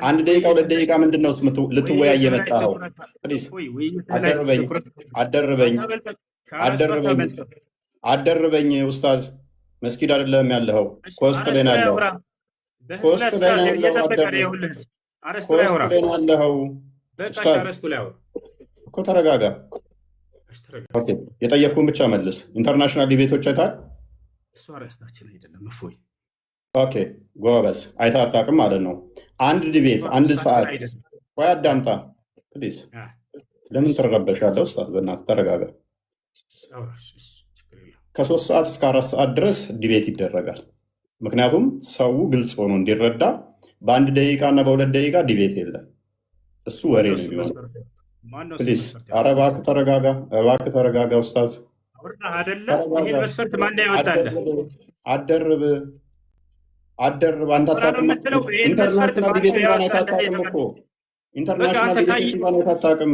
አንድ ደቂቃ 2 ደቂቃ ምንድን ነው ልትወያይ የመጣኸው? ፕሊዝ አደርበኝ ኡስታዝ። መስጊድ አይደለም ያለኸው፣ ኮስት ላይ ነው ያለኸው። ኮስት ላይ ነው ያለኸው ኡስታዝ እኮ ተረጋጋ። ኦኬ የጠየቅኩህን ብቻ መልስ። ኢንተርናሽናል ዲቤቶች አይተሃል? እሱ አርዕስታችን አይደለም። እፎይ ኦኬ ጎበዝ። አይተህ አታውቅም ማለት ነው። አንድ ዲቤት አንድ ሰዓት። ቆይ አዳምጣ ፕሊዝ። ለምን ትረበሻለህ ኡስታዝ? በእናትህ ተረጋጋ። ከ3 ሰዓት እስከ 4 ሰዓት ድረስ ዲቤት ይደረጋል። ምክንያቱም ሰው ግልጽ ሆኖ እንዲረዳ በ1 ደቂቃ እና በ2 ደቂቃ ዲቤት የለም። እሱ ወሬ ነው የሚሆነው። ፕሊዝ ኧረ እባክህ ተረጋጋ፣ እባክህ ተረጋጋ ኡስታዝ። አደርብ አንተ አታውቅም። ኢንተርናሽናል ዲቤት እንኳን አይታጣቅም እኮ ኢንተርናሽናል ዲቤቶች እንኳን አይታጣቅም።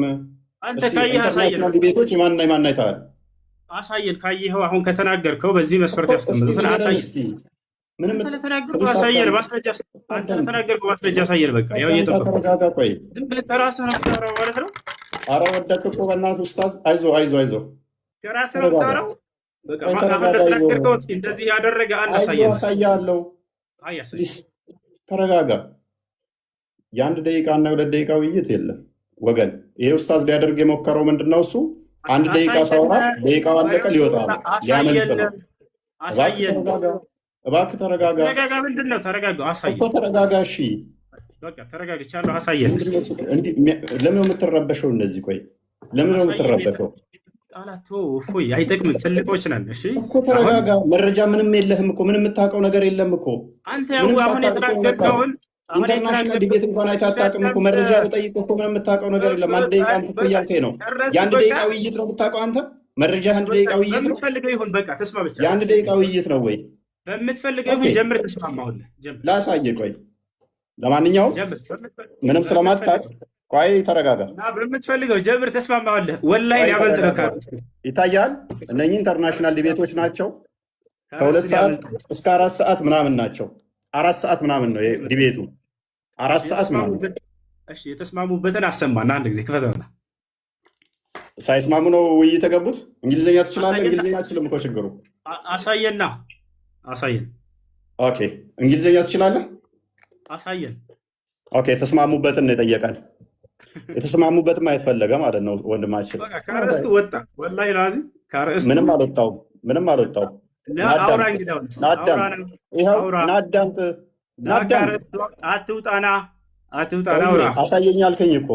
ኢንተርናሽናል ዲቤቶች የማንና የማን አይተሃል? አሳየን። ካየኸው አሁን ከተናገርከው በዚህ መስፈርት ያስቀምጡትን አሳየን። ምንም ተናገርከው አሳየን። ማስረጃ አንተ ተናገርከው ማስረጃ አሳየን። በቃ ያው እየጠበቀ ተረጋጋ። ቆይ ዝም ብለህ ተራስህ ነው የምታወራው ማለት ነው። ኧረ ወደድክ እኮ በእናትህ ኡስታዝ። አይዞህ ከራስህ ነው የምታወራው። በቃ ተናገርከው እንደዚህ ያደረገ አንድ አሳየን። አሳያለሁ። ተረጋጋ። የ1 ደቂቃ እና 2 ደቂቃ ውይይት የለም ወገን። ይሄ ኡስታዝ ሊያደርግ የሞከረው ምንድን ነው? እሱ 1 ደቂቃ ሳውራ ደቂቃው አለቀ፣ ሊወጣ ነው፣ ሊያመልጥ ነው። እባክህ ተረጋጋ። ምንድን ነው ተረጋጋ? አሳየን እኮ ተረጋጋ። እሺ በቃ ተረጋግቻለሁ። አሳየን። ለምን ነው የምትረበሸው? እንደዚህ ቆይ፣ ለምን ነው የምትረበሸው? ቃላቶ እፎይ አይጠቅምም። ትልቆች ነን። እሺ እኮ ተረጋጋ። መረጃ ምንም የለህም እኮ፣ ምንም የምታውቀው ነገር የለም እኮ። አንተ ያው አሁን የተናገርከውን ኢንተርናሽናል ዲቤት እንኳን አይታጣቅም እኮ። መረጃ በጠይቅ እኮ ምንም የምታውቀው ነገር የለም። 1 ደቂቃ አንተ እኮ እያልከኝ ነው። የ1 ደቂቃ ውይይት ነው የምታውቀው አንተ። መረጃ 1 ደቂቃ ውይይት ነው። በምትፈልገው ይሁን በቃ ተስማ ብቻ። የ1 ደቂቃ ውይይት ነው ወይ? በምትፈልገው ይሁን ጀምር። ተስማማሁልህ። ጀምር። ላሳየህ። ቆይ ለማንኛውም ምንም ስለማታውቅ ቆይ ተረጋጋ። በምትፈልገው ጀምር። ተስማማሁልህ። ወላሂ ያመልጥ ነው ካል ይታያል። እነኚህ ኢንተርናሽናል ዲቤቶች ናቸው። ከ2 ሰዓት እስከ 4 ሰዓት ምናምን ናቸው። 4 ሰዓት ምናምን ነው ዲቤቱ። 4 ሰዓት ምናምን። እሺ የተስማሙበትን አሰማና አንድ ጊዜ ክፈተውና። ሳይስማሙ ነው ውይይት የተገቡት። እንግሊዝኛ ትችላለህ? እንግሊዝኛ አትችልም እኮ ችግሩ። አሳየና አሳየን። ኦኬ እንግሊዝኛ ትችላለህ? አሳየን። ኦኬ የተስማሙበትን ነው የጠየቀን። የተስማሙበትን ማየት ፈለገ ማለት ነው ወንድማችን። ከርዕስቱ ወጣ። ወላሂ ላዚ ከርዕስቱ ምንም አልወጣውም። አትውጣና አሳየኝ አልከኝ እኮ።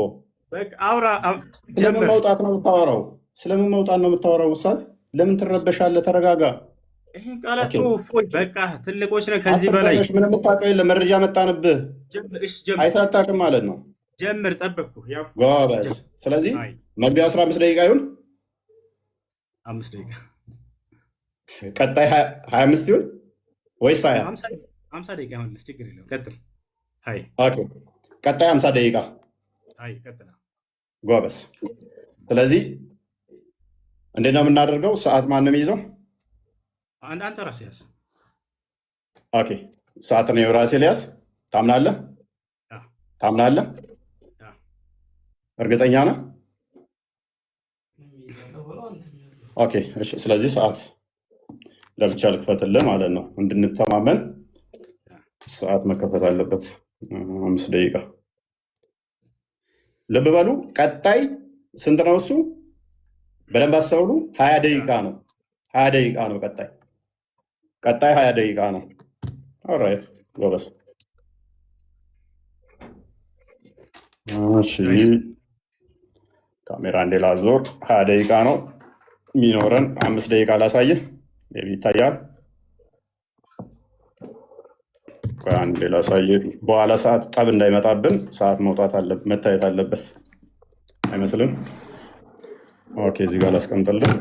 ስለምን መውጣት ነው የምታወራው? ስለምን መውጣት ነው የምታወራው? ኡስታዝ ለምን ትረበሻለህ? ተረጋጋ። ይሄን ቃላት እፎይ በቃ ትልቆች ነን። ከዚህ በላይ ምንም የምታውቀው የለም። መረጃ መጣንብህ። አይተህ አታውቅም ማለት ነው። ጀምር። ጠበቅኩ። ያው ጎበዝ። ስለዚህ መግቢያ 15 ደቂቃ ይሁን 5 ደቂቃ፣ ቀጣይ 25 ይሁን ወይስ 50 ደቂቃ ይሁን? ችግር የለውም። ቀጥል። ኦኬ ቀጣይ 50 ደቂቃ። ቀጥል። ጎበዝ። ስለዚህ እንዴት ነው የምናደርገው? ሰዓት ማንም ይዘው አንተ ራስህ ያዝ። ኦኬ ሰዓት ነው የራሴ ሊያዝ። ታምናለህ? እርግጠኛ ነህ? ኦኬ እሺ። ስለዚህ ሰዓት ለብቻ ልክፈትልህ ማለት ነው እንድንተማመን። ሰዓት መከፈት አለበት። 5 ደቂቃ። ልብ በሉ። ቀጣይ ስንት ነው እሱ? በደንብ አስተውሉ። 20 ደቂቃ ነው። 20 ደቂቃ ነው ቀጣይ 20 ደቂቃ ነው። ኦልራይት ጎበዝ። እሺ ካሜራ እንዴ ላዞር። 20 ደቂቃ ነው የሚኖረን። 5 ደቂቃ ላሳየህ። ይታያል። አንዴ ላሳየህ። በኋላ ሰዓት ጠብ እንዳይመጣብን ሰዓት መታየት አለበት አይመስልም? ኦኬ እዚህ ጋር ላስቀምጥልህ።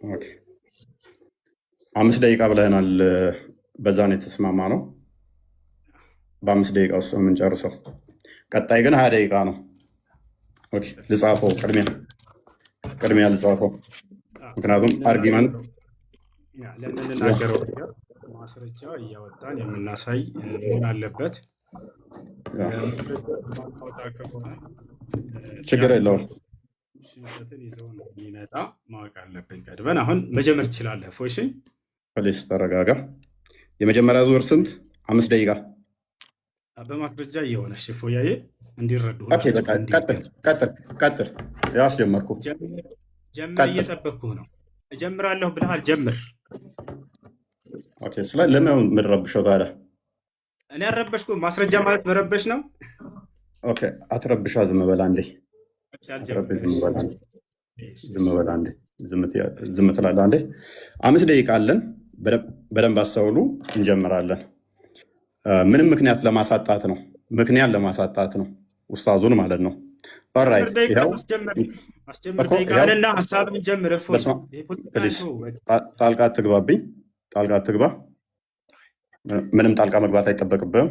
ኦኬ 5 ደቂቃ ብለህናል። በዛ ነው የተስማማ ነው። በ5 ደቂቃ ውስጥ የምንጨርሰው። ቀጣይ ግን 20 ደቂቃ ነው። ኦኬ ልጻፈው። ቅድሚያ ልጻፈው። ምክንያቱም አርጊመንት ለምንናገረው ነገር ማስረጃ እያወጣን የምናሳይ መሆን አለበት። ማታወጣ ከሆነ ችግር የለውም። ሽንፈትን ይዘው ነው የሚመጣ ማወቅ አለብን ቀድመን። አሁን መጀመር ትችላለህ። ፎሽ ፕሊስ ተረጋጋ። የመጀመሪያ ዙር ስንት? 5 ደቂቃ በማስረጃ እየሆነ ሽፎያዬ እንዲረዱ ቀጥል። ያው አስጀመርኩ። ጀምር፣ እየጠበቅኩህ ነው። እጀምራለሁ ብለሃል፣ ጀምር። ለምን የምንረብሸው ታዲያ? እኔ አልረበሽኩም። ማስረጃ ማለት መረበሽ ነው። አትረብሻ። ዝም በላ እንዴ! ዝም ትላለህ አንዴ። 5 ደቂቃ አለን። በደንብ አስተውሉ። እንጀምራለን። ምንም ምክንያት ለማሳጣት ነው። ኡስታዙን ማለት ነው። ጣልቃ አትግባ። ምንም ጣልቃ መግባት አይጠበቅብህም።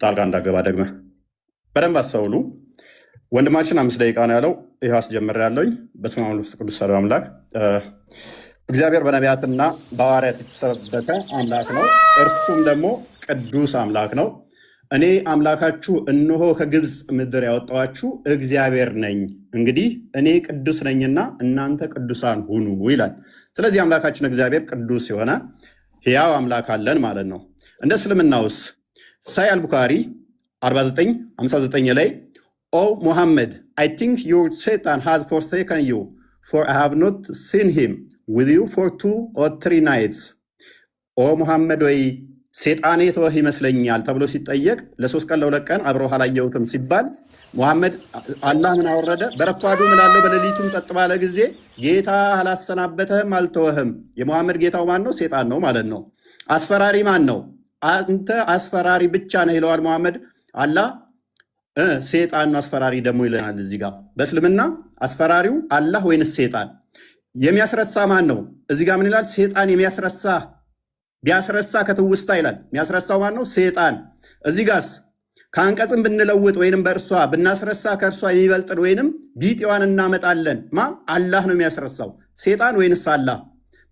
ጣልቃ እንዳገባ ደግመህ በደንብ አስተውሉ። ወንድማችን 5 ደቂቃ ነው ያለው። ይህ አስጀምሬያለሁኝ። በስመ አብ ወወልድ ቅዱስ አሐዱ አምላክ። እግዚአብሔር በነቢያትና በሐዋርያት የተሰበከ አምላክ ነው። እርሱም ደግሞ ቅዱስ አምላክ ነው። እኔ አምላካችሁ እነሆ ከግብፅ ምድር ያወጣኋችሁ እግዚአብሔር ነኝ። እንግዲህ እኔ ቅዱስ ነኝና እናንተ ቅዱሳን ሁኑ ይላል። ስለዚህ አምላካችን እግዚአብሔር ቅዱስ የሆነ ሕያው አምላክ አለን ማለት ነው። እንደ እስልምናውስ ሳሂህ አልቡኻሪ 49:59 ላይ ኦ ሙሐመድ አይ ቲንክ ዩር ሰይጣን ሃዝ ፎርሴከን ዩ ፎር አይ ሃቭ ኖት ሲን ሂም ዊዝ ዩ ፎር 2 or 3 nights። ኦ ሙሐመድ ወይ ሴጣኔ ተወህ ይመስለኛል ተብሎ ሲጠየቅ ለ3 ቀን ለ2 ቀን አብረው አላየሁትም ሲባል ሙሐመድ አላህ ምን አወረደ? በረፋዱ ምናለው በሌሊቱም ጸጥ ባለ ጊዜ ጌታ አላሰናበተህም አልተወህም። የሙሐመድ ጌታው ማን ነው? ሴጣን ነው ማለት ነው። አስፈራሪ ማን ነው? አንተ አስፈራሪ ብቻ ነህ ይለዋል ሙሐመድ። አላህ ሴጣን ነው አስፈራሪ ደግሞ ይለናል። እዚህ ጋር በእስልምና አስፈራሪው አላህ ወይንስ ሴጣን? የሚያስረሳ ማን ነው? እዚህ ጋር ምን ይላል? ሴጣን የሚያስረሳ ቢያስረሳ ከትውስታ ይላል። የሚያስረሳው ማን ነው? ሴጣን። እዚህ ጋርስ ከአንቀጽም ብንለውጥ ወይንም በእርሷ ብናስረሳ ከእርሷ የሚበልጥን ወይንም ቢጤዋን እናመጣለን። አላህ ነው የሚያስረሳው። ሴጣን ወይንስ አላህ?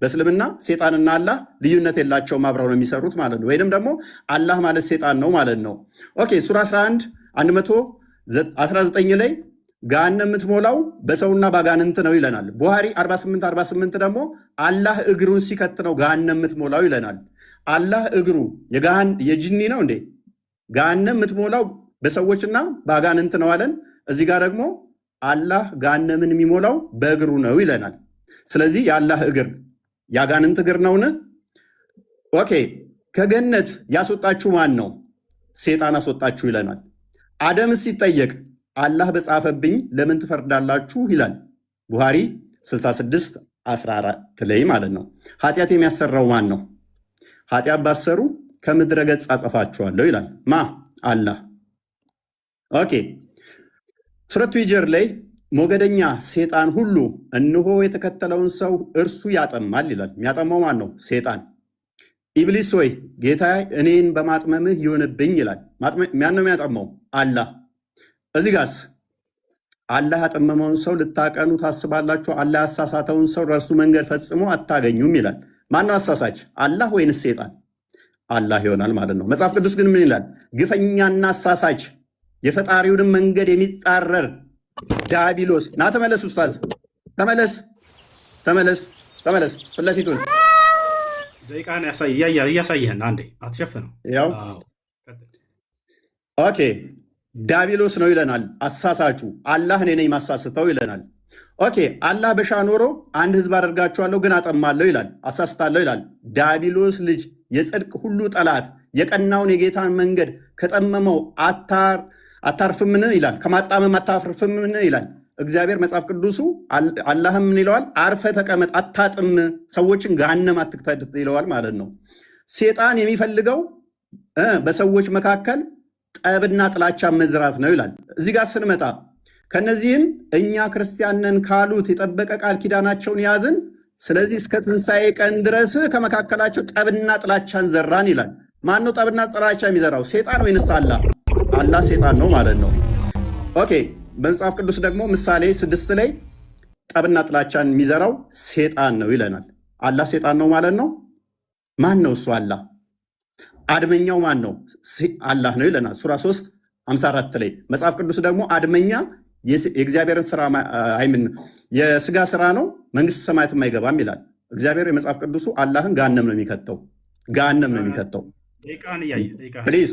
በእስልምና ሴጣንና አላህ ልዩነት የላቸውም፣ አብረው ነው የሚሰሩት ማለት ነው። ወይንም ደግሞ አላህ ማለት ሴጣን ነው ማለት ነው። ኦኬ ሱራ 11:119 ላይ ገሃነም የምትሞላው በሰውና ባጋንንት ነው ይለናል። ቡሃሪ 48:48 ደግሞ አላህ እግሩን ሲከት ነው ገሃነም የምትሞላው ይለናል። አላህ እግሩ የጂኒ ነው እንዴ? ገሃነም የምትሞላው በሰዎችና ባጋንንት ነው አለን። እዚህ ጋር ደግሞ አላህ ገሃነምን የሚሞላው በእግሩ ነው ይለናል። ስለዚህ የአላህ እግር ያጋንንት እግር ነውን? ኦኬ ከገነት ያስወጣችሁ ማን ነው? ሴጣን አስወጣችሁ ይለናል። አደምስ ሲጠየቅ አላህ በጻፈብኝ ለምን ትፈርዳላችሁ ይላል። ቡሃሪ 66:14 ላይ ማለት ነው። ኃጢአት የሚያሰራው ማን ነው? ኃጢአት ባሰሩ ከምድረ ገጽ አጠፋችኋለሁ ይላል። አላህ። ኦኬ ሱረቱ ሂጅር ላይ ሞገደኛ ሴጣን ሁሉ እነሆ የተከተለውን ሰው እርሱ ያጠማል ይላል። የሚያጠማው ማን ነው? ሴጣን። ኢብሊስ ሆይ ጌታ እኔን በማጥመምህ ይሆንብኝ ይላል። ማን ነው የሚያጠማው? አላህ። እዚህ ጋስ አላህ ያጠመመውን ሰው ልታቀኑ ታስባላችሁ፣ አላህ ያሳሳተውን ሰው ለእርሱ መንገድ ፈጽሞ አታገኙም ይላል። ማነው አሳሳች? አላህ ወይንስ ሴጣን? አላህ ይሆናል ማለት ነው። መጽሐፍ ቅዱስ ግን ምን ይላል? ግፈኛና አሳሳች የፈጣሪውንም መንገድ የሚጻረር ዲያብሎስ። ና ተመለስ፣ ኡስታዝ ተመለስ። ፊት ለፊቱን ደቂቃን እያሳየህን አንዴ አትሸፍነው። ያው ኦኬ ዲያብሎስ ነው ይለናል። አሳሳቹ አላህ እኔ ነኝ ማሳስተው ይለናል። ኦኬ አላህ በሻ ኖሮ አንድ ህዝብ አደርጋቸዋለሁ ግን አጠማለሁ ይላል፣ አሳስታለሁ ይላል። ዲያብሎስ ልጅ የጽድቅ ሁሉ ጠላት የቀናውን የጌታን መንገድ ከጠመመው አታርፍምን ይላል፣ ከማጣመም አታርፍምን ይላል እግዚአብሔር። መጽሐፍ ቅዱሱ አላህም ምን ይለዋል? አርፈ ተቀመጥ፣ አታጥም፣ ሰዎችን ገሃነም አትክተት ይለዋል ማለት ነው። ሴጣን የሚፈልገው በሰዎች መካከል ጠብና ጥላቻ መዝራት ነው ይላል። እዚህ ጋር ስንመጣ ከነዚህም እኛ ክርስቲያንን ካሉት የጠበቀ ቃል ኪዳናቸውን ያዝን፣ ስለዚህ እስከ ትንሣኤ ቀን ድረስ ከመካከላቸው ጠብና ጥላቻን ዘራን ይላል። ማን ነው ጠብና ጥላቻ የሚዘራው? ሴጣን ወይንስ አላህ? አላህ ሴጣን ነው ማለት ነው። ኦኬ በመጽሐፍ ቅዱስ ደግሞ ምሳሌ 6 ላይ ጠብና ጥላቻን የሚዘራው ሴጣን ነው ይለናል። አላህ ሴጣን ነው ማለት ነው። ማን ነው እሱ? አላህ። አድመኛው ማን ነው? አላህ ነው ይለናል ሱራ 3:54 ላይ። መጽሐፍ ቅዱስ ደግሞ አድመኛ የእግዚአብሔርን ስራ አይምን የስጋ ስራ ነው መንግስት ሰማያትም አይገባም ይላል። እግዚአብሔር የመጽሐፍ ቅዱሱ አላህን ገሃነም ነው የሚከተው፣ ገሃነም ነው የሚከተው። ፕሊዝ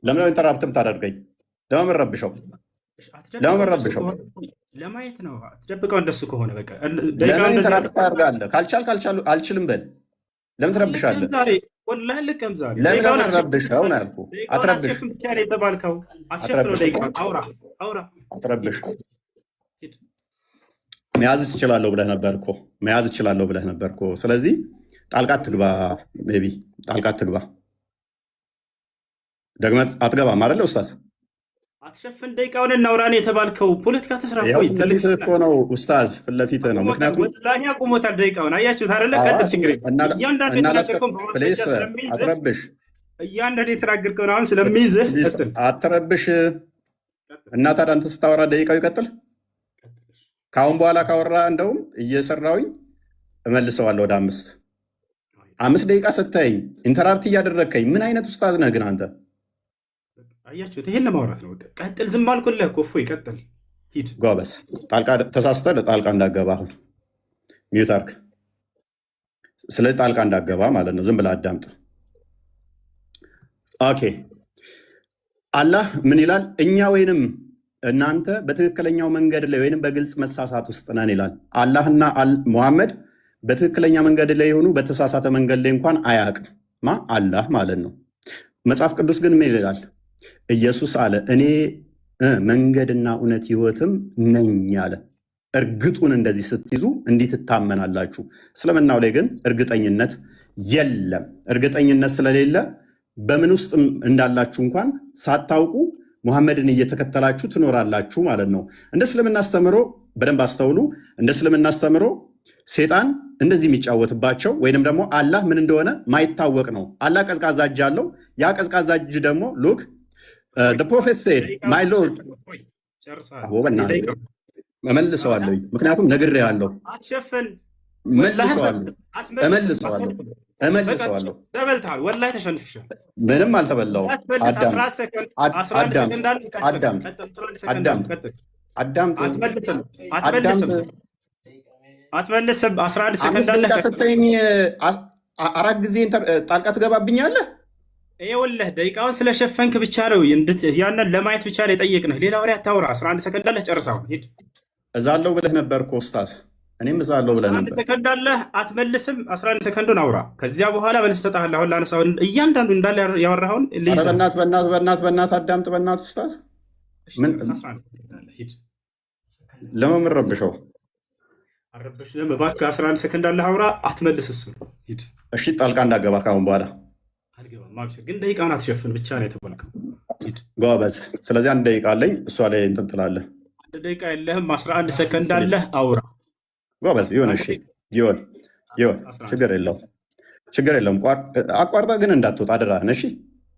ለምን ኢንተራፕትም ታደርገኝ? ለምን ረብሸው? ለምን ረብሸው? ለማየት ነው። አትደብቀው። እንደሱ ከሆነ በቃ ለምን ኢንተራፕት ታደርጋለህ? አልችልም በል። ለምን ትረብሻለህ? ወላሂ ልቀም ዛሬ ለምን ረብሸው ነው ያልኩህ። አትረብሽ። አትረብሽ። መያዝ እችላለሁ ብለህ ነበር እኮ። ስለዚህ ጣልቃ አትግባ። ሜይ ቢ ጣልቃ አትግባ። ደግመህ አትገባም አይደለ ኡስታዝ? አትሸፍን። ደቂቃውን እናውራን የተባልከው ፖለቲካ ተስራ እኮ ነው ኡስታዝ፣ ፊት ለፊትህ ነው። ምክንያቱም ወላሂ አቁሞታል ደቂቃውን። አያችሁት አይደለ? ቀጥል፣ ችግር አትረብሽ። እያንዳንዱ የተናገርከውን አሁን ስለሚይዝህ አትረብሽ። እና ታዲያ አንተ ስታወራ ደቂቃው ይቀጥል። ከአሁን በኋላ ካወራ እንደውም እየሰራውኝ እመልሰዋለሁ ወደ 5 ደቂቃ ሰተኸኝ ኢንተራፕት እያደረግከኝ ምን አይነት ኡስታዝ ነህ ግን አንተ? አያችሁት? ይሄን ለማውራት ነው። ቀጥል። ዝም አልኩልህ እኮ እፎይ፣ ቀጥል፣ ሂድ። ጎበዝ። ተሳስተህ ጣልቃ እንዳገባ አሁን ሚዩት አድርግ። ስለዚህ ጣልቃ እንዳገባ ማለት ነው። ዝም ብለህ አዳምጥ። ኦኬ። አላህ ምን ይላል? እኛ ወይንም እናንተ በትክክለኛው መንገድ ላይ ወይንም በግልጽ መሳሳት ውስጥ ነን ይላል። አላህና ሙሐመድ በትክክለኛ መንገድ ላይ የሆኑ በተሳሳተ መንገድ ላይ እንኳን አያውቅም። አላህ ማለት ነው። መጽሐፍ ቅዱስ ግን ምን ይላል? ኢየሱስ አለ እኔ መንገድና እውነት ሕይወትም ነኝ አለ። እርግጡን እንደዚህ ስትይዙ እንዲህ ትታመናላችሁ። እስልምናው ላይ ግን እርግጠኝነት የለም። እርግጠኝነት ስለሌለ በምን ውስጥ እንዳላችሁ እንኳን ሳታውቁ ሙሐመድን እየተከተላችሁ ትኖራላችሁ ማለት ነው። እንደ እስልምና አስተምሮ በደንብ አስተውሉ። እንደ እስልምና አስተምሮ ሴጣን እንደዚህ የሚጫወትባቸው ወይንም ደግሞ አላህ ምን እንደሆነ ማይታወቅ ነው። አላህ ቀዝቃዛ እጅ አለው። ያ ቀዝቃዛ እጅ ደግሞ ሉክ ፕሮፌት ሴድ ማይ ሎርድ እመልሰዋለሁ። ምክንያቱም ነግሬሃለሁ። እመልሰዋለሁ። ምንም አልተበላሁም። አትመልስም። 11 ሰከንድ አለ። ስትይኝ 4 ጊዜ ጣልቃ ትገባብኛለህ። ይኸውልህ ደቂቃውን ስለሸፈንክ ብቻ ነው ያንን ለማየት ብቻ ነው የጠየቅንህ። ሌላ ወሬ አታውራ። 11 ሰከንድ አለ። ጨርሰው ሂድ። እዛለሁ ብለህ ነበር እኮ ኡስታዝ። እኔም እዛለሁ ብለህ ነበር። 11 ሰከንድ አለ። አትመልስም። 11 ሰከንዱን አውራ። ከዚያ በኋላ መልስ እሰጥሃለሁ። አሁን ላነሳው እያንዳንዱ እንዳለ ያወራኸውን በእናትህ አዳምጥ። በእናትህ ኡስታዝ ለምን ረብሸው? አረበሽም እባክህ 11 ሰከንድ አለ። አውራ። አትመልስ። እሱ ሂድ። እሺ ጣልቃ እንዳገባ ካሁን በኋላ አልገባም። ማብሽር ግን ደቂቃውን አትሸፍን ብቻ ነው የተባልከው። ሂድ ጎበዝ። ስለዚህ 1 ደቂቃ አለኝ። እሷ ላይ እንትን ትላለህ። 1 ደቂቃ የለህም። 11 ሰከንድ አለ። አውራ ጎበዝ። ይሁን። እሺ ይሁን። ችግር የለውም። አቋርጠህ ግን እንዳትወጣ አደራህን። እሺ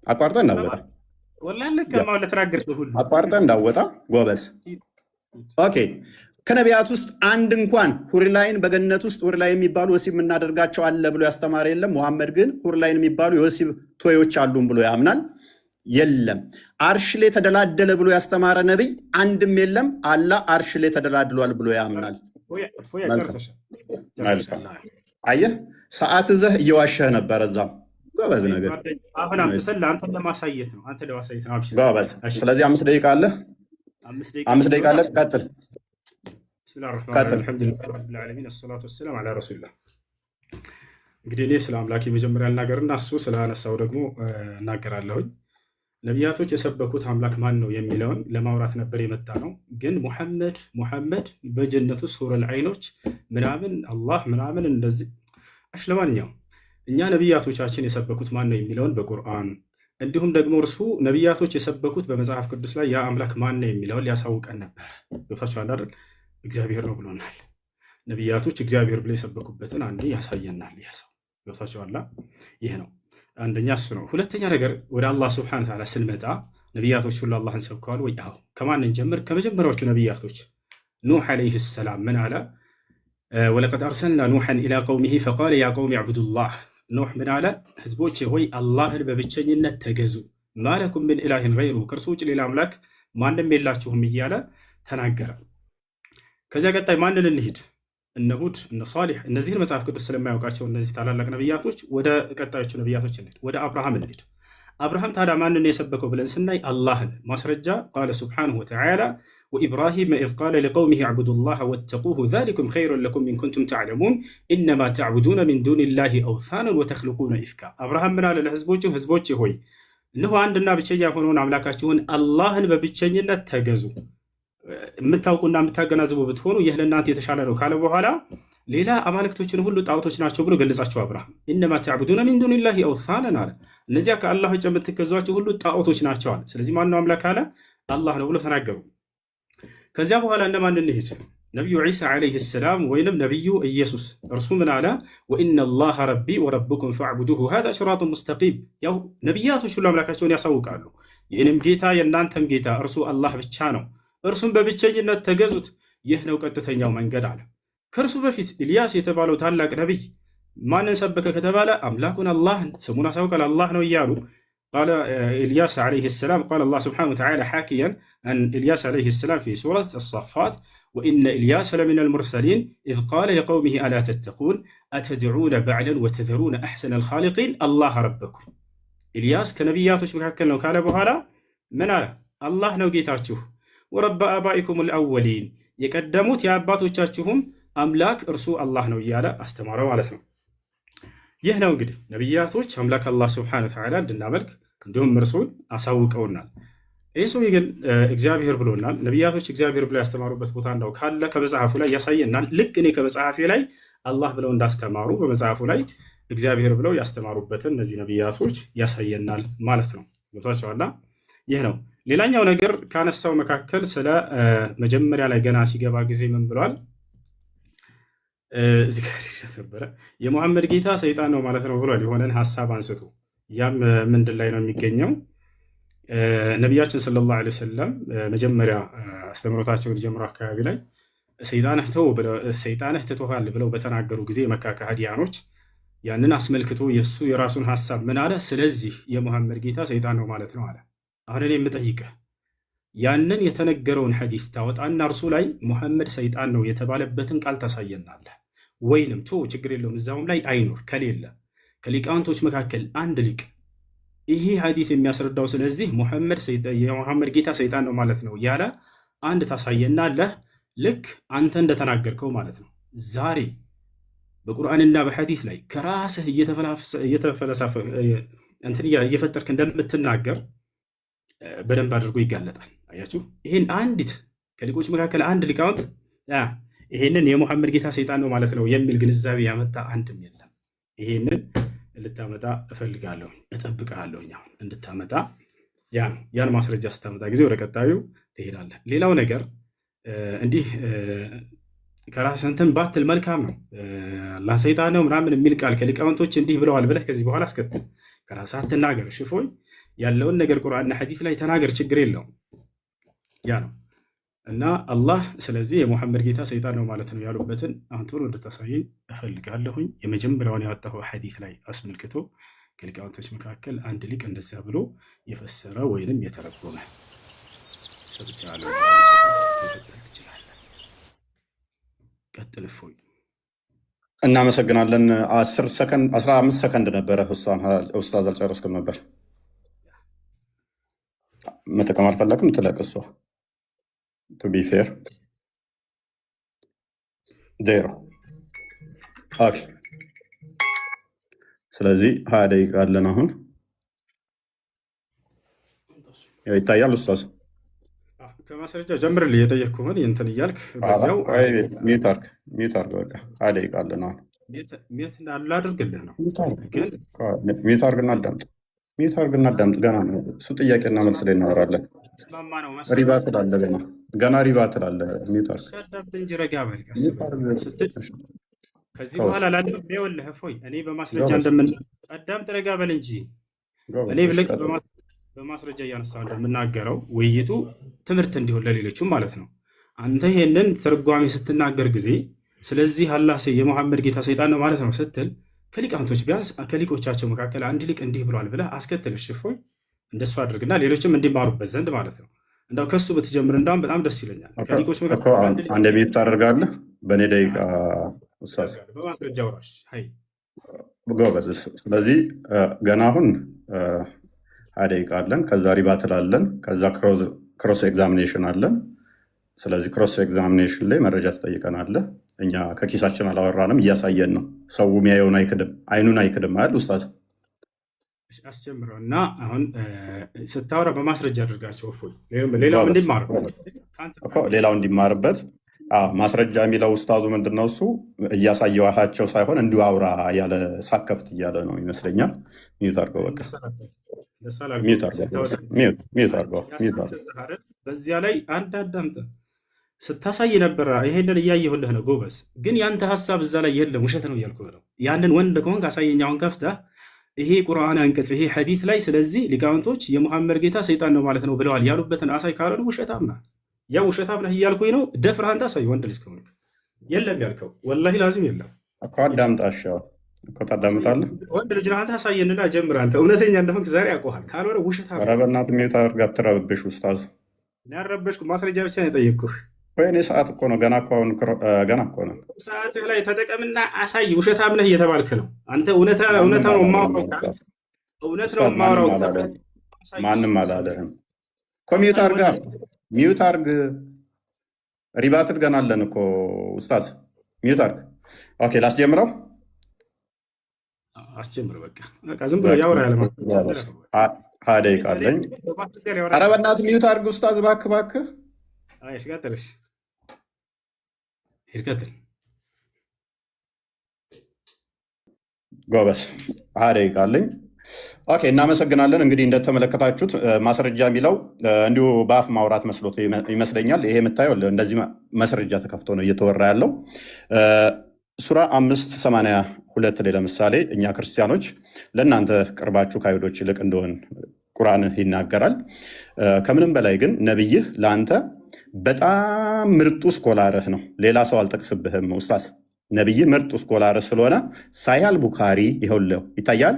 አቋርጠህ እንዳትወጣ። ወላሂ ለከማው ለተናገርከው ሁሉ አቋርጠህ እንዳትወጣ። ጎበዝ። ኦኬ። ከነቢያት ውስጥ አንድ እንኳን ሁርላይን በገነት ውስጥ ሁርላይ የሚባሉ ወሲብ የምናደርጋቸው አለ ብሎ ያስተማረ የለም። ሙሐመድ ግን ሁርላይን የሚባሉ የወሲብ ቶዮች አሉን ብሎ ያምናል። የለም። አርሽ ላይ ተደላደለ ብሎ ያስተማረ ነቢይ አንድም የለም። አላህ አርሽ ላይ ተደላድሏል ብሎ ያምናል። አየህ፣ ሰዓት ይዘህ እየዋሸህ ነበር። እዛም ጎበዝ ነገር አንተን ለማሳየት ነው። ጎበዝ። ስለዚህ 5 ደቂቃ አለህ። 5 ደቂቃ አለህ። ቀጥል። ሰላቱ ወሰላም ዐላ ረሱሊላህ። እንግዲህ እኔ ስለ አምላክ የመጀመሪያ ልናገርና እሱ ስላነሳው ደግሞ እናገራለሁኝ። ነቢያቶች የሰበኩት አምላክ ማን ነው የሚለውን ለማውራት ነበር የመጣ ነው። ግን ሙሐመድ በጀነቱ ሱረል ዐይኖች ምናምን አላህ ምናምን እንደዚህ እሺ። ለማንኛውም እኛ ነቢያቶቻችን የሰበኩት ማን ነው የሚለውን በቁርአን እንዲሁም ደግሞ እርሱ ነቢያቶች የሰበኩት በመጽሐፍ ቅዱስ ላይ ያ አምላክ ማን ነው የሚለውን ሊያሳውቀን ነበር። ገብታችኋል አይደል? እግዚአብሔር ነው ብሎናል። ነቢያቶች እግዚአብሔር ብለው የሰበኩበትን አንዴ ያሳየናል። ይህ ሰው ገብታችኋል? ይህ ነው አንደኛ እሱ ነው። ሁለተኛ ነገር ወደ አላህ ስብሐነሁ ወተዓላ ስንመጣ ነቢያቶች ሁሉ አላህን ሰብከዋል ወይ? አዎ። ከማንን ጀምር? ከመጀመሪያዎቹ ነቢያቶች ኑሕ ዓለይሂ ሰላም ምን አለ? ወለቀድ አርሰልና ኑሐን ኢላ ቀውሚሂ ፈቃለ ያ ቀውሚ አዕቡዱላህ። ኑሕ ምን አለ? ህዝቦቼ ሆይ አላህን በብቸኝነት ተገዙ፣ ማለኩም ምን ኢላሂን ገይሩ፣ ከእርሱ ውጭ ሌላ አምላክ ማንም የላችሁም እያለ ተናገረ። ከዚያ ቀጣይ ማንን እንሂድ? እነ ሁድ፣ እነ ሷሊሕ፣ እነዚህን መጽሐፍ ቅዱስ ስለማያውቃቸው እነዚህ ታላላቅ ነቢያቶች ወደ ቀጣዮቹ ነቢያቶች እንሂድ። ወደ አብርሃም እንሂድ። አብርሃም ታዲያ ማንን የሰበከው ብለን ስናይ አላህን። ማስረጃ ቃለ ሱብሓነሁ ወተዓላ ወኢብራሂመ ኢዝ ቃለ ሊቀውሚሂ አዕቡዱላህ ወተቁሁ ዛሊኩም ኸይሩን ለኩም ኢን ኩንቱም ተዕለሙን ኢነማ ተዕቡዱነ ሚን ዱኒላሂ አውሳነን ወተኽሉቁነ ኢፍካ። አብርሃም ምን አለ ለህዝቦቹ? ህዝቦቼ ሆይ እነሆ አንድና ብቸኛ የሆነውን አምላካችሁን አላህን በብቸኝነት ተገዙ፣ የምታውቁና የምታገናዝቡ ብትሆኑ ይህ ለእናንተ የተሻለ ነው ካለ በኋላ ሌላ አማልክቶችን ሁሉ ጣዖቶች ናቸው ብሎ ገለጻቸው። አብርሃም ኢነማ ተዕቡዱነ ሚን ዱኒላሂ አውሳነን አለ። እነዚያ ከአላህ ውጭ የምትገዟቸው ሁሉ ጣዖቶች ናቸዋል። ስለዚህ ማነው አምላክ አለ? አላህ ነው ብሎ ተናገሩ። ከዚያ በኋላ እነማን እንሂድ? ነቢዩ ዒሳ ዓለይሂ ሰላም ወይንም ነቢዩ ኢየሱስ። እርሱ ምን አለ? ወኢነላሃ ረቢ ወረብኩም ፈዕቡዱሁ ሃዛ ሲራጡን ሙስተቂም። ያው ነቢያቶች ሁሉ አምላካቸውን ያሳውቃሉ። የእኔም ጌታ የእናንተም ጌታ እርሱ አላህ ብቻ ነው፣ እርሱም በብቸኝነት ተገዙት፣ ይህ ነው ቀጥተኛው መንገድ አለ። ከእርሱ በፊት ኢልያስ የተባለው ታላቅ ነቢይ ማንን ሰበከ ከተባለ አምላኩን አላህን ስሙን አሳውቃል፣ አላህ ነው እያሉ ቃለ ኢልያስ ዓለይሂ ሰላም ቃለ አላህ ሱብሓነሁ ወተዓላ ሓኪያን አን ኢልያስ ዓለይሂ ሰላም ፊ ሱረት አሳፋት ወኢነ ኢልያስ ለሚነል ሙርሰሊን ኢዝ ቃለ ሊቀውሚሂ አላ ተተቁን አተድዑነ በዕለን ወተዘሩነ አሕሰነል ኻሊቂን አላህ ረበኩም። ኢልያስ ከነቢያቶች መካከል ነው ካለ በኋላ ምን አለ? አላህ ነው ጌታችሁ፣ ወረበ አባኢኩም ልአወሊን የቀደሙት የአባቶቻችሁም አምላክ እርሱ አላህ ነው እያለ አስተማረው ማለት ነው። ይህ ነው እንግዲህ ነቢያቶች አምላክ አላህ ስብሐነሁ ወተዓላ እንድናመልክ እንዲሁም እርሱን አሳውቀውናል። ይህ ሰው ግን እግዚአብሔር ብሎናል። ነቢያቶች እግዚአብሔር ብለው ያስተማሩበት ቦታ እንዳው ካለ ከመጽሐፉ ላይ ያሳየናል። ልክ እኔ ከመጽሐፌ ላይ አላህ ብለው እንዳስተማሩ በመጽሐፉ ላይ እግዚአብሔር ብለው ያስተማሩበትን እነዚህ ነቢያቶች ያሳየናል ማለት ነው። ገብቷችኋል? ይህ ነው። ሌላኛው ነገር ካነሳው መካከል ስለ መጀመሪያ ላይ ገና ሲገባ ጊዜ ምን ብሏል? እዚህ ጋር ነበረ የሙሐመድ ጌታ ሰይጣን ነው ማለት ነው ብሏል። የሆነን ሀሳብ አንስቶ ያም ምንድን ላይ ነው የሚገኘው? ነቢያችን ሰለላሁ ዐለይሂ ወሰለም መጀመሪያ አስተምሮታቸውን ጀምሮ አካባቢ ላይ ሰይጣንህ ትቶሃል ብለው በተናገሩ ጊዜ የመካ ከሃዲያኖች ያንን አስመልክቶ የእሱ የራሱን ሀሳብ ምን አለ? ስለዚህ የሙሐመድ ጌታ ሰይጣን ነው ማለት ነው አለ። አሁን እኔ የምጠይቅህ ያንን የተነገረውን ሐዲስ ታወጣና እርሱ ላይ ሙሐመድ ሰይጣን ነው የተባለበትን ቃል ታሳየናለህ ወይንም ችግር የለውም እዛውም ላይ አይኖር ከሌለ ከሊቃውንቶች መካከል አንድ ሊቅ ይሄ ሐዲስ የሚያስረዳው ስለዚህ የሙሐመድ ጌታ ሰይጣን ነው ማለት ነው ያለ አንድ ታሳየናለህ። ልክ አንተ እንደተናገርከው ማለት ነው። ዛሬ በቁርአንና በሐዲስ ላይ ከራስህ እየተፈለሰፈ እየፈጠርክ እንደምትናገር በደንብ አድርጎ ይጋለጣል። አያችሁ፣ ይህን አንዲት ከሊቆች መካከል አንድ ሊቃውንት ይሄንን የሙሐመድ ጌታ ሰይጣን ነው ማለት ነው የሚል ግንዛቤ ያመጣ አንድም የለም። ይሄንን ልታመጣ እፈልጋለሁ፣ እጠብቅሃለሁ አሁን እንድታመጣ። ያን ማስረጃ ስታመጣ ጊዜ ወደ ቀጣዩ ትሄዳለህ። ሌላው ነገር እንዲህ ከራስህ እንትን ባትል መልካም ነው። አላህ ሰይጣን ነው ምናምን የሚል ቃል ከሊቃውንቶች እንዲህ ብለዋል ብለህ ከዚህ በኋላ አስከትል። ከራስህ አትናገር። ሽፎይ ያለውን ነገር ቁርአንና ሐዲስ ላይ ተናገር፣ ችግር የለውም። ያ ነው እና አላህ ስለዚህ የሙሐመድ ጌታ ሰይጣን ነው ማለት ነው ያሉበትን አሁን ቶሎ እንድታሳየኝ እፈልጋለሁኝ። የመጀመሪያውን ያወጣው ሐዲስ ላይ አስመልክቶ ከሊቃውንቶች መካከል አንድ ሊቅ እንደዚያ ብሎ የፈሰረ ወይንም የተረጎመ ሰብቻለሁ። ትችላለህ። ቀጥል። እፎይ። እናመሰግናለን። 15 ሰከንድ ነበረ። ኡስታዝ አልጨረስክም ነበር። መጠቀም አልፈለግም። ትለቅ እሷ ቱ ቢ ፌር ዜሮ። ኦኬ። ስለዚህ 20 ደቂቃ አለን አሁን። ይታያል ኡስታዝ? ከማስረጃ ጀምርልህ የጠየቅኩህን እንትን እያልክ በዚያው ሚዩት አድርግ። በቃ 20 ደቂቃ አለን አሁን። ሚዩት ላድርግልህ ነው። ሚዩት አድርግና አዳምጥ። ሚዩት አድርግና አዳምጥ። ገና እሱ ጥያቄና መልስ ላይ እናወራለን። ሪባ ትላለህ ገና ሪባ ትላለህ። ሚዩት አድርግ። አዳምጥ እንጂ ረጋ በል። ከዚህ በኋላ ላድርግ። ይኸውልህ እፎይ፣ እኔ በማስረጃ አዳምጥ፣ ረጋ በል እንጂ እኔ ብልቅ በማስረጃ እያነሳ እንደምናገረው ውይይቱ ትምህርት እንዲሆን ለሌሎቹም ማለት ነው። አንተ ይሄንን ትርጓሜ ስትናገር ጊዜ ስለዚህ አላህ የሙሐመድ ጌታ ሰይጣን ነው ማለት ነው ስትል ከሊቃውንቶች ቢያንስ ከሊቆቻቸው መካከል አንድ ሊቅ እንዲህ ብሏል ብለህ አስከትል። እፎይ እንደሱ አድርግና ሌሎችም እንዲማሩበት ዘንድ ማለት ነው። እንዳው ከሱ ብትጀምር እንዳውም በጣም ደስ ይለኛል። ከሊቆች መካከል አንድ ቤት ታደርጋለህ በእኔ ደቂቃ በማስረጃ ውራሽ ጎበዝ። ስለዚህ ገና አሁን 20 ደቂቃ አለን። ከዛ ሪባትል አለን። ከዛ ክሮስ ኤግዛሚኔሽን አለን። ስለዚህ ክሮስ ኤግዛሚኔሽን ላይ መረጃ ትጠይቀናለህ። እኛ ከኪሳችን አላወራንም፣ እያሳየን ነው። ሰው የሚያየውን አይክድም፣ አይኑን አይክድም አይደል ኡስታዝ? አስጀምረው እና አሁን ስታወራ በማስረጃ አድርጋቸው። እፎይ ሌላው እንዲማርበት ማስረጃ የሚለው ኡስታዙ ምንድነው እሱ እያሳየኋቸው ሳይሆን እንዲሁ አውራ ያለ ሳከፍት እያለ ነው ይመስለኛል። ሚዩት አድርገው፣ በቃ ሚዩት አድርገው። በዚያ ላይ አንድ አዳምጠ ስታሳይ ነበረ። ይሄንን እያየሁልህ ነው ጎበዝ። ግን ያንተ ሀሳብ እዛ ላይ የለም፣ ውሸት ነው እያልኩህ ነው። ያንን ወንድ ከሆንክ አሳየኝ አሁን ከፍተህ ይሄ ቁርአን አንቀጽ ይሄ ሐዲስ ላይ ስለዚህ ሊቃውንቶች የሙሐመድ ጌታ ሰይጣን ነው ማለት ነው ብለዋል ያሉበትን አሳይ ካላሉ ውሸታም ነህ። ያ ውሸታም ነህ እያልኩኝ ነው። ደፍረህ አንተ አሳይ። ወንድ ልጅ ከሆንክ የለም ያልከው ወላሂ ላዚም የለም እኮ አዳምጣሻው እኮ ታዳምጣለህ። ወንድ ልጅ ነህ አንተ አሳየንና ጀምር። አንተ እውነተኛ እንደሆንክ ዛሬ ያውቀዋል። ካልሆነ ውሸታም ነህ። ኧረ በእናትህ ሚዩት አድርግ፣ አትረብሽ ኡስታዝ። ያረበሽኩ ማስረጃ ብቻ ነው የጠየቅኩህ። ወይኔ ሰዓት እኮ ነው ገና እኮ ነው። ሰዓትህ ላይ ተጠቀምና አሳይ። ውሸታም ነህ እየተባልክ ነው አንተ። እውነት ነው የማወራው፣ እውነት ነው የማወራው። ማንም አላለህም እኮ። ሚዩት አድርግ። ሪባትል ገና አለን እኮ ኡስታዝ። ሚዩት አድርግ። ኦኬ ላስጀምረው። አስጀምር በቃ ዝም ብሎ ያወራ ያለ ደቂቃ አለኝ። ኧረ በእናትህ ሚዩት አድርግ ኡስታዝ፣ እባክህ። እሺ ቀጥልሽ ይርከትል ጎበስ 20 ደቂቃ አለኝ። ኦኬ እናመሰግናለን። እንግዲህ እንደተመለከታችሁት ማስረጃ የሚለው እንዲሁ በአፍ ማውራት መስሎት ይመስለኛል። ይሄ የምታየው እንደዚህ ማስረጃ ተከፍቶ ነው እየተወራ ያለው። ሱራ 582 ላይ ለምሳሌ እኛ ክርስቲያኖች ለእናንተ ቅርባችሁ ከአይሁዶች ይልቅ እንደሆን ቁርአን ይናገራል። ከምንም በላይ ግን ነቢይህ ለአንተ በጣም ምርጡ ስኮላርህ ነው። ሌላ ሰው አልጠቅስብህም ኡስታዝ። ነቢይህ ምርጡ ስኮላርህ ስለሆነ ሳሂህ ቡኻሪ ይኸውልህ ይታያል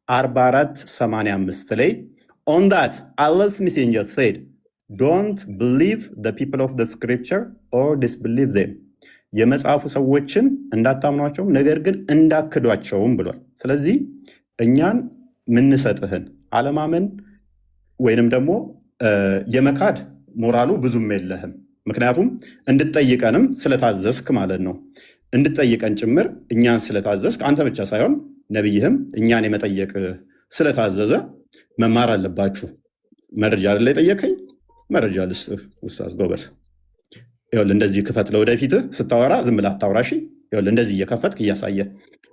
4485 ላይ on that Allah's messenger said don't believe the people of the scripture or disbelieve them የመጽሐፉ ሰዎችን እንዳታምኗቸውም ነገር ግን እንዳክዷቸውም ብሏል። ስለዚህ እኛን ምንሰጥህን አለማመን ወይንም ደግሞ የመካድ ሞራሉ ብዙም የለህም። ምክንያቱም እንድትጠይቀንም ስለታዘዝክ ማለት ነው። እንድትጠይቀን ጭምር እኛን ስለታዘዝክ አንተ ብቻ ሳይሆን ነቢይህም እኛን የመጠየቅ ስለታዘዘ መማር አለባችሁ። መረጃ ላይ ጠየቀኝ፣ መረጃ ልስጥህ ኡስታዝ ጎበስ። ይኸውልህ እንደዚህ ክፈት። ለወደፊትህ ስታወራ ዝም ብለህ አታውራሽ። ይኸውልህ እንደዚህ እየከፈትክ እያሳየ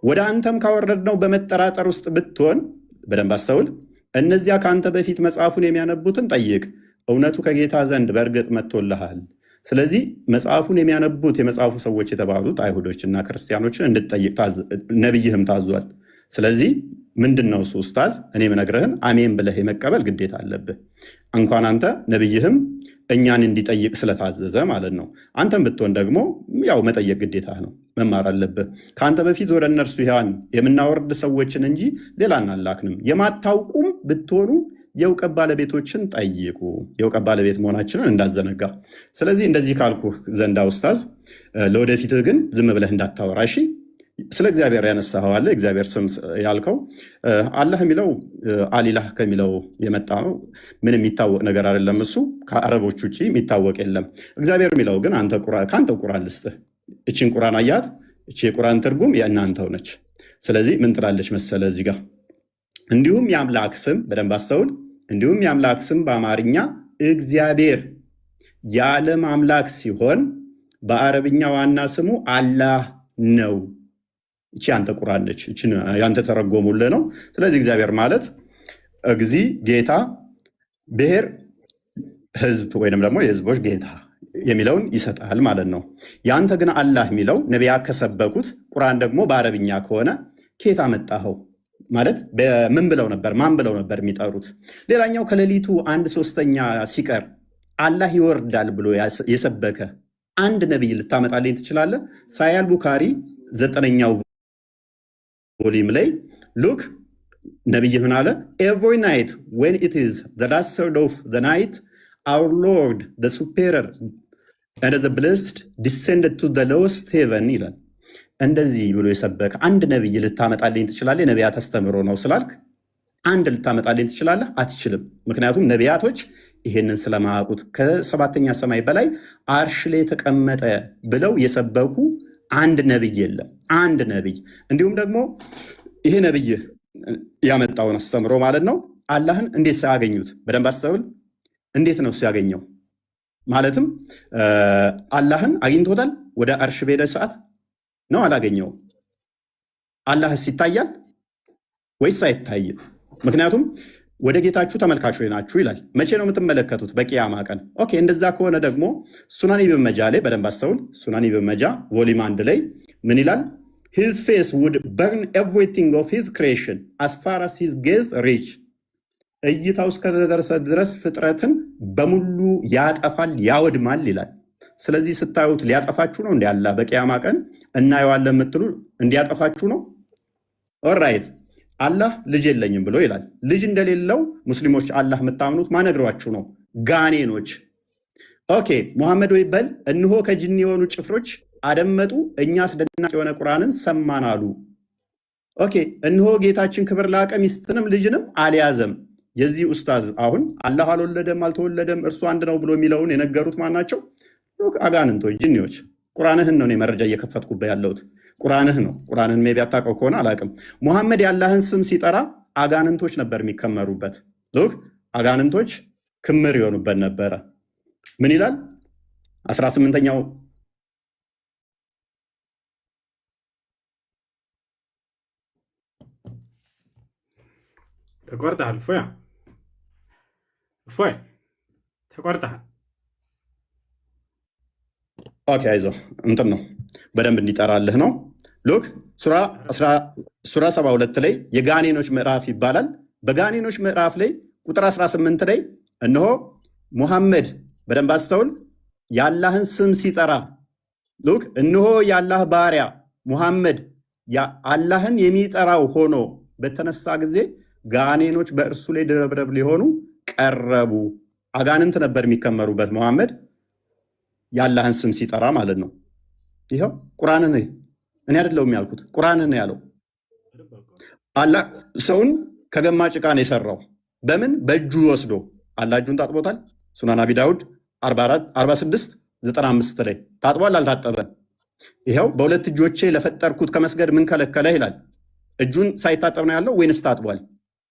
ወደ አንተም ካወረድነው በመጠራጠር ውስጥ ብትሆን በደንብ አስተውል። እነዚያ ከአንተ በፊት መጽሐፉን የሚያነቡትን ጠይቅ፣ እውነቱ ከጌታ ዘንድ በእርግጥ መጥቶልሃል። ስለዚህ መጽሐፉን የሚያነቡት የመጽሐፉ ሰዎች የተባሉት አይሁዶችና ክርስቲያኖችን እንድትጠይቅ ነቢይህም ታዟል። ስለዚህ ምንድን ነው እሱ ኡስታዝ? እኔ የምነግርህን አሜን ብለህ የመቀበል ግዴታ አለብህ። እንኳን አንተ ነቢይህም እኛን እንዲጠይቅ ስለታዘዘ ማለት ነው። አንተም ብትሆን ደግሞ ያው መጠየቅ ግዴታ ነው፣ መማር አለብህ። ከአንተ በፊት ወደ እነርሱ ያን የምናወርድ ሰዎችን እንጂ ሌላ አናላክንም። የማታውቁም ብትሆኑ የእውቀት ባለቤቶችን ጠይቁ። የእውቀት ባለቤት መሆናችንን እንዳዘነጋ። ስለዚህ እንደዚህ ካልኩ ዘንዳ ኡስታዝ፣ ለወደፊትህ ግን ዝም ብለህ እንዳታወራ እሺ። ስለ እግዚአብሔር ያነሳኸው አለ። እግዚአብሔር ስም ያልከው አላህ የሚለው አሊላህ ከሚለው የመጣ ነው። ምን የሚታወቅ ነገር አይደለም። እሱ ከአረቦች ውጭ የሚታወቅ የለም። እግዚአብሔር የሚለው ግን ከአንተው ቁርአን ልስጥህ። እቺን ቁርአን አያት። እቺ የቁርአን ትርጉም የእናንተው ነች። ስለዚህ ምን ትላለች መሰለ እዚህ ጋር እንዲሁም የአምላክ ስም በደንብ አስተውል። እንዲሁም የአምላክ ስም በአማርኛ እግዚአብሔር የዓለም አምላክ ሲሆን በአረብኛ ዋና ስሙ አላህ ነው። እቺ አንተ ቁርአን ነች። እቺ ያንተ ተረጎሙልህ ነው። ስለዚህ እግዚአብሔር ማለት እግዚ ጌታ፣ ብሔር ህዝብ ወይንም ደግሞ የህዝቦች ጌታ የሚለውን ይሰጣል ማለት ነው። ያንተ ግን አላህ የሚለው ነቢያት ከሰበኩት ቁርአን ደግሞ በአረብኛ ከሆነ ኬታ መጣኸው ማለት ምን ብለው ነበር? ማን ብለው ነበር የሚጠሩት? ሌላኛው ከሌሊቱ 1/3 ሲቀር አላህ ይወርዳል ብሎ የሰበከ አንድ ነቢይ ልታመጣልኝ ትችላለህ? ሳያል ቡካሪ 9ኛው ቮሊም ላይ ሉክ ነቢይ ምን አለ? ኤቭሪ ናይት ዌን ኢት ኢዝ ዘ ላስት ሰርድ ኦፍ ዘ ናይት አውር ሎርድ ዘ ሱፔረር and the blessed descended to the lowest heaven ይላል። እንደዚህ ብሎ የሰበከ አንድ ነቢይ ልታመጣልኝ ትችላለህ? የነቢያት አስተምሮ ነው ስላልክ አንድ ልታመጣልኝ ትችላለህ? አትችልም። ምክንያቱም ነቢያቶች ይሄንን ስለማያውቁት ከሰባተኛ ሰማይ በላይ አርሽ ላይ የተቀመጠ ብለው የሰበኩ አንድ ነቢይ የለም። አንድ ነቢይ እንዲሁም ደግሞ ይሄ ነቢይ ያመጣውን አስተምሮ ማለት ነው አላህን እንዴት ሳያገኙት በደንብ አስተውል። እንዴት ነው ሲያገኘው? ማለትም አላህን አግኝቶታል? ወደ አርሽ በሄደ ሰዓት ነው አላገኘውም? አላህስ ይታያል ወይስ አይታይም? ምክንያቱም ወደ ጌታችሁ ተመልካቾች ናችሁ ይላል። መቼ ነው የምትመለከቱት? በቂያማ ቀን። ኦኬ፣ እንደዛ ከሆነ ደግሞ ሱናን ኢብን መጃ ላይ በደንብ አስተውል። ሱናን ኢብን መጃ ቮሊም 1 ላይ ምን ይላል? his face would burn everything of his creation as far as his gaze reach እይታው እስከደረሰ ድረስ ፍጥረትን በሙሉ ያጠፋል ያወድማል ይላል። ስለዚህ ስታዩት ሊያጠፋችሁ ነው እንዴ? አላህ በቂያማ ቀን እናየዋለን የምትሉ እንዲያጠፋችሁ ነው? ኦልራይት አላህ ልጅ የለኝም ብሎ ይላል። ልጅ እንደሌለው ሙስሊሞች አላህ የምታምኑት ማነግሯችሁ ነው? ጋኔኖች። ኦኬ ሙሐመድ ወይ በል እንሆ ከጅኒ የሆኑ ጭፍሮች አደመጡ፣ እኛ አስደናቂ የሆነ ቁርአንን ሰማን አሉ። ኦኬ እንሆ ጌታችን ክብር ላቀ ሚስትንም ልጅንም አልያዘም። የዚህ ኡስታዝ አሁን አላህ አልወለደም አልተወለደም እርሱ አንድ ነው ብሎ የሚለውን የነገሩት ማን ናቸው? አጋንንቶች፣ ጅኒዎች። ቁርአንህን ነው መረጃ እየከፈትኩበት ያለሁት። ቁርአንህ ነው። ቁርአንህን ሜቢ አታውቀው ከሆነ አላውቅም። ሙሐመድ የአላህን ስም ሲጠራ አጋንንቶች ነበር የሚከመሩበት። ሉክ አጋንንቶች ክምር ይሆኑበት ነበረ። ምን ይላል 18ኛው ተቆርጠሃል እፎይ ተቆርጠሃል። ኦኬ አይዞህ እንትን ነው በደንብ እንዲጠራልህ ነው። ሉክ ሱራ 72 ላይ የጋኔኖች ምዕራፍ ይባላል። በጋኔኖች ምዕራፍ ላይ ቁጥር 18 ላይ እነሆ ሙሐመድ በደንብ አስተውል፣ የአላህን ስም ሲጠራ ሉክ እነሆ የአላህ ባሪያ ሙሐመድ አላህን የሚጠራው ሆኖ በተነሳ ጊዜ ጋኔኖች በእርሱ ላይ ድረብረብ ሊሆኑ ቀረቡ። አጋንንት ነበር የሚከመሩበት ሙሐመድ የአላህን ስም ሲጠራ ማለት ነው። ይኸው ቁርአንን እኔ አይደለሁም ያልኩት፣ ቁርአንን ያለው አላህ ሰውን ከገማ ጭቃ ነው የሰራው። በምን በእጁ ወስዶ አላህ እጁን ታጥቦታል። ሱናን አቢ ዳውድ 46:95 ላይ ታጥቧል አልታጠበም? ይኸው በሁለት እጆቼ ለፈጠርኩት ከመስገድ ምን ከለከለ ይላል። እጁን ሳይታጠብ ነው ያለው ወይንስ ታጥቧል?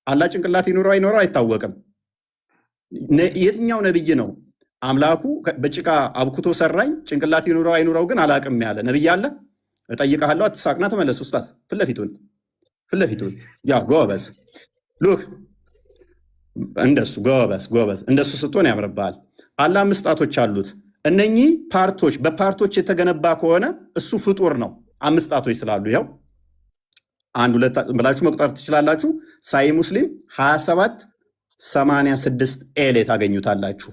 አላህ ጭንቅላት ይኖረው አይኖረው አይታወቅም። የትኛው ነብይ ነው አምላኩ በጭቃ አብኩቶ ሰራኝ ጭንቅላት ይኖረው አይኖረው ግን አላቅም ያለ ነብይ አለ? እጠይቅሃለሁ፣ አትሳቅና ተመለስ። ኡስታዝ ፍለፊቱን ያ ጎበዝ ሉክ እንደሱ ጎበዝ እንደሱ ስትሆን ያምርብሃል። አላህ 5 ጣቶች አሉት። እነኚህ ፓርቶች በፓርቶች የተገነባ ከሆነ እሱ ፍጡር ነው። 5 ጣቶች ስላሉ ያው 1 2 ብላችሁ መቁጠር ትችላላችሁ። ሳይ ሙስሊም 27:86 ኤል ታገኙታላችሁ።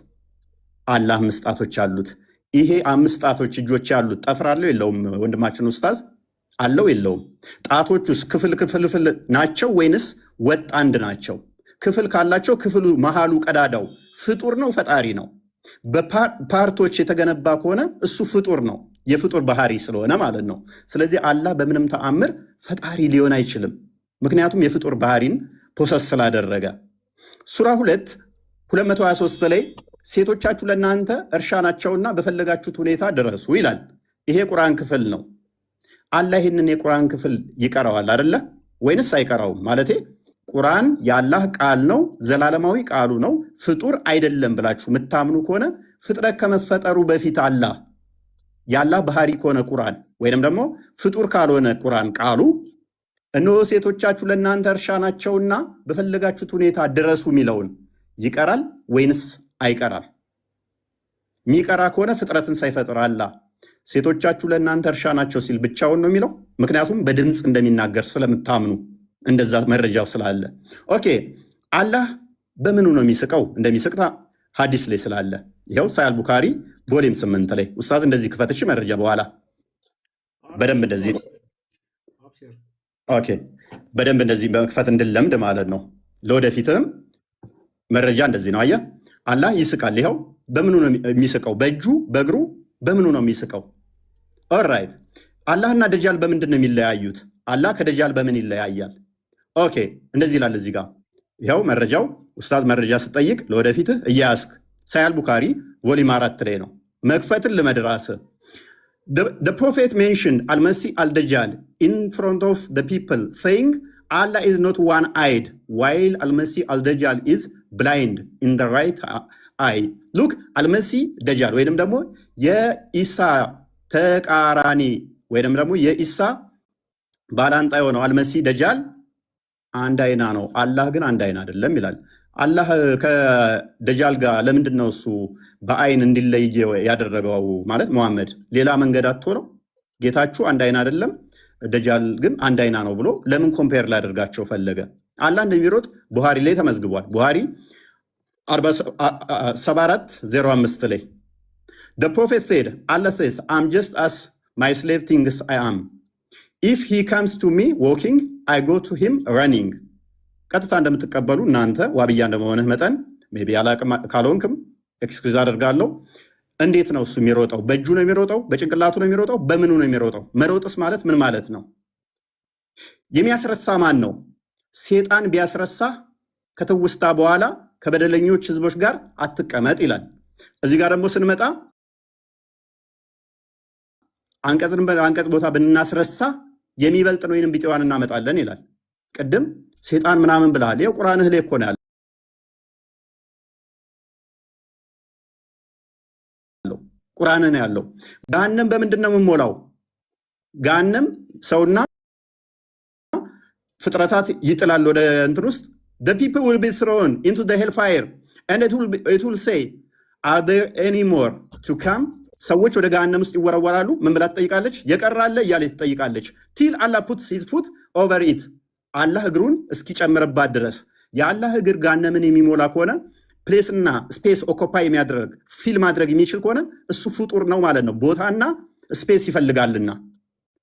አላህ 5 ጣቶች አሉት። ይሄ 5 ጣቶች እጆች ያሉት ጠፍር አለው የለውም? ወንድማችን ኡስታዝ አለው የለውም? ጣቶቹስ ክፍል ናቸው ወይንስ ወጥ አንድ ናቸው? ክፍል ካላቸው ክፍሉ መሃሉ ቀዳዳው ፍጡር ነው ፈጣሪ ነው? በፓርቶች የተገነባ ከሆነ እሱ ፍጡር ነው፣ የፍጡር ባህሪ ስለሆነ ማለት ነው። ስለዚህ አላህ በምንም ተአምር ፈጣሪ ሊሆን አይችልም፣ ምክንያቱም የፍጡር ባህሪን ፖሰስ ስላደረገ። ሱራ 2:223 ላይ ሴቶቻችሁ ለእናንተ እርሻ ናቸውና በፈለጋችሁት ሁኔታ ድረሱ ይላል። ይሄ ቁርአን ክፍል ነው። አላህ ይህንን የቁርአን ክፍል ይቀረዋል አይደለ ወይንስ አይቀራውም? ማለቴ ቁርአን የአላህ ቃል ነው፣ ዘላለማዊ ቃሉ ነው፣ ፍጡር አይደለም ብላችሁ የምታምኑ ከሆነ ፍጥረት ከመፈጠሩ በፊት አላህ የአላህ ባህሪ ከሆነ ቁርአን ወይንም ደግሞ ፍጡር ካልሆነ ቁርአን ቃሉ እነሆ ሴቶቻችሁ ለእናንተ እርሻ ናቸውና በፈለጋችሁት ሁኔታ ድረሱ የሚለውን ይቀራል ወይንስ አይቀራም? የሚቀራ ከሆነ ፍጥረትን ሳይፈጥር አላህ ሴቶቻችሁ ለእናንተ እርሻ ናቸው ሲል ብቻውን ነው የሚለው። ምክንያቱም በድምፅ እንደሚናገር ስለምታምኑ እንደዛ መረጃው ስላለ። ኦኬ አላህ በምኑ ነው የሚስቀው? እንደሚስቅ ሐዲስ ላይ ስላለ ይኸው ሳያል ቡካሪ ቮሊም 8 ላይ ኡስታዝ እንደዚህ ክፈትሽ መረጃ በኋላ በደንብ እንደዚህ ኦኬ፣ በደንብ እንደዚህ በመክፈት እንድለምድ ማለት ነው። ለወደፊትም መረጃ እንደዚህ ነው። አየህ አላህ ይስቃል። ይኸው በምኑ ነው የሚስቀው? በእጁ በእግሩ በምኑ ነው የሚስቀው? ኦልራይት አላህና ደጃል በምንድን ነው የሚለያዩት? አላህ ከደጃል በምን ይለያያል? ኦኬ እንደዚህ ይላል እዚህ ጋር ይኸው መረጃው። ኡስታዝ መረጃ ስጠይቅ ለወደፊትህ እያያስክ ሳያል ቡካሪ ቮሊም 4 ላይ ነው መክፈትን ልመድ ራስህ። The prophet mentioned Al-Masih al-Dajjal in front of the people saying Allah is not one-eyed while Al-Masih al-Dajjal is blind in the right eye. Look Al-Masih Dajjal ወይንም ደግሞ የኢሳ ተቃራኒ ወይንም ደግሞ የኢሳ ባላንጣ የሆነው አልመሲህ ደጃል አንድ አይና ነው፣ አላህ ግን አንድ አይና አይደለም ይላል። አላህ ከደጃል ጋር ለምንድን ነው እሱ በአይን እንዲለይ ያደረገው? ማለት መሐመድ ሌላ መንገድ አጥቶ ነው? ጌታችሁ አንድ አይና አይደለም፣ ደጃል ግን አንድ አይና ነው ብሎ ለምን ኮምፔር ላደርጋቸው ፈለገ? አላህ እንደሚሮጥ ቡሃሪ ላይ ተመዝግቧል። ቡሃሪ 74:05 ላይ The prophet said, Allah says, I'm just as my slave thinks I am. If he comes to me walking, I go to him running. ቀጥታ እንደምትቀበሉ እናንተ ዋብያ እንደመሆንህ መጠን ሜይ ቢ አላቅም ካልሆንክም ኤክስኪውዝ አደርጋለሁ። እንዴት ነው እሱ የሚሮጠው? በእጁ ነው የሚሮጠው? በጭንቅላቱ ነው የሚሮጠው? በምኑ ነው የሚሮጠው? መሮጥስ ማለት ምን ማለት ነው? የሚያስረሳ ማን ነው? ሴጣን ቢያስረሳ ከትውስታ በኋላ ከበደለኞች ህዝቦች ጋር አትቀመጥ ይላል። እዚህ ጋር ደግሞ ስንመጣ አንቀጽ ቦታ ብናስረሳ የሚበልጥ ነው ወይንም ቢጤዋን እናመጣለን ይላል። ቅድም ሴጣን ምናምን ብለሃል። ይኸው ቁርአንህ ላይ እኮ ነው ያለው፣ ቁርአንህ ነው ያለው። ገሃነም በምንድን ነው የምሞላው? ገሃነም ሰውና ፍጥረታት ይጥላል ወደ እንትን ውስጥ the people will be thrown into the hellfire and it will say are there any more to come? ሰዎች ወደ ገሃነም ውስጥ ይወረወራሉ። ምን ብላ ትጠይቃለች? የቀራለ እያለ ትጠይቃለች። till Allah puts his foot over it አላህ እግሩን እስኪጨምርባት ድረስ። የአላህ እግር ገሃነምን የሚሞላ ከሆነ ፕሌስና ስፔስ ኦኮፓይ የሚያደርግ ፊል ማድረግ የሚችል ከሆነ እሱ ፍጡር ነው ማለት ነው። ቦታና ስፔስ ይፈልጋልና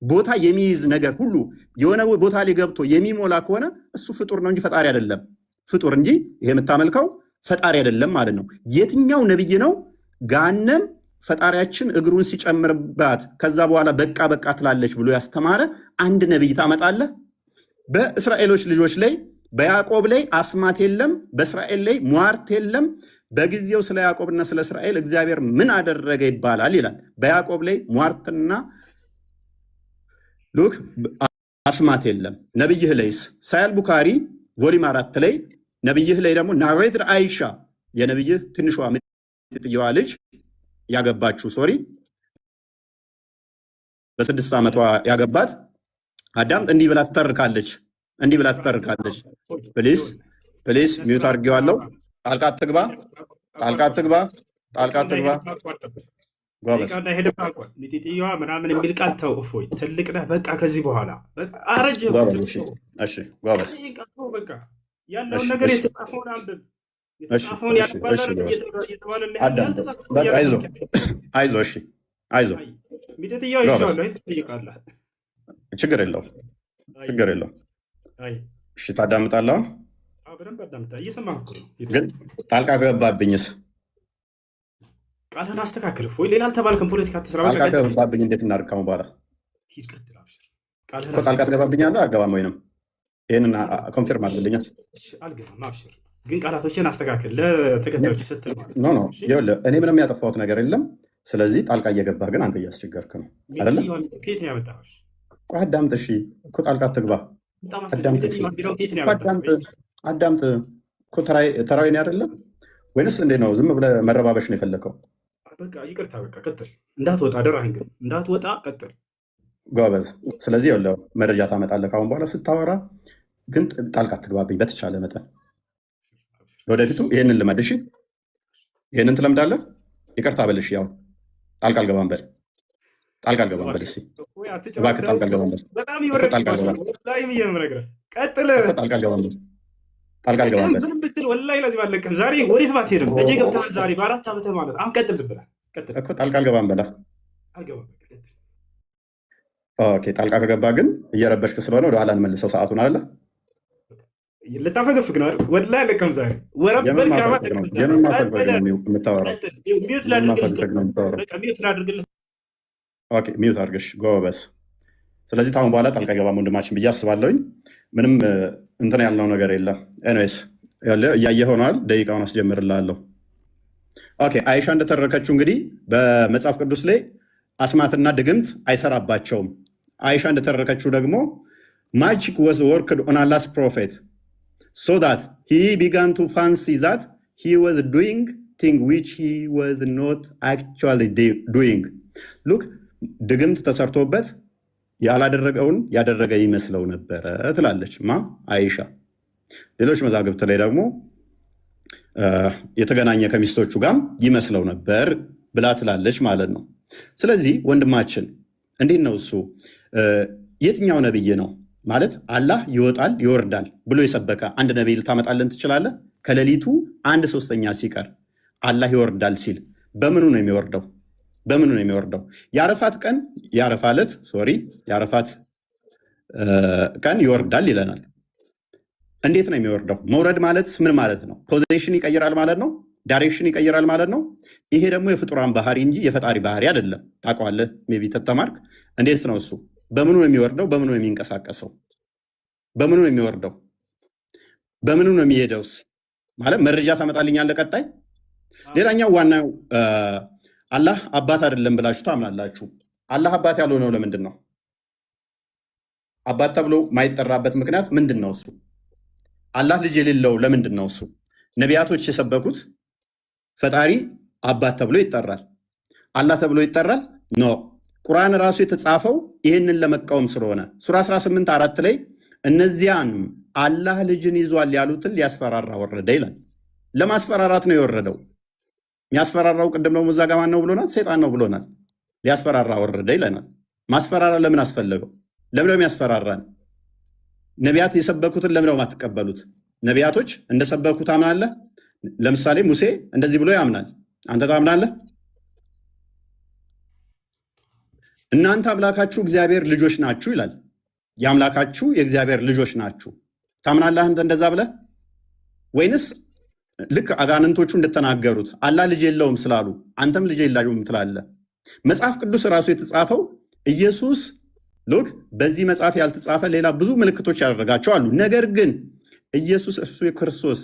ቦታ የሚይዝ ነገር ሁሉ የሆነ ቦታ ላይ ገብቶ የሚሞላ ከሆነ እሱ ፍጡር ነው እንጂ ፈጣሪ አይደለም። ፍጡር እንጂ ይሄ የምታመልከው ፈጣሪ አይደለም ማለት ነው። የትኛው ነብይ ነው ገሃነም ፈጣሪያችን እግሩን ሲጨምርባት ከዛ በኋላ በቃ በቃ ትላለች ብሎ ያስተማረ አንድ ነብይ ታመጣለህ? በእስራኤሎች ልጆች ላይ በያዕቆብ ላይ አስማት የለም፣ በእስራኤል ላይ ሟርት የለም። በጊዜው ስለ ያዕቆብና ስለ እስራኤል እግዚአብሔር ምን አደረገ ይባላል ይላል። በያዕቆብ ላይ ሟርትና ሉክ አስማት የለም። ነብይህ ላይስ ሳያል ቡካሪ ቮሊም 4 ላይ ነብይህ ላይ ደግሞ ናሬትር አይሻ የነብይህ ትንሿ ምጥጥየዋ ልጅ ያገባችሁ በ6 ዓመቷ ያገባት አዳም እንዲህ ብላ ትተርካለች። ፕሊስ ሚዩት አድርጌዋለሁ። ጣልቃ አትግባ። ጎበዝ ሚጢጥየዋ ምናምን የሚል ቃል ተው። እፎይ ትልቅ ነህ በቃ። ከዚህ በኋላ አረጀ። እሺ ጎበዝ በቃ ያለውን ነገር የተጻፈውን አንብብ። የተጻፈውን አይዞህ። እሺ አይዞህ። ሚጢጥየዋ ይሻላል ትጠይቃለህ። ችግር የለውም። እሺ ታዳምጣለህ። በደንብ አዳምጣ። እየሰማህ እኮ ነው። ግን ጣልቃ ገባብኝስ? ቃልህን አስተካክል። ወይ ሌላ አልተባልክም። ፖለቲካ ተስራ ጣልቃ ገባብኝ እንዴት እናድርገው? በኋላ ሂድ ቀጥል። አብሽር። ጣልቃ ትገባብኛለህ? አገባም ወይንም ይሄንን ኮንፊርም አድርግልኛል። አልገባም። አብሽር። ግን ቃላቶችን አስተካክል ለተከታዮች ስትል ማለት ነው። ይኸውልህ እኔ ምንም ያጠፋሁት ነገር የለም። ስለዚህ ጣልቃ እየገባህ ግን አንተ እያስቸገርክ ነው አይደለ? ከየት ነው ያመጣኸው? ቆይ አዳምጥ። እሺ እኮ ጣልቃ አትግባ። አዳምጥ እኮ ተራዊ ነው አይደለም ወይንስ እንዴት ነው? ዝም ብለህ መረባበሽ ነው የፈለከው? በቃ ይቅርታ፣ በቃ ቀጥል። እንዳትወጣ አደራህን፣ ግን እንዳትወጣ ቀጥል። ጎበዝ። ስለዚህ ይኸውልህ መረጃ ታመጣለህ ካሁን በኋላ ስታወራ፣ ግን ጣልቃ አትግባብኝ በተቻለ መጠን። ለወደፊቱ ይህንን ልመድ። እሺ ይህንን ትለምዳለህ። ይቅርታ በልሽ። ያው ጣልቃ አልገባም በል። እስኪ እባክህ ጣልቃ አልገባም በል። በጣም ይበረድ። ጣልቃ አልገባም በል። ጣልቃ አልገባም በል። ጣልቃ አልገባም። ምንም ብትል ወላሂ ለዚህ ባለቅም ዛሬ ወዴት ባትሄድም እጄ ገብተሃል። ዛሬ በ4 ዓመት ማለት አሁን ቀጥል፣ ዝም ብለህ ቀጥል እኮ ጣልቃ አልገባም በላ። አልገባም። ኦኬ ጣልቃ ከገባ ግን እየረበሽክ ስለሆነ ወደ ኋላ እንመልሰው ሰዓቱን አለ። ልታፈገፍግ ነው አይደል? ወላሂ አለቅም ዛሬ ወረበል ከማ ሚዩት አድርገሽ ጎበዝ። ስለዚህ ታሁን በኋላ ጣልቃ አይገባም ወንድማችን ብዬ አስባለሁኝ። ምንም እንትን ያልነው ነገር የለም። ኤኒዌይስ እያየህ ሆኗል። ደቂቃውን አስጀምርልሃለሁ። ኦኬ አይሻ እንደተረከችው እንግዲህ በመጽሐፍ ቅዱስ ላይ አስማትና ድግምት አይሰራባቸውም። አይሻ እንደተረከችው ደግሞ ማጂክ ወዝ ወርክድ ኦን አላስ ፕሮፌት ሶ ዳት ሂ ቢጋን ቱ ፋንሲ ዛት ሂ ወዝ ዱይንግ ቲንግ ዊች ሂ ወዝ ኖት አክቹዋሊ ዱይንግ። ሉክ ድግምት ተሰርቶበት ያላደረገውን ያደረገ ይመስለው ነበረ ትላለች ማ አይሻ። ሌሎች መዛግብት ላይ ደግሞ የተገናኘ ከሚስቶቹ ጋር ይመስለው ነበር ብላ ትላለች ማለት ነው። ስለዚህ ወንድማችን እንዴት ነው እሱ የትኛው ነብይ ነው ማለት አላህ ይወጣል ይወርዳል ብሎ የሰበከ አንድ ነብይ ልታመጣለን ትችላለህ? ከሌሊቱ 1/3 ሲቀር አላህ ይወርዳል ሲል በምኑ ነው የሚወርደው? በምኑ ነው የሚወርደው? የአረፋት ቀን የአረፋት ቀን ይወርዳል ይለናል። እንዴት ነው የሚወርደው? መውረድ ማለት ምን ማለት ነው? ፖዚሽን ይቀይራል ማለት ነው። ዳይሬክሽን ይቀይራል ማለት ነው። ይሄ ደግሞ የፍጡራን ባህሪ እንጂ የፈጣሪ ባህሪ አይደለም። ታውቀዋለህ ሜይ ቢ ተተማርክ። እንዴት ነው እሱ? በምኑ ነው የሚወርደው? በምኑ ነው የሚንቀሳቀሰው? በምኑ ነው የሚወርደው? በምኑ ነው የሚሄደውስ? ማለት መረጃ ታመጣልኛለህ ቀጣይ። ሌላኛው ዋናው አላህ አባት አይደለም ብላችሁ ታምናላችሁ። አላህ አባት ያልሆነው ለምንድን ነው? አባት ተብሎ ማይጠራበት ምክንያት ምንድን ነው? እሱ አላህ ልጅ የሌለው ለምንድን ነው? እሱ ነቢያቶች የሰበኩት ፈጣሪ አባት ተብሎ ይጠራል፣ አላህ ተብሎ ይጠራል? ኖ ቁርአን ራሱ የተጻፈው ይህንን ለመቃወም ስለሆነ ሱራ 18:4 ላይ እነዚያን አላህ ልጅን ይዟል ያሉትን ሊያስፈራራ ወረደ ይላል። ለማስፈራራት ነው የወረደው። የሚያስፈራራው ቅድም ነው እዛ ጋር ማን ነው ብሎናል? ሰይጣን ነው ብሎናል። ሊያስፈራራ ወረደ ይለናል። ማስፈራራ ለምን አስፈለገው? ለምን ነው የሚያስፈራራን? ነቢያት የሰበኩትን ለምን ነው የማትቀበሉት? ነቢያቶች እንደሰበኩ ታምናለህ? ለምሳሌ ሙሴ እንደዚህ ብሎ ያምናል። አንተ ታምናለህ? እናንተ አምላካችሁ እግዚአብሔር ልጆች ናችሁ ይላል። የአምላካችሁ የእግዚአብሔር ልጆች ናችሁ ታምናለህ እንደዛ ብለህ? ወይንስ ልክ አጋንንቶቹ እንደተናገሩት አላህ ልጅ የለውም ስላሉ አንተም ልጅ የለውም ትላለህ? መጽሐፍ ቅዱስ ራሱ የተጻፈው ኢየሱስ ሎክ በዚህ መጽሐፍ ያልተጻፈ ሌላ ብዙ ምልክቶች ያደረጋቸው አሉ። ነገር ግን ኢየሱስ እርሱ የክርስቶስ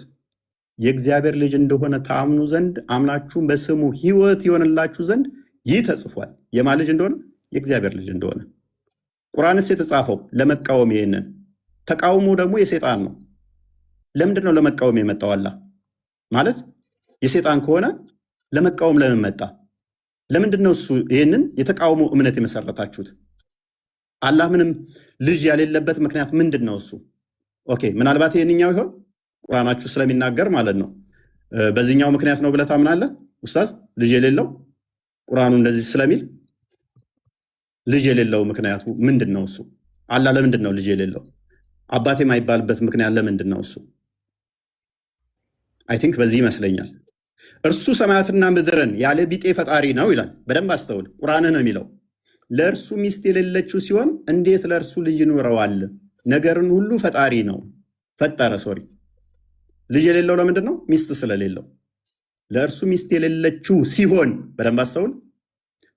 የእግዚአብሔር ልጅ እንደሆነ ታምኑ ዘንድ አምናችሁም በስሙ ሕይወት ይሆንላችሁ ዘንድ ይህ ተጽፏል። የማን ልጅ እንደሆነ? የእግዚአብሔር ልጅ እንደሆነ። ቁርአንስ የተጻፈው ለመቃወም፣ ይሄንን ተቃውሞ ደግሞ የሰይጣን ነው። ለምንድን ነው ለመቃወም የመጣው? አላህ ማለት የሰይጣን ከሆነ ለመቃወም ለምን መጣ? ለምንድን ነው እሱ ይሄንን የተቃውሞ እምነት የመሰረታችሁት? አላህ ምንም ልጅ ያሌለበት ምክንያት ምንድን ነው እሱ? ኦኬ ምናልባት ይሄንኛው ይሆን ቁርአናችሁ ስለሚናገር ማለት ነው። በዚህኛው ምክንያት ነው ብለህ ታምናለህ ኡስታዝ? ልጅ የሌለው ቁርአኑ እንደዚህ ስለሚል ልጅ የሌለው ምክንያቱ ምንድን ነው እሱ? አላህ ለምንድን ነው ልጅ የሌለው? አባቴ የማይባልበት ምክንያት ለምንድን ነው እሱ? አይ ቲንክ በዚህ ይመስለኛል። እርሱ ሰማያትና ምድርን ያለ ቢጤ ፈጣሪ ነው ይላል። በደንብ አስተውል። ቁርአን ነው የሚለው ለእርሱ ሚስት የሌለችው ሲሆን እንዴት ለእርሱ ልጅ ይኖረዋል? ነገርን ሁሉ ፈጣሪ ነው ፈጠረ። ልጅ የሌለው ለምንድን ነው? ሚስት ስለሌለው። ለእርሱ ሚስት የሌለችው ሲሆን፣ በደንብ አስተውል።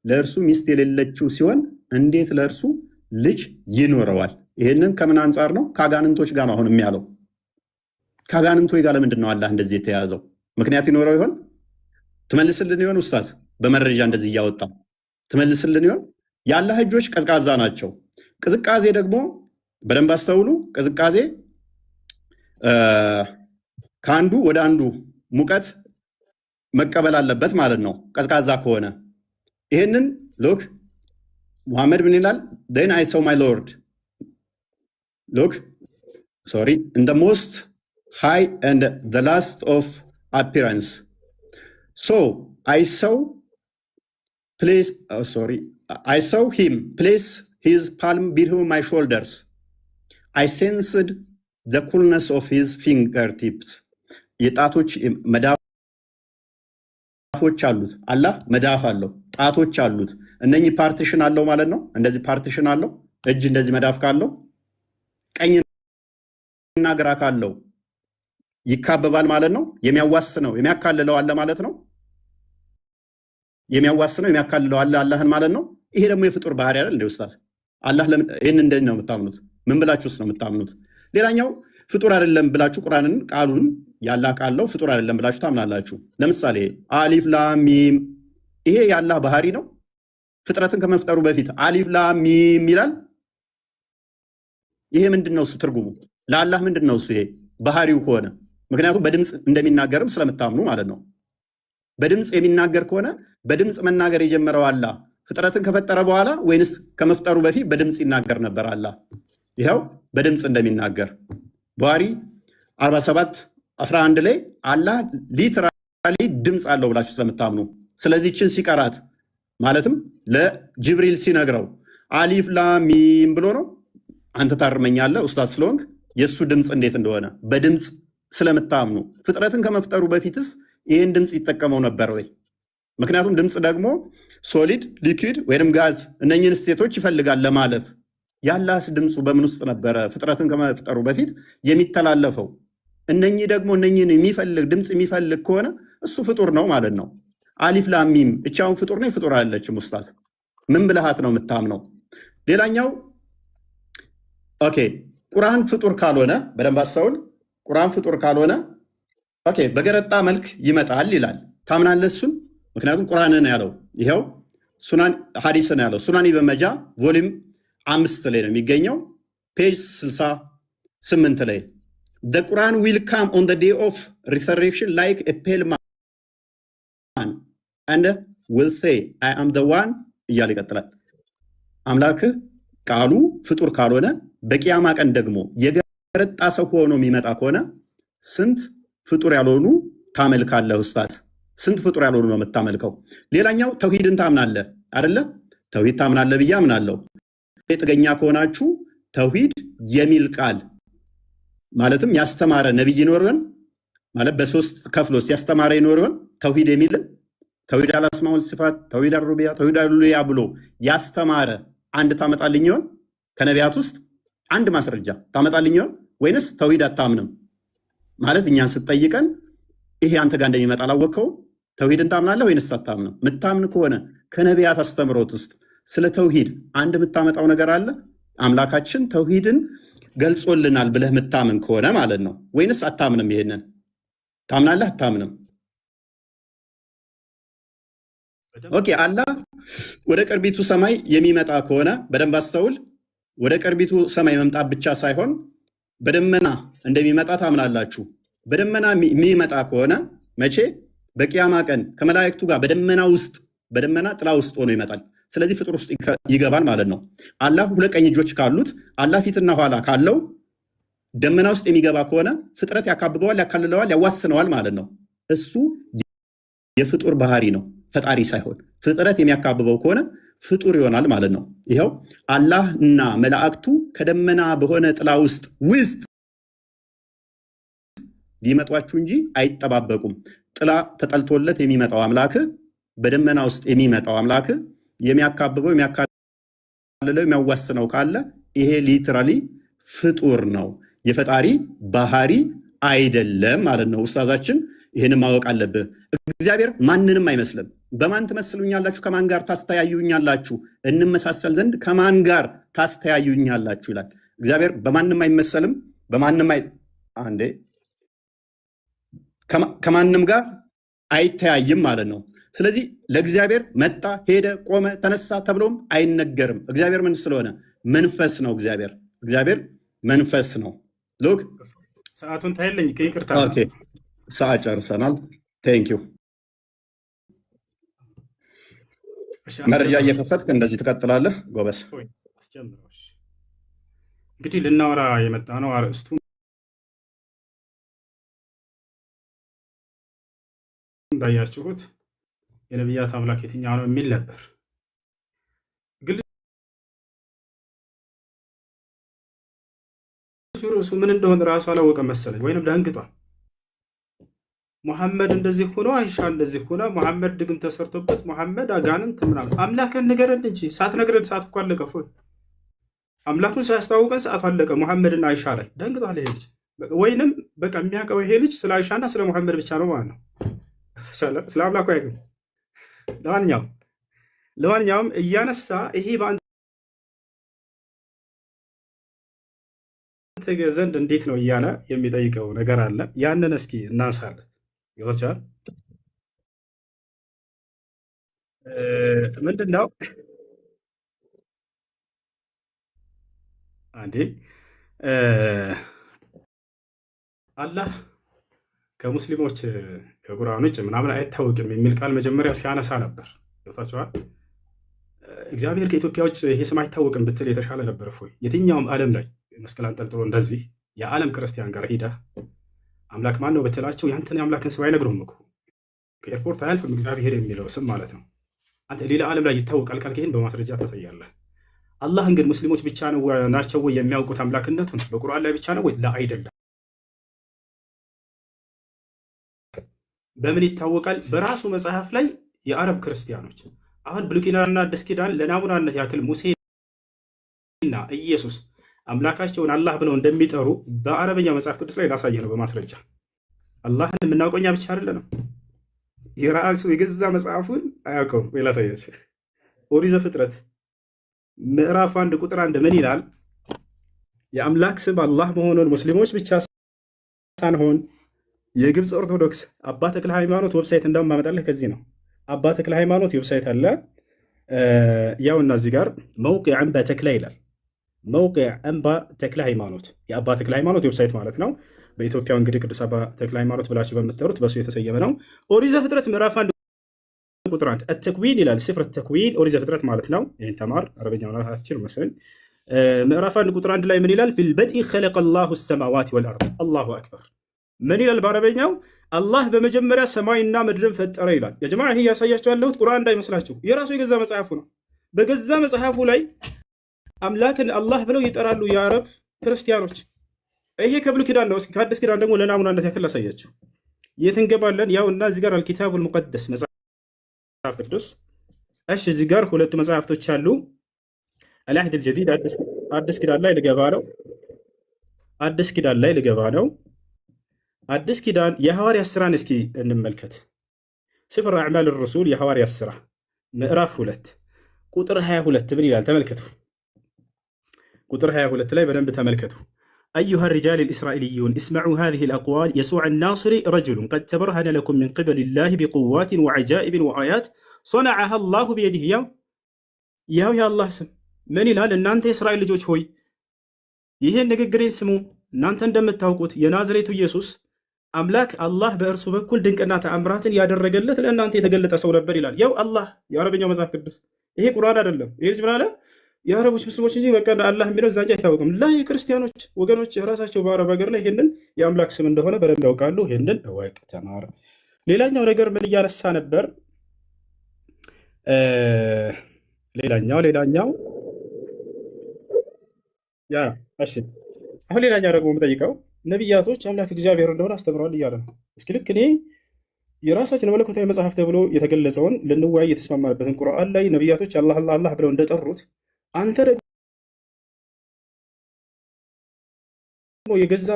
ለእርሱ ሚስት የሌለችው ሲሆን እንዴት ለእርሱ ልጅ ይኖረዋል? ይህንን ከምን አንጻር ነው? ከአጋንንቶች ጋር ነው አሁን የሚያለው። ከአጋንንቶች ጋር ለምንድን ነው አላህ እንደዚህ የተያዘው? ምክንያት ይኖረው ይሆን? ትመልስልን ይሆን ኡስታዝ? በመረጃ እንደዚህ እያወጣ ትመልስልን ይሆን? የአላህ እጆች ቀዝቃዛ ናቸው። ቅዝቃዜ ደግሞ በደንብ አስተውሉ። ቅዝቃዜ ከአንዱ ወደ አንዱ ሙቀት መቀበል አለበት ማለት ነው። ቀዝቃዛ ከሆነ ይህንን ሎክ ሙሐመድ ምን ይላል? then I saw my Lord look sorry in the most high and the last of appearance so I saw him place his palm between my shoulders. I sensed the coolness of his fingertips የጣቶች መዳፎች አሉት። አላህ መዳፍ አለው፣ ጣቶች አሉት። እነኚህ ፓርቲሽን አለው ማለት ነው። እንደዚህ ፓርቲሽን አለው። እጅ እንደዚህ መዳፍ ካለው ቀኝና ግራ ካለው ይካበባል ማለት ነው። የሚያዋስነው የሚያካልለው አለ ማለት ነው። የሚያዋስነው የሚያካልለው አለ አላህን ማለት ነው። ይሄ ደግሞ የፍጡር ባህሪ አይደል እንዴ ኡስታዝ? አላህ ይህን እንደዚህ ነው የምታምኑት? ምን ብላችሁስ ነው የምታምኑት? ሌላኛው ፍጡር አይደለም ብላችሁ ቁርአንን ቃሉን ያላህ ቃለው ፍጡር አይደለም ብላችሁ ታምናላችሁ። ለምሳሌ አሊፍ ላም ሚም፣ ይሄ ያላህ ባህሪ ነው። ፍጥረትን ከመፍጠሩ በፊት አሊፍ ላም ሚም ይላል። ይሄ ምንድነው እሱ ትርጉሙ? ለአላህ ምንድነው እሱ? ይሄ ባህሪው ከሆነ ምክንያቱም በድምፅ እንደሚናገርም ስለምታምኑ ማለት ነው። በድምፅ የሚናገር ከሆነ በድምፅ መናገር የጀመረው አላህ ፍጥረትን ከፈጠረ በኋላ ወይንስ ከመፍጠሩ በፊት በድምፅ ይናገር ነበር አላህ? ይኸው በድምፅ እንደሚናገር ቡኻሪ 47:11 ላይ አላህ ሊትራሊ ድምፅ አለው ብላችሁ ስለምታምኑ፣ ስለዚህ ችን ሲቀራት ማለትም ለጅብሪል ሲነግረው አሊፍ ላም ሚም ብሎ ነው። አንተ ታርመኛለህ ኡስታዝ ስለሆንክ የእሱ ድምፅ እንዴት እንደሆነ በድምፅ ስለምታምኑ፣ ፍጥረትን ከመፍጠሩ በፊትስ ይህን ድምፅ ይጠቀመው ነበር ወይ? ምክንያቱም ድምፅ ደግሞ ሶሊድ፣ ሊኩዊድ ወይም ጋዝ እነኝህን ስቴቶች ይፈልጋል ለማለፍ። ያላህስ ድምፁ በምን ውስጥ ነበረ ፍጥረትን ከመፍጠሩ በፊት የሚተላለፈው? እነኚህ ደግሞ እነኝህን የሚፈልግ ድምፅ የሚፈልግ ከሆነ እሱ ፍጡር ነው ማለት ነው። አሊፍ ላም ሚም እቻውን ፍጡር ነው ፍጡር አለችም ኡስታዝ? ምን ብልሃት ነው የምታምነው? ሌላኛው ኦኬ ቁርአን ፍጡር ካልሆነ በደንብ አስተውል። ቁርአን ፍጡር ካልሆነ ኦኬ በገረጣ መልክ ይመጣል ይላል። ታምናለህ እሱን? ምክንያቱም ቁርአንን ያለው ይሄው ሱናን ሐዲስን ያለው ሱናን ኢብን ማጃ ቮሊዩም 5 ላይ ነው የሚገኘው ፔጅ 68 ላይ the Quran will come on the day of resurrection like a pale man and will say I am the one እያለ ይቀጥላል። አምላክ ቃሉ ፍጡር ካልሆነ በቂያማ ቀን ደግሞ የገረጣ ሰው ሆኖ የሚመጣ ከሆነ ስንት ፍጡር ያልሆኑ ታመልካለህ ኡስታዝ? ስንት ፍጡር ያልሆኑ ነው የምታመልከው? ሌላኛው ተውሂድን ታምናለህ አይደለ? ተውሂድ ታምናለህ ብዬ አምናለሁ። ጥገኛ ከሆናችሁ ተውሂድ የሚል ቃል ማለትም ያስተማረ ነብይ ይኖርን ማለት በሶስት ከፍሎስ ያስተማረ ይኖርን ተውሂድ የሚል ተውሂድ አልአስማኡል ሲፋት፣ ተውሂድ አልሩቢያ፣ ተውሂድ አልኡሉሂያ ብሎ ያስተማረ አንድ ታመጣልኝ ይሆን? ከነቢያት ውስጥ አንድ ማስረጃ ታመጣልኝ ይሆን? ወይንስ ተውሂድ አታምንም ማለት እኛን ስትጠይቀን ይሄ አንተ ጋር እንደሚመጣ አላወቅኸውም? ተውሂድን ታምናለህ ወይንስ አታምንም? ምታምን ከሆነ ከነቢያት አስተምሮት ውስጥ ስለ ተውሂድ አንድ የምታመጣው ነገር አለ? አምላካችን ተውሂድን ገልጾልናል ብለህ ምታምን ከሆነ ማለት ነው። ወይንስ አታምንም? ይሄንን ታምናለህ አታምንም? ኦኬ አላህ ወደ ቅርቢቱ ሰማይ የሚመጣ ከሆነ በደንብ አስተውል። ወደ ቅርቢቱ ሰማይ መምጣት ብቻ ሳይሆን በደመና እንደሚመጣ ታምናላችሁ። በደመና የሚመጣ ከሆነ መቼ? በቂያማ ቀን ከመላእክቱ ጋር በደመና ውስጥ በደመና ጥላ ውስጥ ሆኖ ይመጣል። ስለዚህ ፍጡር ውስጥ ይገባል ማለት ነው። አላህ ሁለት ቀኝ እጆች ካሉት አላህ ፊትና ኋላ ካለው ደመና ውስጥ የሚገባ ከሆነ ፍጥረት ያካብበዋል፣ ያካልለዋል፣ ያዋስነዋል ማለት ነው። እሱ የፍጡር ባህሪ ነው፣ ፈጣሪ ሳይሆን። ፍጥረት የሚያካብበው ከሆነ ፍጡር ይሆናል ማለት ነው። ይኸው አላህ እና መላእክቱ ከደመና በሆነ ጥላ ውስጥ ሊመጧችሁ እንጂ አይጠባበቁም። ጥላ ተጠልቶለት የሚመጣው አምላክ፣ በደመና ውስጥ የሚመጣው አምላክ የሚያካብበው የሚያካልለው የሚያዋስነው ካለ ይሄ ሊትራሊ ፍጡር ነው፣ የፈጣሪ ባህሪ አይደለም ማለት ነው። ኡስታዛችን ይህንን ማወቅ አለብህ። እግዚአብሔር ማንንም አይመስልም። በማን ትመስሉኛላችሁ? ከማን ጋር ታስተያዩኛላችሁ? እንመሳሰል ዘንድ ከማን ጋር ታስተያዩኛላችሁ ይላል። እግዚአብሔር በማንም አይመሰልም፣ ከማንም ጋር አይተያይም ማለት ነው። ስለዚህ ለእግዚአብሔር መጣ፣ ሄደ፣ ቆመ፣ ተነሳ ተብሎም አይነገርም። እግዚአብሔር ምን ስለሆነ መንፈስ ነው። እግዚአብሔር መንፈስ ነው። ሎክ ሰዓቱን ታይለኝ ከይቅርታ ሰዓት ጨርሰናል። ቴንኪው። መረጃ እየከፈትክ እንደዚህ ትቀጥላለህ። ጎበስ። እንግዲህ ልናወራ የመጣ ነው አርእስቱ እንዳያችሁት የነቢያት አምላክ የትኛው ነው የሚል ነበር። ርዕሱ ምን እንደሆነ ራሱ አላወቀም መሰለኝ፣ ወይንም ደንግጧል። ሙሐመድ እንደዚህ ሆኖ አይሻ እንደዚህ ሆነ፣ ሙሐመድ ድግም ተሰርቶበት፣ ሙሐመድ አጋንንት ምናምን። አምላክን ንገረን እንጂ ሳትነግረን ሰዓት እኮ አለቀ። አምላኩን ሳያስታውቀን ሰዓቱ አለቀ። ሙሐመድና አይሻ ላይ ደንግጧል ይሄ ልጅ። ወይንም በቃ የሚያውቀው ይሄ ልጅ ስለ አይሻና ስለ ሙሐመድ ብቻ ነው ማለት ነው። ስለ አምላኩ አይገኝ። ለማንኛውም እያነሳ ይሄ በአንተ ዘንድ እንዴት ነው እያለ የሚጠይቀው ነገር አለ። ያንን እስኪ እናንሳለን። ይወቻል ምንድን ነው አንዴ አላህ ከሙስሊሞች ከቁርአኖች ምናምን አይታወቅም የሚል ቃል መጀመሪያ ሲያነሳ ነበር። ይወታቸዋል እግዚአብሔር ከኢትዮጵያ ውጭ ይሄ ስም አይታወቅም ብትል የተሻለ ነበር። እፎይ የትኛውም ዓለም ላይ መስቀል አንጠልጥሎ እንደዚህ የዓለም ክርስቲያን ጋር ሂዳ አምላክ ማን ነው ብትላቸው ያንተን የአምላክን ስም አይነግሩም እኮ። ከኤርፖርት አያልፍም እግዚአብሔር የሚለው ስም ማለት ነው። አንተ ሌላ ዓለም ላይ ይታወቃል ካልክ ይህን በማስረጃ ታሳያለህ። አላህን ግን ሙስሊሞች ብቻ ናቸው ወይ የሚያውቁት አምላክነቱን? በቁርአን ላይ ብቻ ነው ወይ? አይደለም። በምን ይታወቃል? በራሱ መጽሐፍ ላይ የአረብ ክርስቲያኖች አሁን ብሉይ ኪዳንና አዲስ ኪዳን ለናሙናነት ያክል ሙሴና ኢየሱስ አምላካቸውን አላህ ብለው እንደሚጠሩ በአረበኛ መጽሐፍ ቅዱስ ላይ ላሳየ ነው በማስረጃ። አላህን የምናውቀው እኛ ብቻ አይደለንም። የራሱ የገዛ መጽሐፉን አያውቀውም ወይ? ላሳያችሁ። ኦሪት ዘፍጥረት ምዕራፍ 1 ቁጥር 1 ምን ይላል? የአምላክ ስም አላህ መሆኑን ሙስሊሞች ብቻ ሳንሆን የግብፅ ኦርቶዶክስ አባ ተክለ ሃይማኖት ዌብሳይት እንደውም ማመጣለህ ከዚህ ነው። አባ ተክለ ሃይማኖት ዌብሳይት አለ። ያውና እዚህ ጋር መውቂዕ አንባ ተክለ ይላል። መውቂዕ አንባ ተክለ ሃይማኖት የአባ ተክለ ሃይማኖት ዌብሳይት ማለት ነው። በኢትዮጵያ እንግዲህ ቅዱስ አባ ተክለ ሃይማኖት ብላችሁ በምትጠሩት በሱ የተሰየመ ነው። ኦሪት ዘፍጥረት ምዕራፍ 1 ቁጥር 1 አተክዊን ይላል። ስፍር ተክዊን ኦሪት ዘፍጥረት ማለት ነው። ይህን ተማር አረበኛ ማለታችን መሰለኝ። ምዕራፍ 1 ቁጥር 1 ላይ ምን ይላል? ፊልበድኢ ኸለቀ ላሁ ሰማዋት ወልአርድ። አላሁ አክበር። ምን ይላል በአረበኛው? አላህ በመጀመሪያ ሰማይና ምድርን ፈጠረ ይላል። የጀማ ይሄ ያሳያችሁ ያለሁት ቁርአን እንዳይመስላችሁ የራሱ የገዛ መጽሐፉ ነው። በገዛ መጽሐፉ ላይ አምላክን አላህ ብለው ይጠራሉ የአረብ ክርስቲያኖች። ይሄ ከብሉይ ኪዳን ነው። እስኪ ከአዲስ ኪዳን ደግሞ ለናሙናነት ያክል ላሳያችሁ። የት እንገባለን? ያው እና እዚህ ጋር አልኪታቡል ሙቀደስ መጽሐፍ ቅዱስ። እሺ እዚህ ጋር ሁለቱ መጽሐፍቶች አሉ። አልአህድ አልጀዲድ አዲስ ኪዳን ላይ ልገባ ነው። አዲስ ኪዳን ላይ ልገባ ነው። አዲስ ኪዳን የሐዋርያት ሥራን እስኪ እንመልከት። ስፍር አዕማል ረሱል የሐዋርያት ሥራ ምዕራፍ 2 ቁጥር 22 ምን ይላል? ተመልከቱ። ቁጥር 22 ላይ በደንብ ተመልከቱ። አዩሃ ሪጃል ልእስራኤልዩን እስመዑ ሃዚህ ልአቅዋል የሱዕ ናስሪ ረጅሉን ቀድ ተበርሃነ ለኩም ምን ቅበል ላህ ቢቁዋትን ወዐጃኢብን ወአያት ሶነዐሃ ላሁ ቢየዲህ። ያው የአላህ ስም ምን ይላል? እናንተ የእስራኤል ልጆች ሆይ ይህን ንግግሬን ስሙ። እናንተ እንደምታውቁት የናዝሬቱ ኢየሱስ አምላክ አላህ በእርሱ በኩል ድንቅና ተአምራትን ያደረገለት ለእናንተ የተገለጠ ሰው ነበር ይላል። ያው አላህ የአረበኛው መጽሐፍ ቅዱስ ይሄ ቁርአን አይደለም። ይሄ ልጅ ምን አለ? የአረቦች ሙስሊሞች እንጂ በቃ አላህ የሚለው እዛ እንጂ አይታወቅም። ላይ የክርስቲያኖች ወገኖች የራሳቸው በአረብ ሀገር ላይ ይሄንን የአምላክ ስም እንደሆነ በደንብ ያውቃሉ። ይሄንን እወቅ፣ ተማር። ሌላኛው ነገር ምን እያነሳ ነበር? ሌላኛው ያ እሺ፣ አሁን ሌላኛው ደግሞ የምጠይቀው ነቢያቶች አምላክ እግዚአብሔር እንደሆነ አስተምረዋል እያለ ነው። እስኪ ልክ እኔ የራሳችን መለኮታዊ መጽሐፍ ተብሎ የተገለጸውን ልንወያይ የተስማማንበትን ቁርአን ላይ ነቢያቶች አላህ አላህ አላህ ብለው እንደጠሩት አንተ ደግሞ የገዛ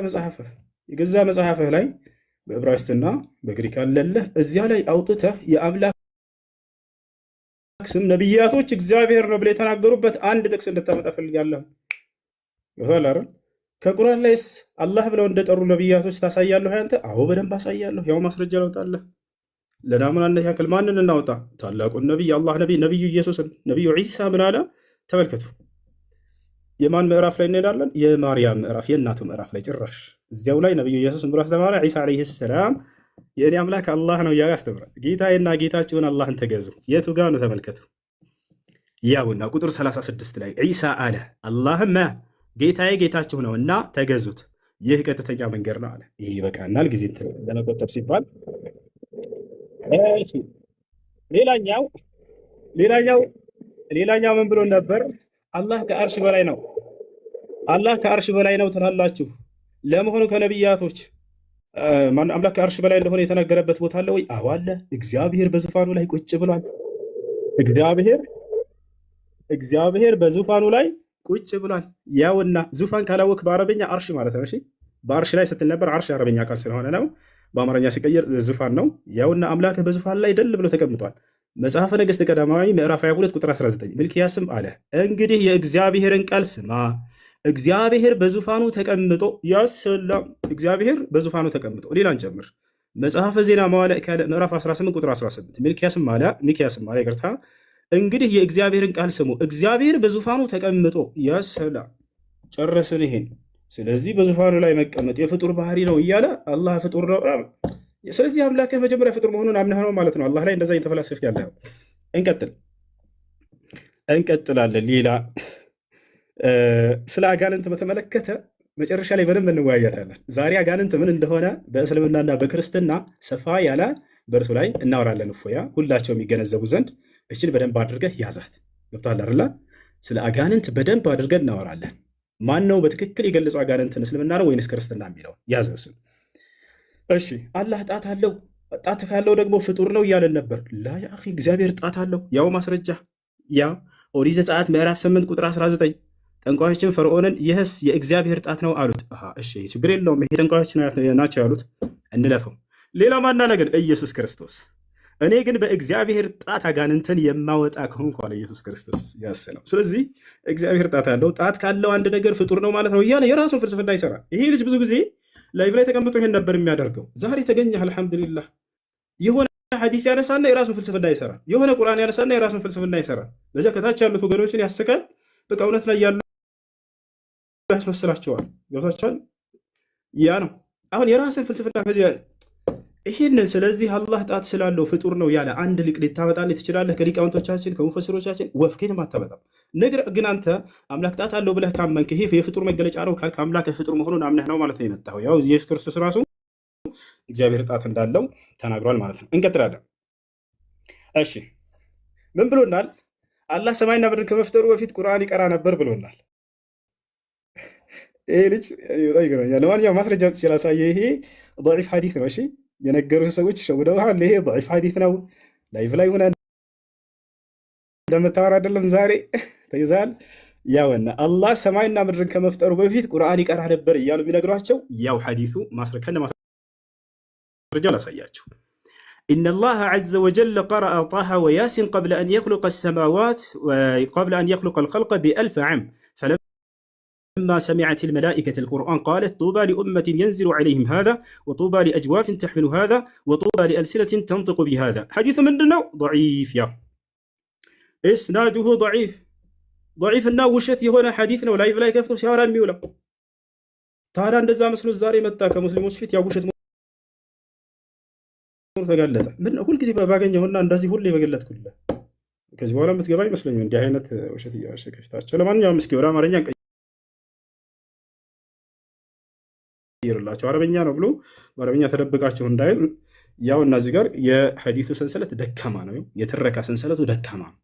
መጽሐፍህ ላይ በዕብራይስጥና በግሪክ አለለህ እዚያ ላይ አውጥተህ የአምላክ ስም ነቢያቶች እግዚአብሔር ነው ብለው የተናገሩበት አንድ ጥቅስ እንድታመጣ ፈልጋለሁ። ይወታል አይደል? ከቁርአን ላይስ አላህ ብለው እንደጠሩ ነቢያቶች ታሳያለሁ? አንተ አዎ በደንብ አሳያለሁ። ያው ማስረጃ ላውጣለህ። ለናሙናነት ያክል ማንን እናውጣ? ታላቁን ነቢይ አላህ ነቢዩ ኢየሱስን። ነቢዩ ዒሳ ምን አለ? ተመልከቱ። የማን ምዕራፍ ላይ እንሄዳለን? የማርያም ምዕራፍ፣ የእናቱ ምዕራፍ ላይ ጭራሽ እዚያው ላይ ነቢዩ ኢየሱስ ብሎ አስተማረ። ዒሳ ዓለይሂ ሰላም የእኔ አምላክ አላህ ነው እያለ ያስተምራል። ጌታዬና ጌታችሁን አላህን ተገዙ። የቱ ጋር ነው? ተመልከቱ። ያውና ቁጥር 36 ላይ ዒሳ አለ አላህማ ጌታዬ ጌታችሁ ነው እና ተገዙት፣ ይህ ቀጥተኛ መንገድ ነው አለ። ይህ ይበቃናል፣ ጊዜ ለመቆጠብ ሲባል። ሌላኛው ምን ብሎ ነበር? አላህ ከአርሽ በላይ ነው። አላህ ከአርሽ በላይ ነው ትላላችሁ። ለመሆኑ ከነቢያቶች አምላክ ከአርሽ በላይ እንደሆነ የተነገረበት ቦታ አለ ወይ? አዎ አለ። እግዚአብሔር በዙፋኑ ላይ ቁጭ ብሏል። እግዚአብሔር በዙፋኑ ላይ ቁጭ ብሏል። ያውና ዙፋን ካላወቅ በአረበኛ አርሽ ማለት ነው። እሺ በአርሽ ላይ ስትል ነበር። አርሽ የአረበኛ ቃል ስለሆነ ነው። በአማርኛ ሲቀየር ዙፋን ነው። ያውና አምላክህ በዙፋን ላይ ደል ብሎ ተቀምጧል። መጽሐፈ ነገሥት ቀዳማዊ ምዕራፍ 22 ቁጥር 19 ሚልክያስም አለ እንግዲህ የእግዚአብሔርን ቃል ስማ፣ እግዚአብሔር በዙፋኑ ተቀምጦ ያሰላም። እግዚአብሔር በዙፋኑ ተቀምጦ ሌላን ጨምር። መጽሐፈ ዜና መዋዕል ካልዕ ምዕራፍ 18 ቁጥር 18 ሚልክያስም አለ ይቅርታ፣ እንግዲህ የእግዚአብሔርን ቃል ስሙ፣ እግዚአብሔር በዙፋኑ ተቀምጦ ያሰላም። ጨረስን ይሄን። ስለዚህ በዙፋኑ ላይ መቀመጥ የፍጡር ባህሪ ነው እያለ አላህ ፍጡር ነው። ስለዚህ አምላክህ መጀመሪያ ፍጡር መሆኑን አምነህ ነው ማለት ነው። አላህ ላይ እንደዛ እየተፈላሰፍክ ያለ። እንቀጥላለን። ሌላ ስለ አጋንንት በተመለከተ መጨረሻ ላይ በደንብ እንወያያታለን። ዛሬ አጋንንት ምን እንደሆነ በእስልምናና በክርስትና ሰፋ ያለ በእርሱ ላይ እናወራለን። እፎያ ሁላቸው የሚገነዘቡ ዘንድ እችን በደንብ አድርገህ ያዛት። ገብቶሃል አይደል? ስለ አጋንንት በደንብ አድርገን እናወራለን። ማን ነው በትክክል የገለጸው አጋንንትን? እስልምና ነው ወይንስ ክርስትና የሚለው ያዘው። እሺ አላህ ጣት አለው። ጣት ካለው ደግሞ ፍጡር ነው እያለን ነበር። ላ ያ አኺ እግዚአብሔር ጣት አለው። ያው ማስረጃ ያው ኦሪት ዘጸአት ምዕራፍ 8 ቁጥር 19 ጠንቋዮችን ፈርዖንን ይህስ የእግዚአብሔር ጣት ነው አሉት። እሺ ችግር የለውም ይሄ ጠንቋዮች ናቸው ያሉት፣ እንለፈው። ሌላ ማናለ ግን ኢየሱስ ክርስቶስ እኔ ግን በእግዚአብሔር ጣት አጋንንትን የማወጣ ከሆንኩ አለ ኢየሱስ ክርስቶስ ያሰለው። ስለዚህ እግዚአብሔር ጣት አለው። ጣት ካለው አንድ ነገር ፍጡር ነው ማለት ነው እያለ የራሱን ፍልስፍና ይሰራል። ይሄ ልጅ ብዙ ጊዜ ላይቭ ላይ ተቀምጦ ይሄን ነበር የሚያደርገው። ዛሬ ተገኘህ አልሐምዱሊላህ። የሆነ ሐዲስ ያነሳና የራሱን ፍልስፍና ይሰራል። የሆነ ቁርአን ያነሳና የራሱን ፍልስፍና ይሰራል። በዛ ከታች ያሉት ወገኖችን ያስቃል። በቃ እውነት ላይ ያሉ ያስመስላቸዋል። ገብታችኋል? ያ ነው አሁን የራስን ፍልስፍና ከዚህ ይህንን። ስለዚህ አላህ ጣት ስላለው ፍጡር ነው ያለ አንድ ሊቅ ልታመጣልህ ትችላለህ? ከሊቃውንቶቻችን ከሙፈስሮቻችን ወፍኬትም አታመጣም። ነገር ግን አንተ አምላክ ጣት አለው ብለህ ካመንክ ይሄ የፍጡር መገለጫ ነው ካልክ አምላክ ፍጡር መሆኑን አምነህ ነው ማለት ነው የመጣኸው። ያው ኢየሱስ ክርስቶስ ራሱ እግዚአብሔር ጣት እንዳለው ተናግሯል ማለት ነው። እንቀጥላለን። እሺ ምን ብሎናል? አላህ ሰማይና ምድርን ከመፍጠሩ በፊት ቁርአን ይቀራ ነበር ብሎናል። ይሄ ልጅ ይገርመኛል። ለማንኛውም ማስረጃ ስላሳየ ይሄ ضعيف ሐዲስ ነው። እሺ የነገሩህ ሰዎች ሸውደውሃል። ይሄ ضعيف ሐዲስ ነው። ላይቭ ላይ ሆነ እንደምታወራ አይደለም ዛሬ ተይዛል። ያውና አላህ ሰማይና ምድርን ከመፍጠሩ በፊት ቁርአን ይቀራ ነበር እያሉ ቢነግሯቸው ያው ሐዲሱ ማስረጃ ላሳያቸው። إن الله عز وجل قرأ طه وياسين قبل أن يخلق السماوات وقبل أن يخلق الخلق ب1000 عام فلما سمعت الملائكة القرآن قالت طوبى لأمة ينزل عليهم هذا وطوبى لأجواف تحمل هذا وطوبى لألسنة تنطق بهذا. حديث من دنو ضعيف يا إسناده ضعيف እና ውሸት የሆነ ሐዲስ ነው። ላይቭ ላይ ከፍቶ ሲያወራ የሚውለው ታዲያ እንደዛ መስሎ ዛሬ መጣ ከሙስሊሞች ፊት ያው ውሸት ተጋለጠ። ምን ሁልጊዜ ባገኘውና እንደዚህ ሁሌ በገለጥኩልህ ከዚህ በኋላ የምትገባ ይመስለኛል እንዲህ አይነት ውሸት እያዋሸ ከፊታቸው። ለማንኛውም እስኪ ወደ አማርኛ እንቀይርላቸው። አረበኛ ነው ብሎ በአረበኛ ተደብቃችሁ እንዳይል ያው እና እዚህ ጋር የሐዲሱ ሰንሰለት ደካማ ነው፣ የትረካ ሰንሰለቱ ደካማ ነው።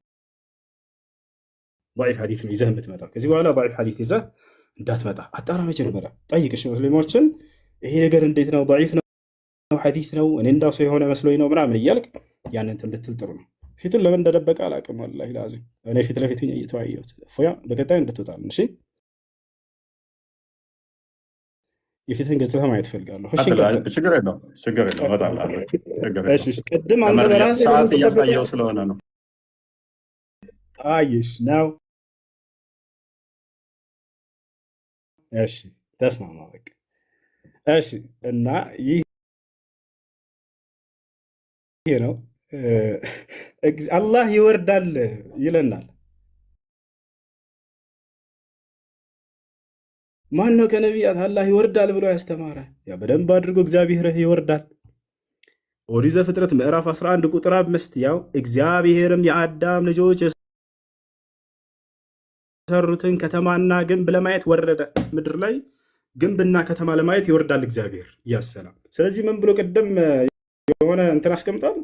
ضعيف ሐዲስ ነው ይዘህ የምትመጣው። ከዚህ በኋላ ضعيف ሐዲስ ይዘህ እንዳትመጣ። አጣራ መጀመሪያ ጠይቅ ሙስሊሞችን፣ ይሄ ነገር እንዴት ነው ضعيف ነው ሐዲስ ነው እኔ እንዳው ሰው የሆነ መስሎኝ ነው ምናምን እያልክ ያንን እንድትል ጥሩ ነው። ፊቱን ለምን እንደደበቀ አላውቅም። ወላሂ ላዚም እኔ ፊት ለፊት እየተወያየሁት ፎያ በቀጣይ እንድትወጣልን። እሺ የፊትን ገጽታ ማየት ፈልጋለሁ። እሺ ችግር የለውም እመጣለሁ። እሺ ቅድም አንተ በራስህ ሰዓት እያሳየው ስለሆነ ነው። አይሽ ነው። እሺ ተስማማ በቃ እሺ። እና ይህ ነው አላህ ይወርዳል ይለናል። ማን ነው ከነቢያት አላህ ይወርዳል ብሎ ያስተማረ? ያ በደንብ አድርጎ እግዚአብሔር ይወርዳል። ኦሪት ዘፍጥረት ምዕራፍ 11 ቁጥር 5 ያው እግዚአብሔርም የአዳም ልጆች የሰሩትን ከተማና ግንብ ለማየት ወረደ። ምድር ላይ ግንብና ከተማ ለማየት ይወርዳል እግዚአብሔር ያሰላም። ስለዚህ ምን ብሎ ቀደም የሆነ እንትን አስቀምጧል።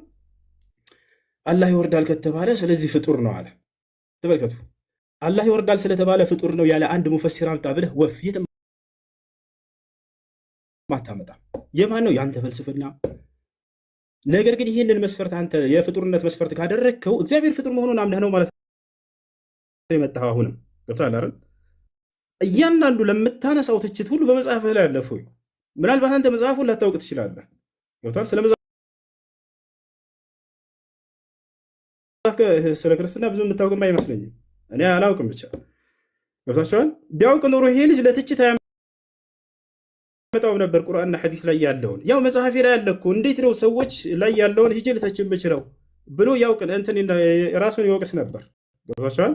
አላህ ይወርዳል ከተባለ ስለዚህ ፍጡር ነው አለ። ተመልከቱ አላህ ይወርዳል ስለተባለ ፍጡር ነው ያለ አንድ ሙፈሲር አምጣ ብለህ ወፍ የትም አታመጣም። የማን ነው? ያንተ ፍልስፍና። ነገር ግን ይህንን መስፈርት አንተ የፍጡርነት መስፈርት ካደረግከው እግዚአብሔር ፍጡር መሆኑን አምነህ ነው ማለት ነው የመጣኸው። አሁንም ገብቶሃል አይደል? እያንዳንዱ ለምታነሳው ትችት ሁሉ በመጽሐፍህ ላይ ያለፈው ምናልባት አንተ መጽሐፉን ላታውቅ ትችላለህ። ገብቶሃል? ስለ ክርስትና ብዙ የምታውቅም አይመስለኝም። እኔ አላውቅም ብቻ ገብታችኋል። ቢያውቅ ኖሮ ይሄ ልጅ ለትችት አያመጣውም ነበር። ቁርአንና ሐዲስ ላይ ያለውን ያው መጽሐፌ ላይ ያለ እኮ እንዴት ነው ሰዎች ላይ ያለውን ሂጅ ልተች የምችለው ብሎ ያውቅ እንትን ራሱን ይወቅስ ነበር። ገብታችኋል።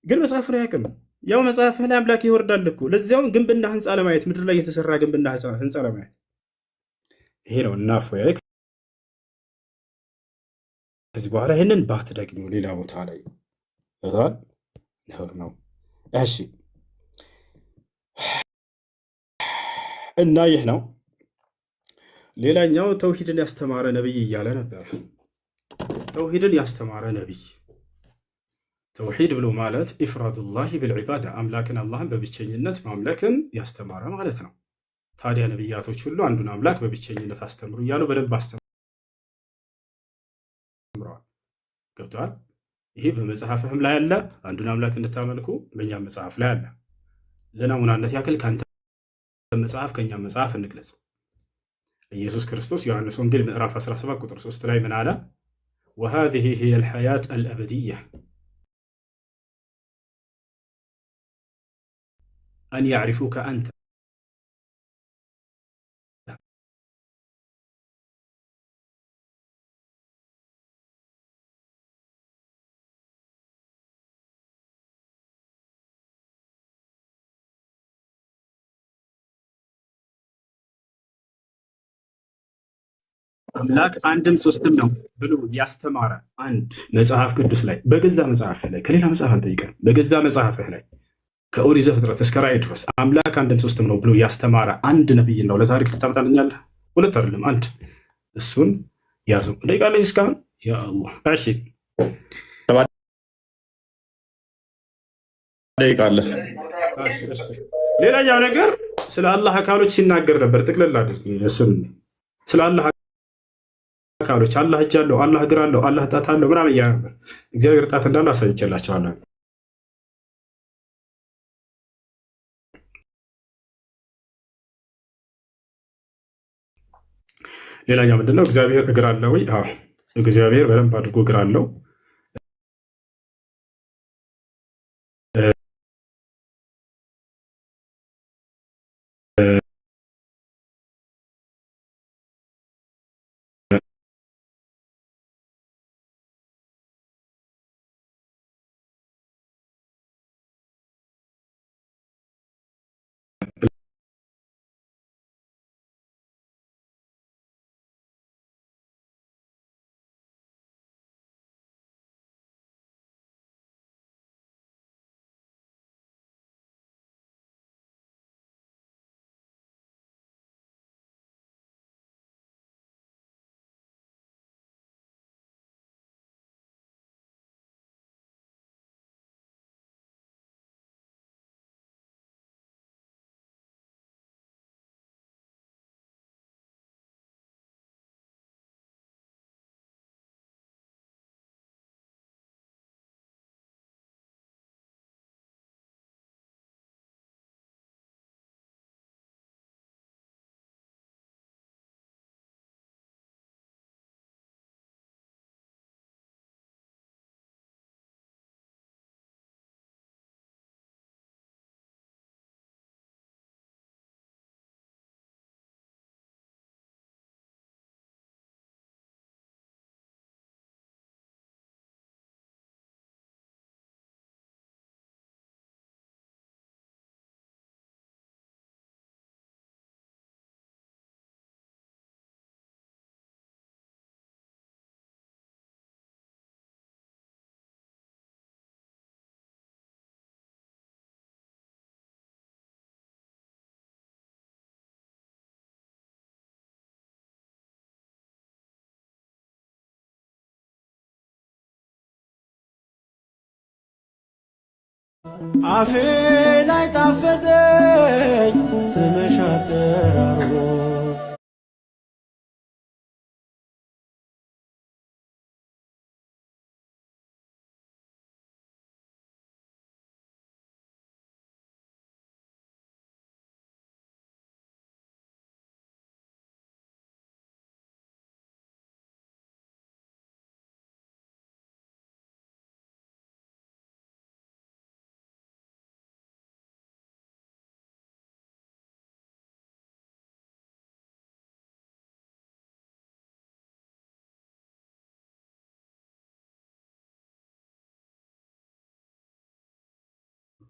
ግን መጽሐፉን አያውቅም። ያው መጽሐፍህ ላይ አምላክ ይወርዳል እኮ ለዚያውም ግንብና ህንፃ ለማየት ምድር ላይ የተሰራ ግንብና ህንፃ ለማየት ይሄ ነው እና ከዚህ በኋላ ይህንን ባትደግሚው ሌላ ቦታ ላይ ነውር ነው። እሺ እና ይህ ነው። ሌላኛው ተውሂድን ያስተማረ ነቢይ እያለ ነበር። ተውሂድን ያስተማረ ነቢይ ተውሂድ ብሎ ማለት ኢፍራዱላሂ ብልዒባዳ አምላክን አላህን በብቸኝነት ማምለክን ያስተማረ ማለት ነው። ታዲያ ነቢያቶች ሁሉ አንዱን አምላክ በብቸኝነት አስተምሩ እያሉ በደንብ አስተምረዋል። ገብተዋል። ይሄ በመጽሐፍህም ላይ አለ። አንዱን አምላክ እንድታመልኩ በእኛም መጽሐፍ ላይ አለ። ለናሙናነት ያክል ከአንተ መጽሐፍ ከእኛም መጽሐፍ እንግለጽ። ኢየሱስ ክርስቶስ ዮሐንስ ወንጌል ምዕራፍ 17 ቁጥር 3 ላይ ምን አለ? ወሃዚሂ ሂየ ልሐያት አልአበድያ አን ያዕሪፉከ አንተ አምላክ አንድም ሶስትም ነው ብሎ ያስተማረ አንድ መጽሐፍ ቅዱስ ላይ በገዛ መጽሐፍህ ላይ ከሌላ መጽሐፍ አልጠይቀም። በገዛ መጽሐፍህ ላይ ከኦሪት ዘፍጥረት እስከ ራዕይ ድረስ አምላክ አንድም ሶስትም ነው ብሎ ያስተማረ አንድ ነብይ ነው ለታሪክ ልታመጣልኛለህ? ሁለት አይደለም አንድ። እሱን ያዘው። ጠይቃለህ እስካሁን ያ አላህ። እሺ ጠይቃለህ። ሌላኛው ነገር ስለ አላህ አካሎች ሲናገር ነበር። ጥቅልል አድርግ እሱን ስለ አላህ አካሎች አላህ እጅ አለው፣ አላህ እግር አለው፣ አላህ ጣት አለው ምናምን እያለ ነበር። እግዚአብሔር ጣት እንዳለው አሳይቼላቸዋለሁ። ሌላኛው ምንድነው? እግዚአብሔር እግር አለው ወይ? አዎ እግዚአብሔር በደንብ አድርጎ እግር አለው። አፌ ላይ ጣፈጠኝ ስምሽ አጠራሩ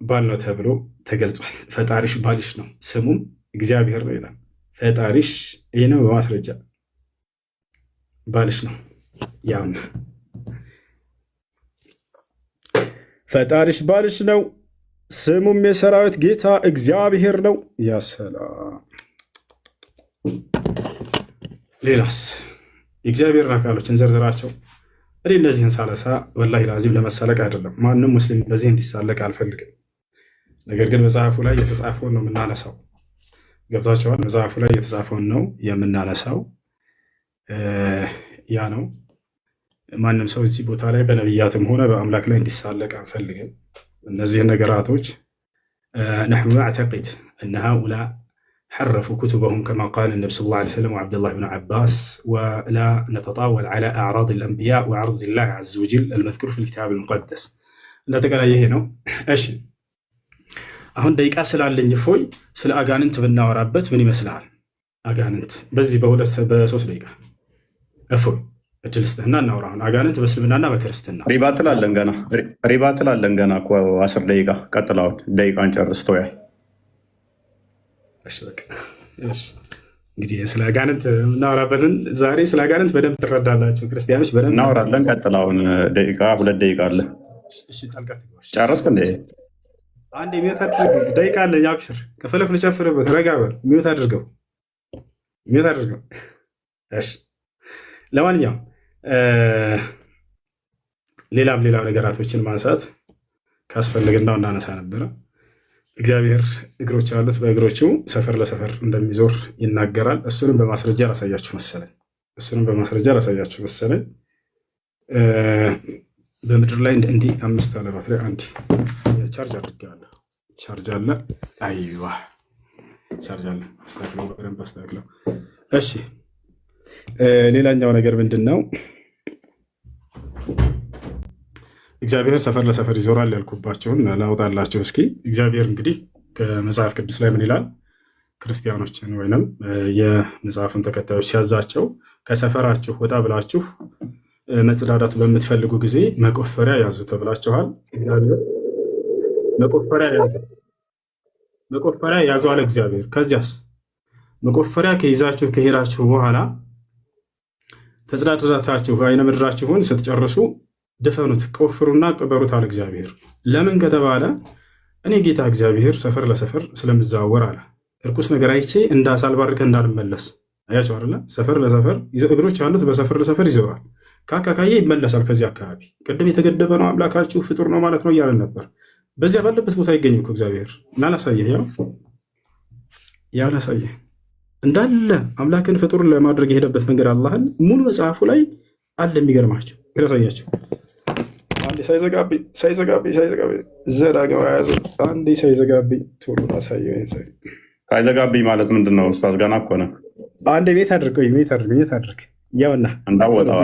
ባል ነው ተብሎ ተገልጿል። ፈጣሪሽ ባልሽ ነው፣ ስሙም እግዚአብሔር ነው ይላል። ፈጣሪሽ ይህ ነው በማስረጃ ባልሽ ነው። ያውና ፈጣሪሽ ባልሽ ነው፣ ስሙም የሰራዊት ጌታ እግዚአብሔር ነው። ያሰላም። ሌላስ የእግዚአብሔርን አካሎች እንዘርዝራቸው። እኔ እነዚህን ሳለሳ ወላሂ ላዚም ለመሳለቅ አይደለም። ማንም ሙስሊም በዚህ እንዲሳለቅ አልፈልግም። ነገር ግን መጽሐፉ ላይ የተጻፈውን ነው የምናነሳው። ገብታችኋል? መጽሐፉ ላይ የተጻፈውን ነው የምናነሳው። ያ ነው። ማንም ሰው እዚህ ቦታ ላይ በነቢያትም ሆነ በአምላክ ላይ እንዲሳለቅ አንፈልግም። እነዚህን ነገራቶች ነሕኑ ነዕተቂድ እነ ሃኡላ حرفوا كتبهم كما قال النبي صلى الله عليه وسلم وعبد الله بن عباس ولا نتطاول على أعراض الأنبياء وعرض الله عز وجل المذكور في الكتاب المقدس. لا تقال أيه ነው። እሺ አሁን ደቂቃ ስላለኝ ፎይ ስለ አጋንንት ብናወራበት ምን ይመስልሃል? አጋንንት በዚህ በሶስት ደቂቃ እፎይ እድል ስጥህና እናውራ። አሁን አጋንንት በእስልምናና በክርስትና ሪባ ትላለን ገና እኮ 10 ደቂቃ ቀጥላውን ደቂቃን ጨርስ ተወያይ። እንግዲህ ስለ አጋንንት እናወራበትን ዛሬ ስለ አጋንንት በደንብ ትረዳላችሁ ክርስቲያኖች፣ በደንብ እናወራለን። ቀጥላውን ደቂቃ 2 ደቂቃ አለ። ጨረስክ እንዴ? አንድ ሚዩት አድርገው። ደቂቃ አለ። ያብሽር ከፈለክ ልጨፍርበት። ረጋ በል። ሚዩት አድርገው። እሺ ለማንኛውም ሌላም ነገራቶችን ማንሳት ካስፈልግናው እናነሳ ነበረ። እግዚአብሔር እግሮች አሉት፣ በእግሮቹ ሰፈር ለሰፈር እንደሚዞር ይናገራል። እሱንም በማስረጃ ላሳያችሁ መሰለኝ። በምድር ላይ እንዲህ 5 አለባት ላይ አንድ ቻርጅ አድርጌዋለሁ። ቻርጅ አለ። አይዋ ቻርጅ አለ። አስተካክለው፣ በደንብ አስተካክለው። እሺ ሌላኛው ነገር ምንድን ነው? እግዚአብሔር ሰፈር ለሰፈር ይዞራል ያልኩባቸውን ላውጣላቸው እስኪ። እግዚአብሔር እንግዲህ ከመጽሐፍ ቅዱስ ላይ ምን ይላል? ክርስቲያኖችን ወይንም የመጽሐፉን ተከታዮች ሲያዛቸው ከሰፈራችሁ ወጣ ብላችሁ መጽዳዳት በምትፈልጉ ጊዜ መቆፈሪያ ያዙ ተብላችኋል። እግዚአብሔር መቆፈሪያ ያዙ አለ እግዚአብሔር። ከዚያስ መቆፈሪያ ከይዛችሁ ከሄዳችሁ በኋላ ተጽዳዳታችሁ አይነ ምድራችሁን ስትጨርሱ ድፈኑት፣ ቆፍሩና ቅበሩት አለ እግዚአብሔር። ለምን ከተባለ እኔ ጌታ እግዚአብሔር ሰፈር ለሰፈር ስለምዛወር አለ። እርኩስ ነገር አይቼ እንዳሳልባርከ እንዳልመለስ። አያቸው አለ። ሰፈር ለሰፈር እግሮች አሉት፣ በሰፈር ለሰፈር ይዞራል። ካካካየ ይመለሳል ከዚህ አካባቢ። ቅድም የተገደበ ነው አምላካችሁ ፍጡር ነው ማለት ነው እያለን ነበር። በዚያ ባለበት ቦታ አይገኝም እኮ እግዚአብሔር። እና ላሳየህ፣ ያው ላሳየህ እንዳለ አምላክን ፍጡር ለማድረግ የሄደበት መንገድ አላህን ሙሉ መጽሐፉ ላይ አለ። የሚገርማቸው ላሳያቸው። አንዴ ሳይዘጋብኝ ዘዳግም ያዙ። አንዴ ሳይዘጋብኝ ቶሎ ላሳየው። ሳይዘጋብኝ ማለት ምንድን ነው? ኡስታዝ ገና እኮ ነው። አንዴ ቤት አድርግ ያውና እንዳወጣው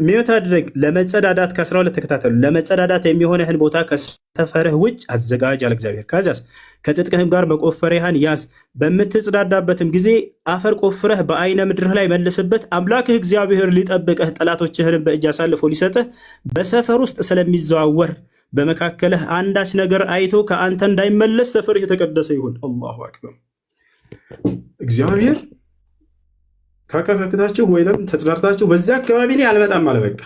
ሚዩት አድርግ። ለመጸዳዳት ከ12 ተከታተሉ። ለመጸዳዳት የሚሆንህን ቦታ ከሰፈርህ ውጭ አዘጋጅ አለ እግዚአብሔር። ከዚያስ ከትጥቅህም ጋር መቆፈሪያህን ያዝ። በምትጸዳዳበትም ጊዜ አፈር ቆፍረህ በአይነ ምድርህ ላይ መልስበት። አምላክህ እግዚአብሔር ሊጠብቅህ ጠላቶችህንም በእጅ አሳልፎ ሊሰጥህ በሰፈር ውስጥ ስለሚዘዋወር በመካከልህ አንዳች ነገር አይቶ ከአንተ እንዳይመለስ ሰፈርህ የተቀደሰ ይሁን። አላሁ አክበር። እግዚአብሔር ካካካክታችሁ ወይም ተጽዳርታችሁ በዚያ አካባቢ ላይ አልመጣም አለ። በቃ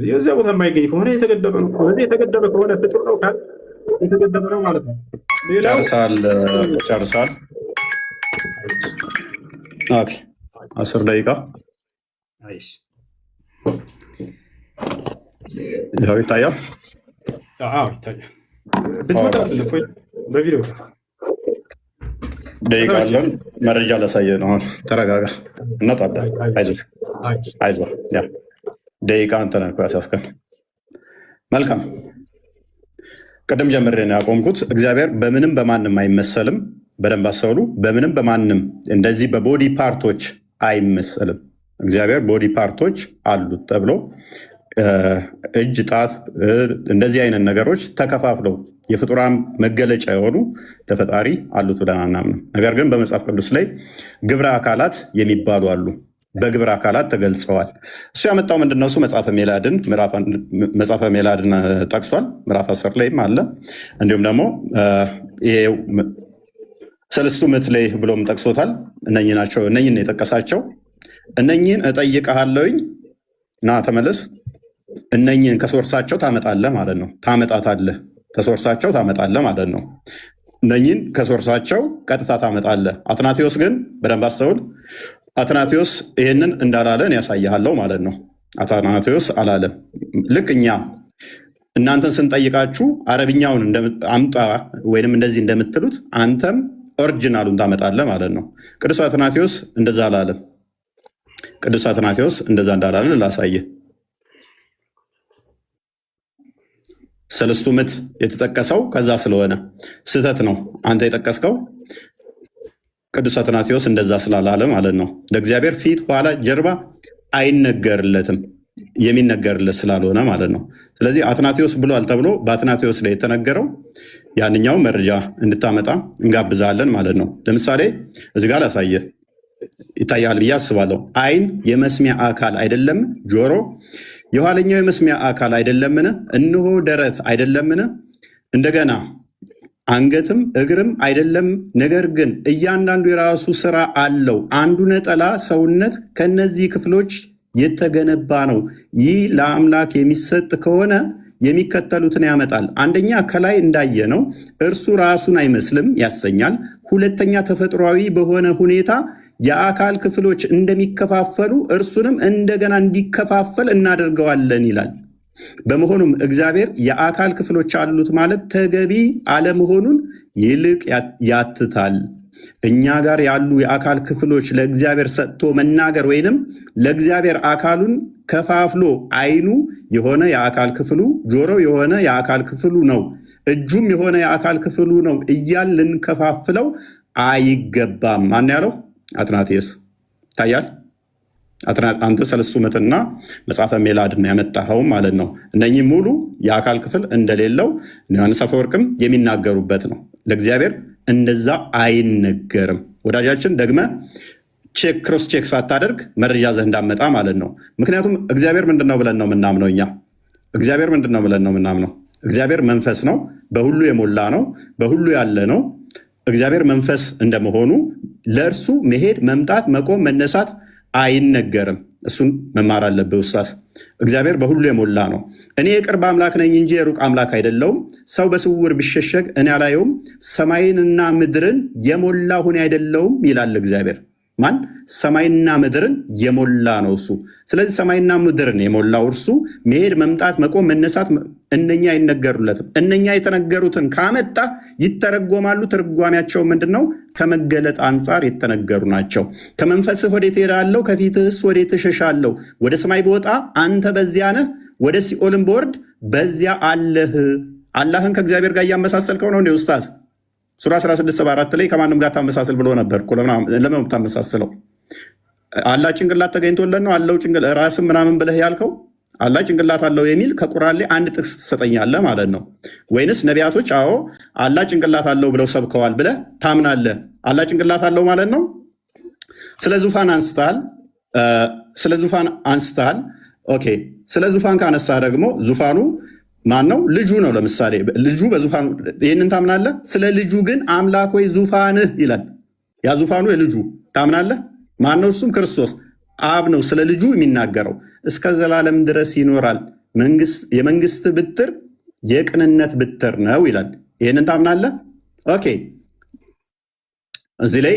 የዚያ ቦታ የማይገኝ ከሆነ የተገደበ ነው። የተገደበ ከሆነ ፍጡር ነው፣ የተገደበ ነው ማለት ነው። ጨርሳል። 10 ደቂቃ ይታያል። ይታያል። ብትመጣ በቪዲዮ ደቂቃ አለን። መረጃ ላሳየ ነው። ተረጋጋ። እንወጣለን። አይዞህ። ያ ደቂቃ አንተ ነህ እኮ ያሳስከን። መልካም። ቅድም ጀምሬ ነው ያቆምኩት። እግዚአብሔር በምንም በማንም አይመሰልም። በደንብ አስተውሉ። በምንም በማንም እንደዚህ በቦዲ ፓርቶች አይመሰልም። እግዚአብሔር ቦዲ ፓርቶች አሉት ተብሎ እጅ፣ ጣት፣ እንደዚህ አይነት ነገሮች ተከፋፍለው የፍጡራን መገለጫ የሆኑ ለፈጣሪ አሉት ብለን አናምንም። ነገር ግን በመጽሐፍ ቅዱስ ላይ ግብረ አካላት የሚባሉ አሉ። በግብረ አካላት ተገልጸዋል። እሱ ያመጣው ምንድነው? እሱ መጽሐፈ ሜላድን ጠቅሷል። ምዕራፍ 10 ላይም አለ። እንዲሁም ደግሞ ሰለስቱ ምዕት ላይ ብሎም ጠቅሶታል። እነኝን ነው የጠቀሳቸው። እነኝን እጠይቅሃለሁኝ ና ተመለስ። እነኝን ከሶርሳቸው ታመጣለህ ማለት ነው። ታመጣታለህ፣ ከሶርሳቸው ታመጣለህ ማለት ነው። እነኝን ከሶርሳቸው ቀጥታ ታመጣለህ። አትናቴዎስ ግን በደንብ አስተውል። አትናቴዎስ ይህንን እንዳላለን ያሳይሃለው ማለት ነው። አትናቴዎስ አላለም። ልክ እኛ እናንተን ስንጠይቃችሁ አረብኛውን አምጣ ወይንም እንደዚህ እንደምትሉት አንተም ኦሪጂናሉን ታመጣለህ ማለት ነው። ቅዱስ አትናቴዎስ እንደዛ አላለም። ቅዱስ አትናቴዎስ እንደዛ እንዳላለ ላሳየ። ሰለስቱ ምዕት የተጠቀሰው ከዛ ስለሆነ ስህተት ነው አንተ የጠቀስከው። ቅዱስ አትናቴዎስ እንደዛ ስላላለ ማለት ነው። ለእግዚአብሔር ፊት፣ ኋላ፣ ጀርባ አይነገርለትም፣ የሚነገርለት ስላልሆነ ማለት ነው። ስለዚህ አትናቴዎስ ብሏል ተብሎ በአትናቴዎስ ላይ የተነገረው ያንኛው መረጃ እንድታመጣ እንጋብዛለን ማለት ነው። ለምሳሌ እዚህ ጋር ላሳየ ይታያል ብዬ አስባለሁ። አይን የመስሚያ አካል አይደለም? ጆሮ የኋለኛው የመስሚያ አካል አይደለምን? እነሆ ደረት አይደለምን? እንደገና አንገትም እግርም አይደለም? ነገር ግን እያንዳንዱ የራሱ ስራ አለው። አንዱ ነጠላ ሰውነት ከነዚህ ክፍሎች የተገነባ ነው። ይህ ለአምላክ የሚሰጥ ከሆነ የሚከተሉትን ያመጣል። አንደኛ ከላይ እንዳየ ነው እርሱ ራሱን አይመስልም ያሰኛል። ሁለተኛ ተፈጥሯዊ በሆነ ሁኔታ የአካል ክፍሎች እንደሚከፋፈሉ እርሱንም እንደገና እንዲከፋፈል እናደርገዋለን ይላል። በመሆኑም እግዚአብሔር የአካል ክፍሎች አሉት ማለት ተገቢ አለመሆኑን ይልቅ ያትታል። እኛ ጋር ያሉ የአካል ክፍሎች ለእግዚአብሔር ሰጥቶ መናገር ወይንም ለእግዚአብሔር አካሉን ከፋፍሎ አይኑ የሆነ የአካል ክፍሉ፣ ጆሮ የሆነ የአካል ክፍሉ ነው፣ እጁም የሆነ የአካል ክፍሉ ነው እያል ልንከፋፍለው አይገባም። ማን ያለው? አትናቴዎስ። ይታያል። አንተ ሰለስቱ ምዕትና መጽሐፈ ሜላድን ያመጣኸው ማለት ነው። እነኚህ ሙሉ የአካል ክፍል እንደሌለው ዮሐንስ አፈወርቅም የሚናገሩበት ነው። ለእግዚአብሔር እንደዛ አይነገርም። ወዳጃችን ደግመ ክሮስ ቼክ ሳታደርግ መረጃ ዘንድ እንዳመጣ ማለት ነው። ምክንያቱም እግዚአብሔር ምንድነው ብለን ነው የምናምነው እኛ? እግዚአብሔር ምንድነው ብለን ነው የምናምነው? እግዚአብሔር መንፈስ ነው፣ በሁሉ የሞላ ነው፣ በሁሉ ያለ ነው። እግዚአብሔር መንፈስ እንደመሆኑ ለእርሱ መሄድ፣ መምጣት፣ መቆም፣ መነሳት አይነገርም። እሱን መማር አለብህ ኡስታዝ። እግዚአብሔር በሁሉ የሞላ ነው። እኔ የቅርብ አምላክ ነኝ እንጂ የሩቅ አምላክ አይደለውም። ሰው በስውር ቢሸሸግ እኔ አላየውም። ሰማይንና ምድርን የሞላ ሁኔ አይደለውም ይላል እግዚአብሔር። ማን? ሰማይና ምድርን የሞላ ነው እሱ። ስለዚህ ሰማይና ምድርን የሞላው እርሱ መሄድ፣ መምጣት፣ መቆም፣ መነሳት እነኛ አይነገሩለትም። እነኛ የተነገሩትን ካመጣ ይተረጎማሉ። ትርጓሜያቸው ምንድን ነው? ከመገለጥ አንጻር የተነገሩ ናቸው። ከመንፈስህ ወዴት እሄዳለሁ? ከፊትህስ ወዴት እሸሻለሁ? ወደ ሰማይ ብወጣ አንተ በዚያ ነህ፣ ወደ ሲኦልም ብወርድ በዚያ አለህ። አላህን ከእግዚአብሔር ጋር እያመሳሰልከው ነው እንዴ ኡስታዝ? ሱራ 16:74 ላይ ከማንም ጋር ታመሳስል ብሎ ነበር። ለምን ታመሳስለው? አላህ ጭንቅላት ተገኝቶለት ነው አለው ራስም ምናምን ብለህ ያልከው? አላህ ጭንቅላት አለው የሚል ከቁርአን ላይ አንድ ጥቅስ ትሰጠኛለህ ማለት ነው? ወይንስ ነቢያቶች አዎ አላህ ጭንቅላት አለው ብለው ሰብከዋል ብለህ ታምናለህ? አላህ ጭንቅላት አለው ማለት ነው? ስለ ዙፋን አንስተሃል። ኦኬ፣ ስለ ዙፋን ካነሳ ደግሞ ዙፋኑ ማን ነው? ልጁ ነው። ለምሳሌ ልጁ በዙፋኑ ይህንን ታምናለህ? ስለ ልጁ ግን አምላክ ወይ ዙፋንህ ይላል። ያ ዙፋኑ የልጁ ታምናለህ? ማን ነው? እሱም ክርስቶስ አብ ነው ስለ ልጁ የሚናገረው። እስከ ዘላለም ድረስ ይኖራል፣ የመንግስት ብትር የቅንነት ብትር ነው ይላል። ይህንን ታምናለህ? ኦኬ፣ እዚህ ላይ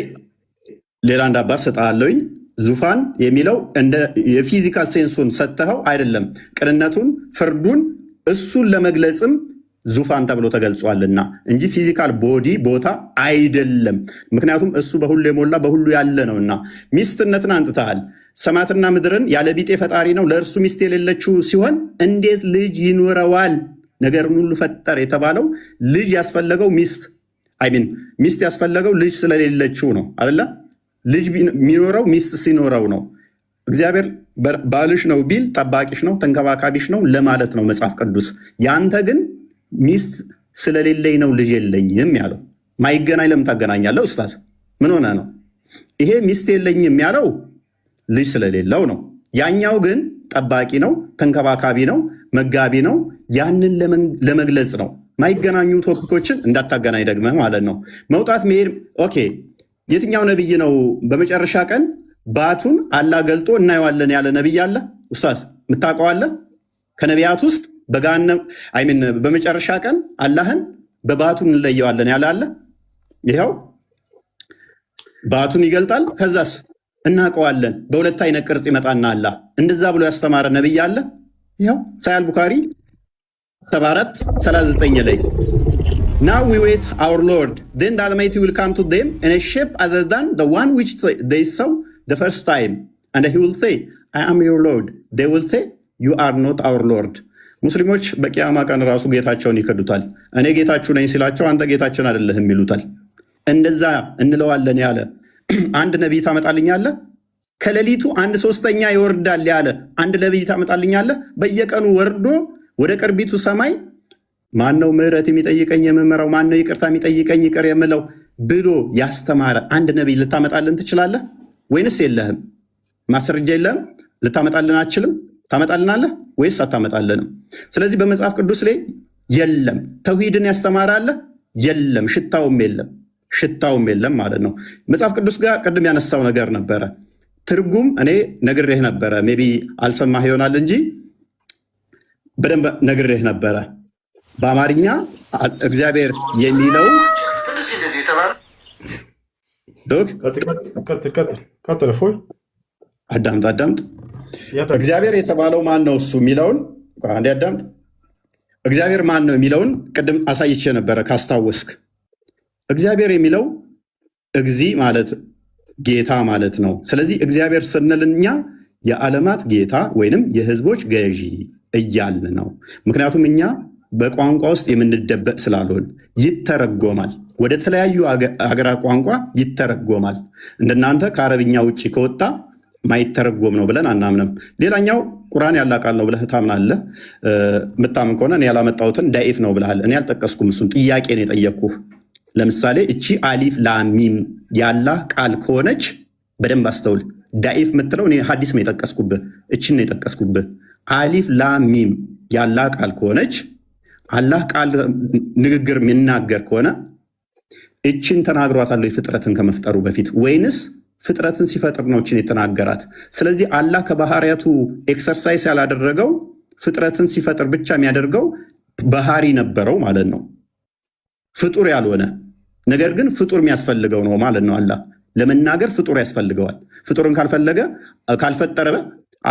ሌላ እንዳባት ሰጠሃለሁኝ። ዙፋን የሚለው እንደ የፊዚካል ሴንሱን ሰጥተኸው አይደለም፣ ቅንነቱን፣ ፍርዱን እሱን ለመግለጽም ዙፋን ተብሎ ተገልጿልና እንጂ ፊዚካል ቦዲ ቦታ አይደለም። ምክንያቱም እሱ በሁሉ የሞላ በሁሉ ያለ ነውና። ሚስትነትን አንጥተሃል። ሰማያትና ምድርን ያለ ቢጤ ፈጣሪ ነው፣ ለእርሱ ሚስት የሌለችው ሲሆን እንዴት ልጅ ይኖረዋል? ነገርን ሁሉ ፈጠር የተባለው ልጅ ያስፈለገው ሚስት ያስፈለገው ልጅ ስለሌለችው ነው አይደለ? ልጅ የሚኖረው ሚስት ሲኖረው ነው። እግዚአብሔር ባልሽ ነው ቢል ጠባቂሽ ነው ተንከባካቢሽ ነው ለማለት ነው መጽሐፍ ቅዱስ። ያንተ ግን ሚስት ስለሌለኝ ነው ልጅ የለኝም ያለው። ማይገናኝ ለምን ታገናኛለህ ኡስታዝ? ምን ሆነ ነው? ይሄ ሚስት የለኝም ያለው ልጅ ስለሌለው ነው። ያኛው ግን ጠባቂ ነው፣ ተንከባካቢ ነው፣ መጋቢ ነው። ያንን ለመግለጽ ነው። ማይገናኙ ቶፒኮችን እንዳታገናኝ ደግመህ ማለት ነው። መውጣት መሄድ ኦኬ። የትኛው ነቢይ ነው በመጨረሻ ቀን ባቱን አላህ ገልጦ እናየዋለን ያለ ነቢይ አለ? ኡስታዝ የምታውቀው አለ? ከነቢያት ውስጥ በመጨረሻ ቀን አላህን በባቱን እንለየዋለን ያለ አለ? ይኸው ባቱን ይገልጣል። ከዛስ እናውቀዋለን በሁለት አይነት ቅርጽ ይመጣና አላህ እንደዛ ብሎ ያስተማረ ነቢይ አለ? ይኸው ሳሂህ ቡኻሪ 74:39 ላይ Now we wait our Lord, then the Almighty will come to them in a shape other than the one which they saw the first time, and he will say, I am your Lord. They will say, you are not our Lord. ሙስሊሞች በቂያማ ቀን ራሱ ጌታቸውን ይከዱታል። እኔ ጌታችሁ ነኝ ሲላቸው አንተ ጌታችን አይደለህም ይሉታል። እንደዛ እንለዋለን ያለ አንድ ነቢይ ታመጣልኛለህ? ከሌሊቱ 1/3 ይወርዳል ያለ አንድ ነቢይ ታመጣልኛለህ? በየቀኑ ወርዶ ወደ ቅርቢቱ ሰማይ ማነው ምህረት የሚጠይቀኝ የምምረው? ማነው ይቅርታ የሚጠይቀኝ ይቅር የምለው ብሎ ያስተማረ አንድ ነቢይ ልታመጣልን ትችላለህ ወይንስ የለህም? ማስረጃ የለህም? ልታመጣልን አትችልም? ታመጣልናለህ ወይስ አታመጣልንም? ስለዚህ በመጽሐፍ ቅዱስ ላይ የለም። ተውሂድን ያስተማረ አለ? የለም። ሽታውም የለም ማለት ነው። መጽሐፍ ቅዱስ ጋር ቅድም ያነሳው ነገር ነበረ። ትርጉም እኔ ነግሬህ ነበረ። ሜይ ቢ አልሰማህ ይሆናል እንጂ በደንብ ነግሬህ ነበረ። በአማርኛ እግዚአብሔር የሚለው አዳምጥ። እግዚአብሔር የተባለው ማን ነው? እሱ የሚለውን አንዴ አዳምጥ። እግዚአብሔር ማን ነው የሚለውን ቅድም አሳይቼ ነበረ ካስታወስክ። እግዚአብሔር የሚለው እግዚ ማለት ጌታ ማለት ነው። ስለዚህ እግዚአብሔር ስንል እኛ የዓለማት ጌታ ወይንም የህዝቦች ገዢ እያልን ነው። ምክንያቱም እኛ በቋንቋ ውስጥ የምንደበቅ ስላልሆን ይተረጎማል። ወደ ተለያዩ ሀገራት ቋንቋ ይተረጎማል። እንደናንተ ከአረብኛ ውጭ ከወጣ ማይተረጎም ነው ብለን አናምንም። ሌላኛው ቁርአን ያላ ቃል ነው ብለህ ታምናለህ። ምታምን ከሆነ እኔ ያላመጣሁትን ዳኢፍ ነው ብለሃል። እኔ አልጠቀስኩም። እሱን ጥያቄ ነው የጠየቅኩህ። ለምሳሌ እቺ አሊፍ ላሚም ያላህ ቃል ከሆነች በደንብ አስተውል። ዳኢፍ የምትለው እኔ ሀዲስ ነው የጠቀስኩብህ። እችን ነው የጠቀስኩብህ። አሊፍ ላሚም ያላህ ቃል ከሆነች አላህ ቃል ንግግር የሚናገር ከሆነ እችን ተናግሯታል ፍጥረትን ከመፍጠሩ በፊት ወይንስ ፍጥረትን ሲፈጥር ነው እችን የተናገራት? ስለዚህ አላህ ከባህሪያቱ ኤክሰርሳይዝ ያላደረገው ፍጥረትን ሲፈጥር ብቻ የሚያደርገው ባህሪ ነበረው ማለት ነው። ፍጡር ያልሆነ ነገር ግን ፍጡር የሚያስፈልገው ነው ማለት ነው። አላህ ለመናገር ፍጡር ያስፈልገዋል። ፍጡርን ካልፈጠረ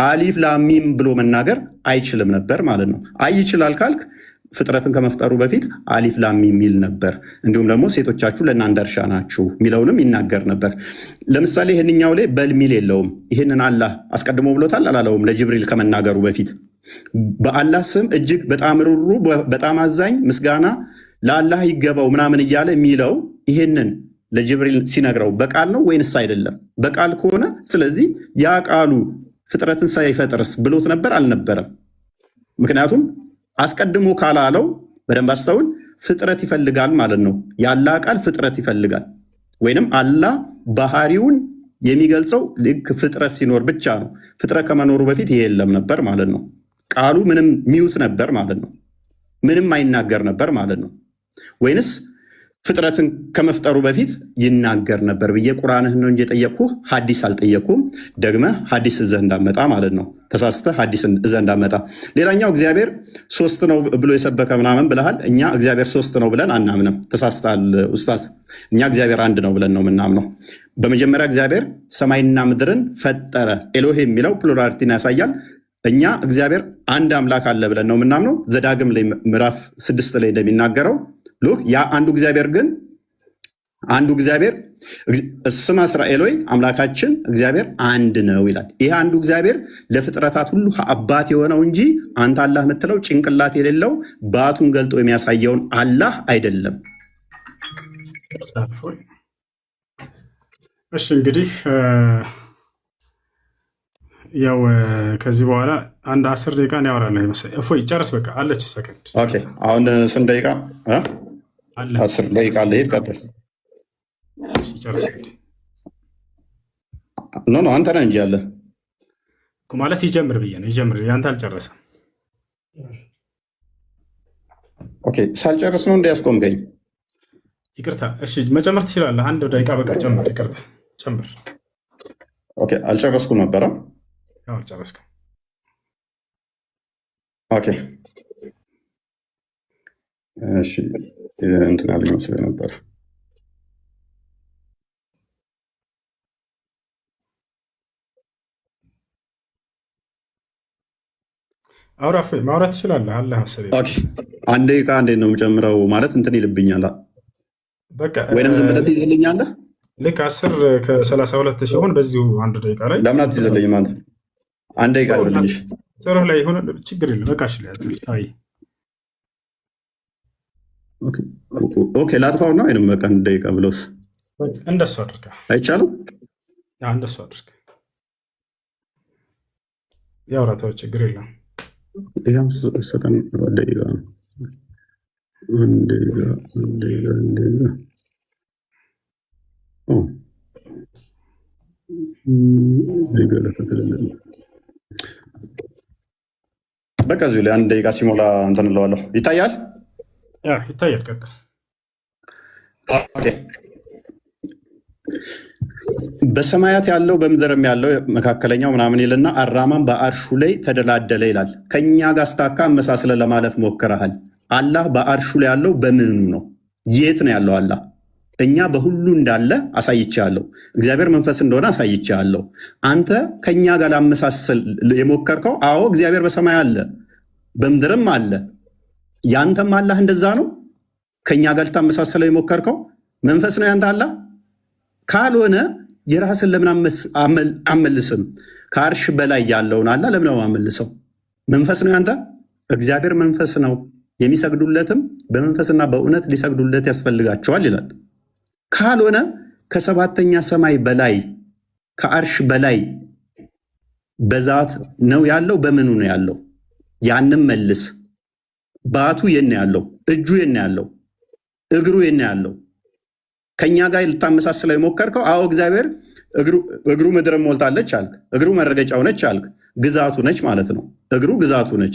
አሊፍ ላሚም ብሎ መናገር አይችልም ነበር ማለት ነው። ይችላል ካልክ ፍጥረትን ከመፍጠሩ በፊት አሊፍ ላም የሚል ነበር። እንዲሁም ደግሞ ሴቶቻችሁ ለእናንተ እርሻ ናችሁ የሚለውንም ይናገር ነበር። ለምሳሌ ይህንኛው ላይ በል ሚል የለውም። ይህንን አላህ አስቀድሞ ብሎታል አላለውም? ለጅብሪል ከመናገሩ በፊት በአላህ ስም እጅግ በጣም ሩሩ በጣም አዛኝ ምስጋና ለአላህ ይገባው ምናምን እያለ የሚለው ይህንን ለጅብሪል ሲነግረው በቃል ነው ወይንስ አይደለም? በቃል ከሆነ ስለዚህ ያ ቃሉ ፍጥረትን ሳይፈጥርስ ብሎት ነበር አልነበረም? ምክንያቱም አስቀድሞ ካላለው በደንብ አስተውል፣ ፍጥረት ይፈልጋል ማለት ነው። የአላህ ቃል ፍጥረት ይፈልጋል። ወይንም አላህ ባህሪውን የሚገልጸው ልክ ፍጥረት ሲኖር ብቻ ነው። ፍጥረት ከመኖሩ በፊት ይሄ የለም ነበር ማለት ነው። ቃሉ ምንም ሚውት ነበር ማለት ነው። ምንም አይናገር ነበር ማለት ነው። ወይንስ ፍጥረትን ከመፍጠሩ በፊት ይናገር ነበር ብዬ ቁርአንህን ነው እንጂ የጠየቅኩህ ሐዲስ አልጠየቅኩም። ደግመህ ሐዲስ እዘህ እንዳመጣ ማለት ነው። ተሳስተህ ሐዲስ እዘህ እንዳመጣ። ሌላኛው እግዚአብሔር 3 ነው ብሎ የሰበከ ምናምን ብለሃል። እኛ እግዚአብሔር 3 ነው ብለን አናምንም። ተሳስተሃል ኡስታዝ። እኛ እግዚአብሔር 1 ነው ብለን ነው የምናምነው። በመጀመሪያ እግዚአብሔር ሰማይና ምድርን ፈጠረ። ኤሎሄ የሚለው ፕሉራሊቲን ያሳያል። እኛ እግዚአብሔር አንድ አምላክ አለ ብለን ነው የምናምነው። ዘዳግም ላይ ምዕራፍ 6 ላይ እንደሚናገረው ሉክ ያ አንዱ እግዚአብሔር ስማ እስራኤል ሆይ አምላካችን እግዚአብሔር አንድ ነው ይላል። ይሄ አንዱ እግዚአብሔር ለፍጥረታት ሁሉ አባት የሆነው እንጂ አንተ አላህ የምትለው ጭንቅላት የሌለው ባቱን ገልጦ የሚያሳየውን አላህ አይደለም። እሺ እንግዲህ ያው ከዚህ በኋላ አንድ 10 ደቂቃ ነው ያወራለሁ መሰለኝ። እፎይ ጨርስ በቃ አለች ሰከንድ። ኦኬ አሁን ስንት ደቂቃ? 10 ደቂቃ አለ። ይቀጥል። እሺ ጨርስ። ኖ አንተ ነህ እንጂ ያለ እኮ ማለት ይጀምር ብዬ ነው። ይጀምር ያንተ አልጨረሰም። ኦኬ ሳልጨርስ ነው እንዲያስቆምከኝ። ይቅርታ። እሺ መጨመር ትችላለህ። አንድ ደቂቃ በቃ ጨምር። ይቅርታ ጨምር። ኦኬ አልጨረስኩም ነበረ። ያው አልጨረስኩም። ኦኬ እሺ እንትን አለኝ መስሎኝ ነበር። አውራ ማውራት ትችላለህ። አለ መሰለኝ። ኦኬ አንድ ደቂቃ እንዴት ነው የምጨምረው? ማለት እንትን ይልብኛል። በቃ ወይንም ዝም ብለህ ትይዝልኛለህ? ልክ 10 ከ32 ሲሆን በዚሁ አንድ ደቂቃ ላይ ለምን አትይዝልኝም አንተ? አንድ ደቂቃ ይኸውልሽ ጥሩህ ላይ ሆነ ችግር የለም። በቃ እሺ አይ ኦኬ ላጥፋው ነው ወይንም በቃ አንድ ደቂቃ ብለውስ እንደሱ አድርጋ አይቻልም? እንደሱ አድርጋ ያውራታው ችግር የለም። ይሄም ሰከን ደቂቃ አንድ ደቂቃ በቃ እዚሁ ላይ አንድ ደቂቃ ሲሞላ እንትን እለዋለሁ። ይታያል? ይታያል። ቀጥል። በሰማያት ያለው በምድርም ያለው መካከለኛው ምናምን ይልና አራማን በአርሹ ላይ ተደላደለ ይላል። ከኛ ጋር ስታካ አመሳስለ ለማለፍ ሞክረሃል። አላህ በአርሹ ላይ ያለው በምኑ ነው? የት ነው ያለው አላህ? እኛ በሁሉ እንዳለ አሳይቻለሁ። እግዚአብሔር መንፈስ እንደሆነ አሳይቻለሁ። አንተ ከኛ ጋር ላመሳሰል የሞከርከው አዎ እግዚአብሔር በሰማይ አለ በምድርም አለ። ያንተም አላህ እንደዛ ነው። ከኛ ጋር ልታመሳሰለው የሞከርከው መንፈስ ነው ያንተ አላህ። ካልሆነ የራስን ለምን አመልስም? ከአርሽ በላይ ያለውን አላህ ለምን አመልሰው? መንፈስ ነው ያንተ። እግዚአብሔር መንፈስ ነው፣ የሚሰግዱለትም በመንፈስና በእውነት ሊሰግዱለት ያስፈልጋቸዋል ይላል። ካልሆነ ከሰባተኛ ሰማይ በላይ ከአርሽ በላይ በዛት ነው ያለው። በምኑ ነው ያለው? ያንም መልስ። ባቱ የነ ያለው፣ እጁ የነ ያለው፣ እግሩ የነ ያለው። ከኛ ጋር ልታመሳስለው የሞከርከው አዎ እግዚአብሔር እግሩ ምድር ሞልታለች አልክ። እግሩ መረገጫው ነች አልክ። ግዛቱ ነች ማለት ነው። እግሩ ግዛቱ ነች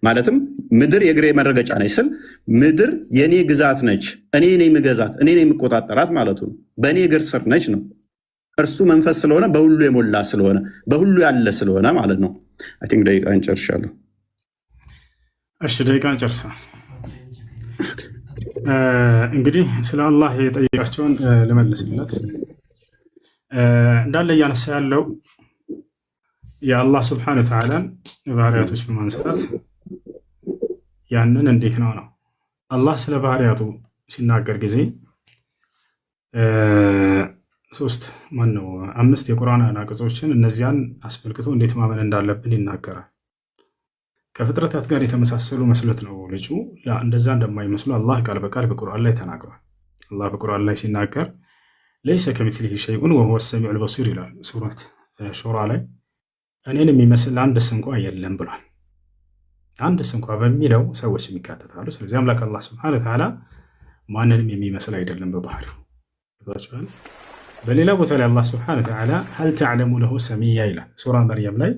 ማለትም ምድር የእግሬ መረገጫ ነች ስል ምድር የኔ ግዛት ነች፣ እኔ ነኝ የምገዛት፣ እኔ ነኝ የምቆጣጠራት ማለቱ ነው። በእኔ እግር ስር ነች ነው። እርሱ መንፈስ ስለሆነ በሁሉ የሞላ ስለሆነ በሁሉ ያለ ስለሆነ ማለት ነው። አይ ቲንክ ደቂቃን ጨርሻለሁ። እሺ ደቂቃን ጨርሳ እንግዲህ ስለ አላህ የጠየቃቸውን ልመልስለት እንዳለ እያነሳ ያለው የአላህ ስብሐነ ወተዓላን ባህሪያቶች በማንሳት ያንን እንዴት ነው አላህ ስለ ባህሪያቱ ሲናገር ጊዜ 5 የቁርአን አንቀጾችን እነዚያን አስመልክቶ እንዴት ማመን እንዳለብን ይናገራል። ከፍጥረታት ጋር የተመሳሰሉ መስሎት ነው ልጁ። እንደዛ እንደማይመስሉ አላህ ቃል በቃል በቁርአን ላይ ተናግሯል። አላህ በቁርአን ላይ ሲናገር ለይሰ ከሚስሊሂ ሸይኡን ወሁወ ሰሚዑል በሲር ይላል ሱረት ሹራ ላይ። እኔን የሚመስል አንድስ እንኳ የለም ብሏል። አንድስ እንኳ በሚለው ሰዎች የሚካተታሉ። ስለዚህ አምላክ አላህ ሱብሓነሁ ወተዓላ ማንንም የሚመስል አይደለም በባህሪው። በሌላ ቦታ ላይ አላህ ሱብሓነሁ ወተዓላ ሀል ተዕለሙ ለሁ ሰሚያ ይላል ሱራ መርየም ላይ።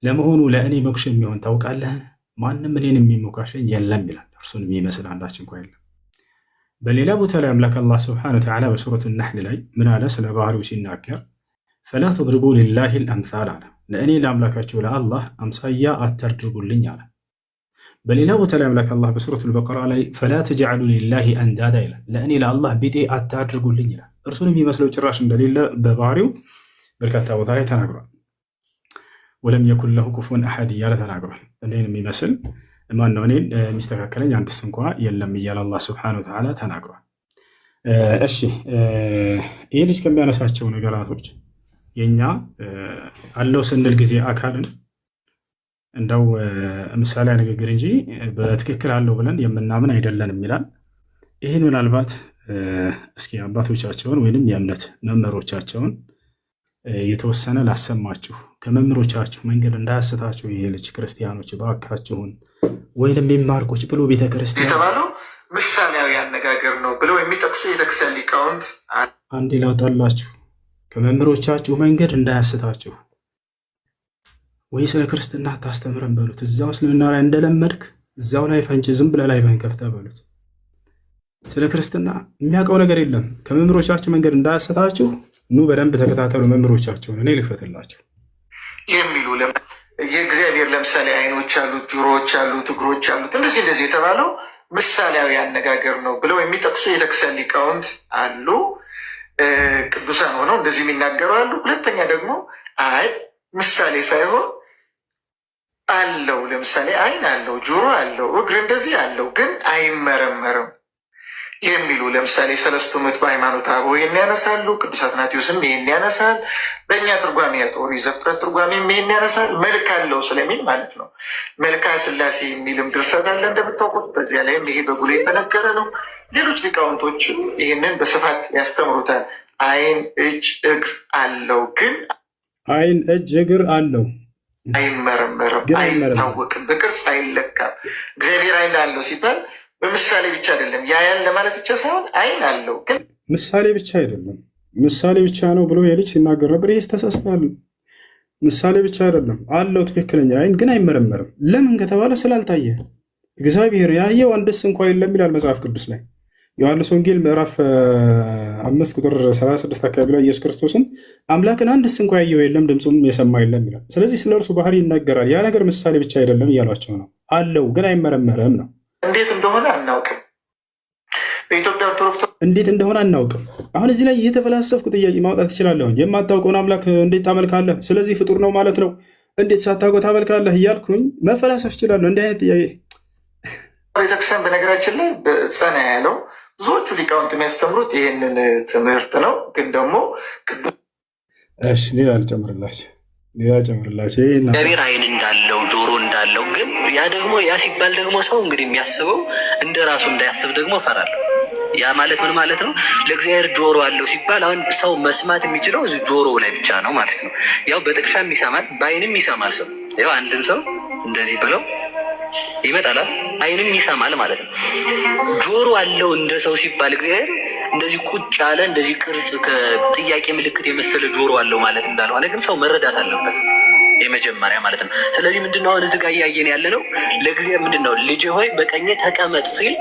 ለመሆኑ ለእኔ ሞክሽ የሚሆን ታውቃለህ? ማንም እኔን የሚሞካሸኝ የለም ይላል። እርሱን የሚመስል አንዳች እንኳ የለም። በሌላ ቦታ ላይ አምላክ አላህ ሱብሓነሁ ወተዓላ በሱረቱ ነሕል ላይ ምን አለ? ስለ ባህሪው ሲናገር ፈላ ተድሪቡ ሊላሂ አልአምሳል አለ። ለእኔ ለአምላካቸው ለአላህ አምሳያ አታድርጉልኝ አለ። በሌላ ቦታ ላይ አምላክ አላህ በሱረቱል በቀራ ላይ ፈላ ተጅዐሉ ሊላሂ አንዳዳ ይላል። ለእኔ ለአላህ ቢጤ አታድርጉልኝ ይላል። እርሱን የሚመስለው ጭራሽ እንደሌለ በባህሪው በርካታ ቦታ ላይ ተናግሯል። ወለም የኩን ለሁ ኩፉወን አሐድ እያለ ተናግሯል። እኔን የሚመስል ማነው? እኔን የሚስተካከለኝ አንድስ እንኳ የለም እያለ አላህ ስብሐነሁ ወተዓላ ተናግሯል። እሺ ይህ ልጅ ከሚያነሳቸው ነገራቶች የኛ አለው ስንል ጊዜ አካልን እንደው ምሳሌ ንግግር እንጂ በትክክል አለው ብለን የምናምን አይደለንም ይላል። ይህን ምናልባት እስኪ አባቶቻቸውን ወይንም የእምነት መምህሮቻቸውን የተወሰነ ላሰማችሁ፣ ከመምህሮቻችሁ መንገድ እንዳያስታችሁ ይሄ ልጅ ክርስቲያኖች ባካችሁን፣ ወይንም የሚማርቆች ብሎ ቤተክርስቲያን የተባለው ምሳሌያዊ አነጋገር ነው ብለው የሚጠቅሱ የቤተክርስቲያን ሊቃውንት አንድ ላውጣላችሁ፣ ከመምህሮቻችሁ መንገድ እንዳያስታችሁ፣ ወይ ስለ ክርስትና አታስተምረን በሉት። እዛው እስልምና ላይ እንደለመድክ እዛው ላይ ፈንጭ፣ ዝም ብለህ ላይ ከፍተህ በሉት። ስለ ክርስትና የሚያውቀው ነገር የለም። ከመምህሮቻችሁ መንገድ እንዳያስታችሁ ኑ በደንብ ተከታተሉ መምህሮቻችሁን፣ እኔ ልክፈትላችሁ የሚሉ የእግዚአብሔር ለምሳሌ አይኖች አሉት፣ ጆሮዎች አሉት፣ እግሮች አሉት፣ እንደዚህ የተባለው ምሳሌያዊ አነጋገር ነው ብለው የሚጠቅሱ የቤተክርስቲያን ሊቃውንት አሉ። ቅዱሳን ሆነው እንደዚህ የሚናገሩ አሉ። ሁለተኛ ደግሞ አይ ምሳሌ ሳይሆን አለው፣ ለምሳሌ አይን አለው፣ ጆሮ አለው፣ እግር እንደዚህ አለው፣ ግን አይመረመርም የሚሉ ለምሳሌ ሰለስቱ ምዕት በሃይማኖተ አበው ይህን ያነሳሉ። ቅዱስ አትናቴዎስም ይህን ያነሳል። በእኛ ትርጓሜ የኦሪት ዘፍጥረት ትርጓሜም ይህን ያነሳል። መልክ አለው ስለሚል ማለት ነው። መልክአ ሥላሴ የሚልም ድርሰት አለ እንደምታውቁት። በዚያ ላይም ይሄ በጉል የተነገረ ነው። ሌሎች ሊቃውንቶች ይህንን በስፋት ያስተምሩታል። አይን፣ እጅ፣ እግር አለው፣ ግን አይን፣ እጅ፣ እግር አለው፣ አይመረመርም፣ አይታወቅም፣ በቅርጽ አይለካም። እግዚአብሔር አይን አለው ሲባል በምሳሌ ብቻ አይደለም፣ ያያን ለማለት ብቻ ሳይሆን አይን አለው፣ ግን ምሳሌ ብቻ አይደለም። ምሳሌ ብቻ ነው ብሎ የልጅ ሲናገር ነበር። ይህ ተሳስተዋል። ምሳሌ ብቻ አይደለም አለው ትክክለኛ አይን፣ ግን አይመረመርም። ለምን ከተባለ ስላልታየ። እግዚአብሔር ያየው አንድስ እንኳ የለም ይላል መጽሐፍ ቅዱስ ላይ። ዮሐንስ ወንጌል ምዕራፍ 5 ቁጥር 36 አካባቢ ላይ ኢየሱስ ክርስቶስን አምላክን አንድስ እንኳ ያየው የለም ድምፁም የሰማ የለም ይላል። ስለዚህ ስለ እርሱ ባህሪ ይናገራል። ያ ነገር ምሳሌ ብቻ አይደለም እያሏቸው ነው። አለው ግን አይመረመርም ነው። እንዴት እንደሆነ አናውቅም። በኢትዮጵያ ኦርቶዶክስ እንዴት እንደሆነ አናውቅም። አሁን እዚህ ላይ እየተፈላሰፍኩ ጥያቄ ማውጣት እችላለሁ። የማታውቀውን አምላክ እንዴት ታመልካለህ? ስለዚህ ፍጡር ነው ማለት ነው። እንዴት ሳታውቀው ታመልካለህ እያልኩኝ መፈላሰፍ እችላለሁ። እንዲህ አይነት ጥያቄ ቤተክርስቲያን በነገራችን ላይ ጸና ያለው ብዙዎቹ ሊቃውንት የሚያስተምሩት ይህንን ትምህርት ነው። ግን ደግሞ ሌላ ልጨምርላቸው እግዚአብሔር አይን እንዳለው ጆሮ እንዳለው፣ ግን ያ ሲባል ደግሞ ሰው እንግዲህ የሚያስበው እንደ ራሱ እንዳያስብ ደግሞ እፈራለሁ። ያ ማለት ምን ማለት ነው? ለእግዚአብሔር ጆሮ አለው ሲባል አሁን ሰው መስማት የሚችለው ጆሮ ላይ ብቻ ነው ማለት ነው። ያው በጥቅሻም ይሰማል፣ በአይንም ይሰማል። ሰው ያው አንድን ሰው እንደዚህ ብለው ይመጣላል፣ አይንም ይሰማል ማለት ነው። ጆሮ አለው እንደ ሰው ሲባል እግዚአብሔር እንደዚህ ቁጭ ያለ እንደዚህ ቅርጽ ከጥያቄ ምልክት የመሰለ ጆሮ አለው ማለት እንዳልሆነ ግን ሰው መረዳት አለበት የመጀመሪያ ማለት ነው። ስለዚህ ምንድነው አሁን እዚህ ጋር እያየን ያለ ነው። ለእግዚአብሔር ምንድነው ልጄ ሆይ በቀኜ ተቀመጥ ሲል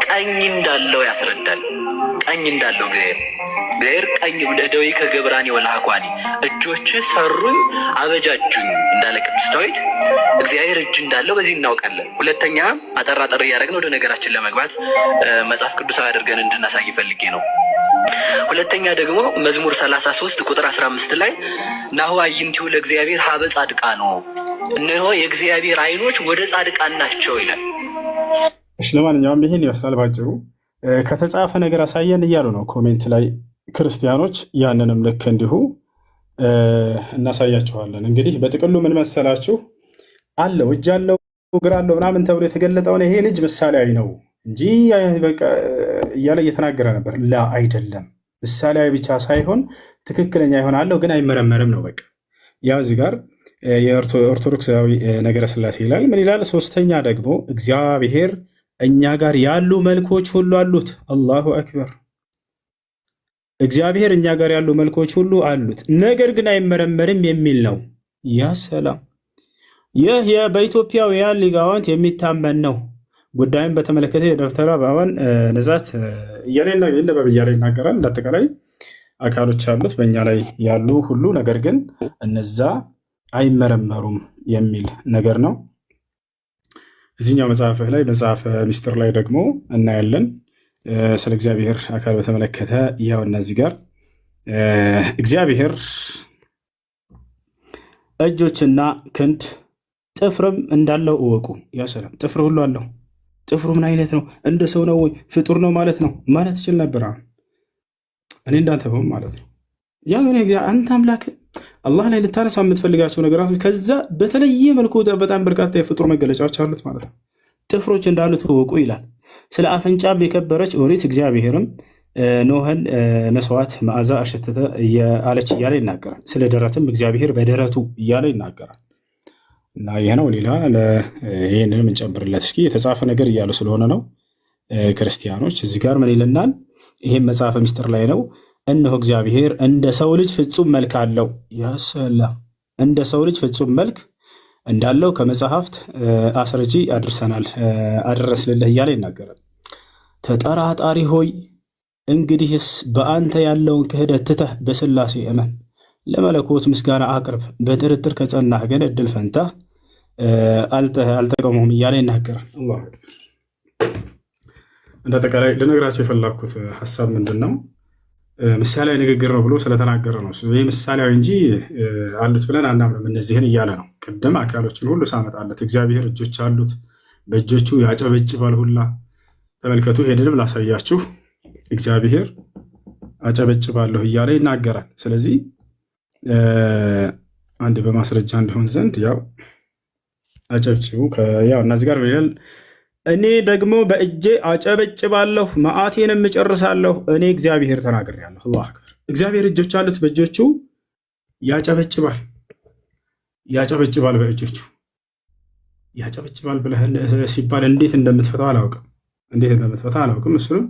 ቀኝ እንዳለው ያስረዳል። ቀኝ እንዳለው እግዚአብሔር ቀኝ ደዌ ከገብራኒ ወላኳኒ እጆች ሰሩኝ አበጃጁኝ እንዳለ ቅዱስ ዳዊት እግዚአብሔር እጅ እንዳለው በዚህ እናውቃለን። ሁለተኛ አጠራጠር እያደረግን ወደ ነገራችን ለመግባት መጽሐፍ ቅዱሳዊ አድርገን እንድናሳይ ፈልጌ ነው። ሁለተኛ ደግሞ መዝሙር 33 ቁጥር 15 ላይ ናሁ አዕይንቲሁ ለእግዚአብሔር ሀበ ጻድቃን ነው፣ እነሆ የእግዚአብሔር አይኖች ወደ ጻድቃን ናቸው ይላል። እሺ ለማንኛውም ይሄን ይመስላል ባጭሩ። ከተጻፈ ነገር አሳየን እያሉ ነው ኮሜንት ላይ ክርስቲያኖች። ያንንም ልክ እንዲሁ እናሳያችኋለን። እንግዲህ በጥቅሉ ምን መሰላችሁ፣ አለው እጅ አለው እግር አለው ምናምን ተብሎ የተገለጠውን ይሄ ልጅ ምሳሌያዊ ነው እንጂ በቃ እያለ እየተናገረ ነበር። ላ አይደለም፣ ምሳሌያዊ ብቻ ሳይሆን ትክክለኛ ይሆን አለው ግን አይመረመርም ነው። በቃ ያው እዚህ ጋር የኦርቶዶክሳዊ ነገረ ሥላሴ ይላል። ምን ይላል? ሶስተኛ ደግሞ እግዚአብሔር እኛ ጋር ያሉ መልኮች ሁሉ አሉት። አላሁ አክበር። እግዚአብሔር እኛ ጋር ያሉ መልኮች ሁሉ አሉት፣ ነገር ግን አይመረመርም የሚል ነው። ያ ሰላም! ይህ በኢትዮጵያውያን ሊቃውንት የሚታመን ነው። ጉዳዩን በተመለከተ የዶክተር አበባን ንዛት እያለ ይናገራል። እንዳጠቃላይ አካሎች አሉት በእኛ ላይ ያሉ ሁሉ፣ ነገር ግን እነዛ አይመረመሩም የሚል ነገር ነው። እዚህኛው መጽሐፍህ ላይ መጽሐፈ ሚስጥር ላይ ደግሞ እናያለን ስለ እግዚአብሔር አካል በተመለከተ። ያው እነዚህ ጋር እግዚአብሔር እጆችና ክንድ ጥፍርም እንዳለው እወቁ። ያ ሰላም ጥፍር ሁሉ አለው። ጥፍሩ ምን አይነት ነው? እንደ ሰው ነው ወይ ፍጡር ነው ማለት ነው ማለት ትችል ነበር። እኔ እንዳንተ በሆን ማለት ነው። ያ ግን አንተ አምላክ አላህ ላይ ልታነሳ የምትፈልጋቸው ነገራቶች ከዛ በተለየ መልኩ በጣም በርካታ የፍጡር መገለጫዎች አሉት ማለት ነው። ጥፍሮች እንዳሉት እወቁ ይላል። ስለ አፍንጫም የከበረች ኦሪት እግዚአብሔርም ኖህን መስዋዕት መዓዛ አሸተተ አለች እያለ ይናገራል። ስለ ደረትም እግዚአብሔር በደረቱ እያለ ይናገራል። እና ይህ ነው። ሌላ ይህንን የምንጨምርለት እስኪ የተጻፈ ነገር እያሉ ስለሆነ ነው ክርስቲያኖች። እዚህ ጋር ምን ይልናል? ይህም መጽሐፈ ምስጢር ላይ ነው። እነሆ እግዚአብሔር እንደ ሰው ልጅ ፍጹም መልክ አለው። ያሰላ እንደ ሰው ልጅ ፍጹም መልክ እንዳለው ከመጽሐፍት አስረጂ አደረስልልህ እያለ ይናገራል። ተጠራጣሪ ሆይ እንግዲህስ በአንተ ያለውን ክህደት ትተህ በሥላሴ እመን፣ ለመለኮት ምስጋና አቅርብ። በጥርጥር ከጸናህ ግን እድል ፈንታ አልጠቀሙም እያለ ይናገራል። አላሁ አክበር። እንደ አጠቃላይ ልነግራቸው የፈላኩት ሀሳብ ምንድን ነው? ምሳሌያዊ ንግግር ነው ብሎ ስለተናገረ ነው። ይህ ምሳሌያዊ እንጂ አሉት ብለን አናምንም እነዚህን እያለ ነው። ቅድም አካሎችን ሁሉ ሳመጣለት እግዚአብሔር እጆች አሉት፣ በእጆቹ ያጨበጭባል ሁላ። ተመልከቱ፣ ሄድንም ላሳያችሁ። እግዚአብሔር አጨበጭባለሁ እያለ ይናገራል። ስለዚህ አንድ በማስረጃ እንዲሆን ዘንድ ያው አጨብጭቡ። ያው እነዚህ ጋር ይላል እኔ ደግሞ በእጄ አጨበጭባለሁ መዓቴንም እጨርሳለሁ፣ እኔ እግዚአብሔር ተናግሬአለሁ። አላሁ አክበር። እግዚአብሔር እጆች አሉት፣ በእጆቹ ያጨበጭባል። በእጆቹ ያጨበጭባል ብለህ ሲባል እንዴት እንደምትፈታው አላውቅም። እሱንም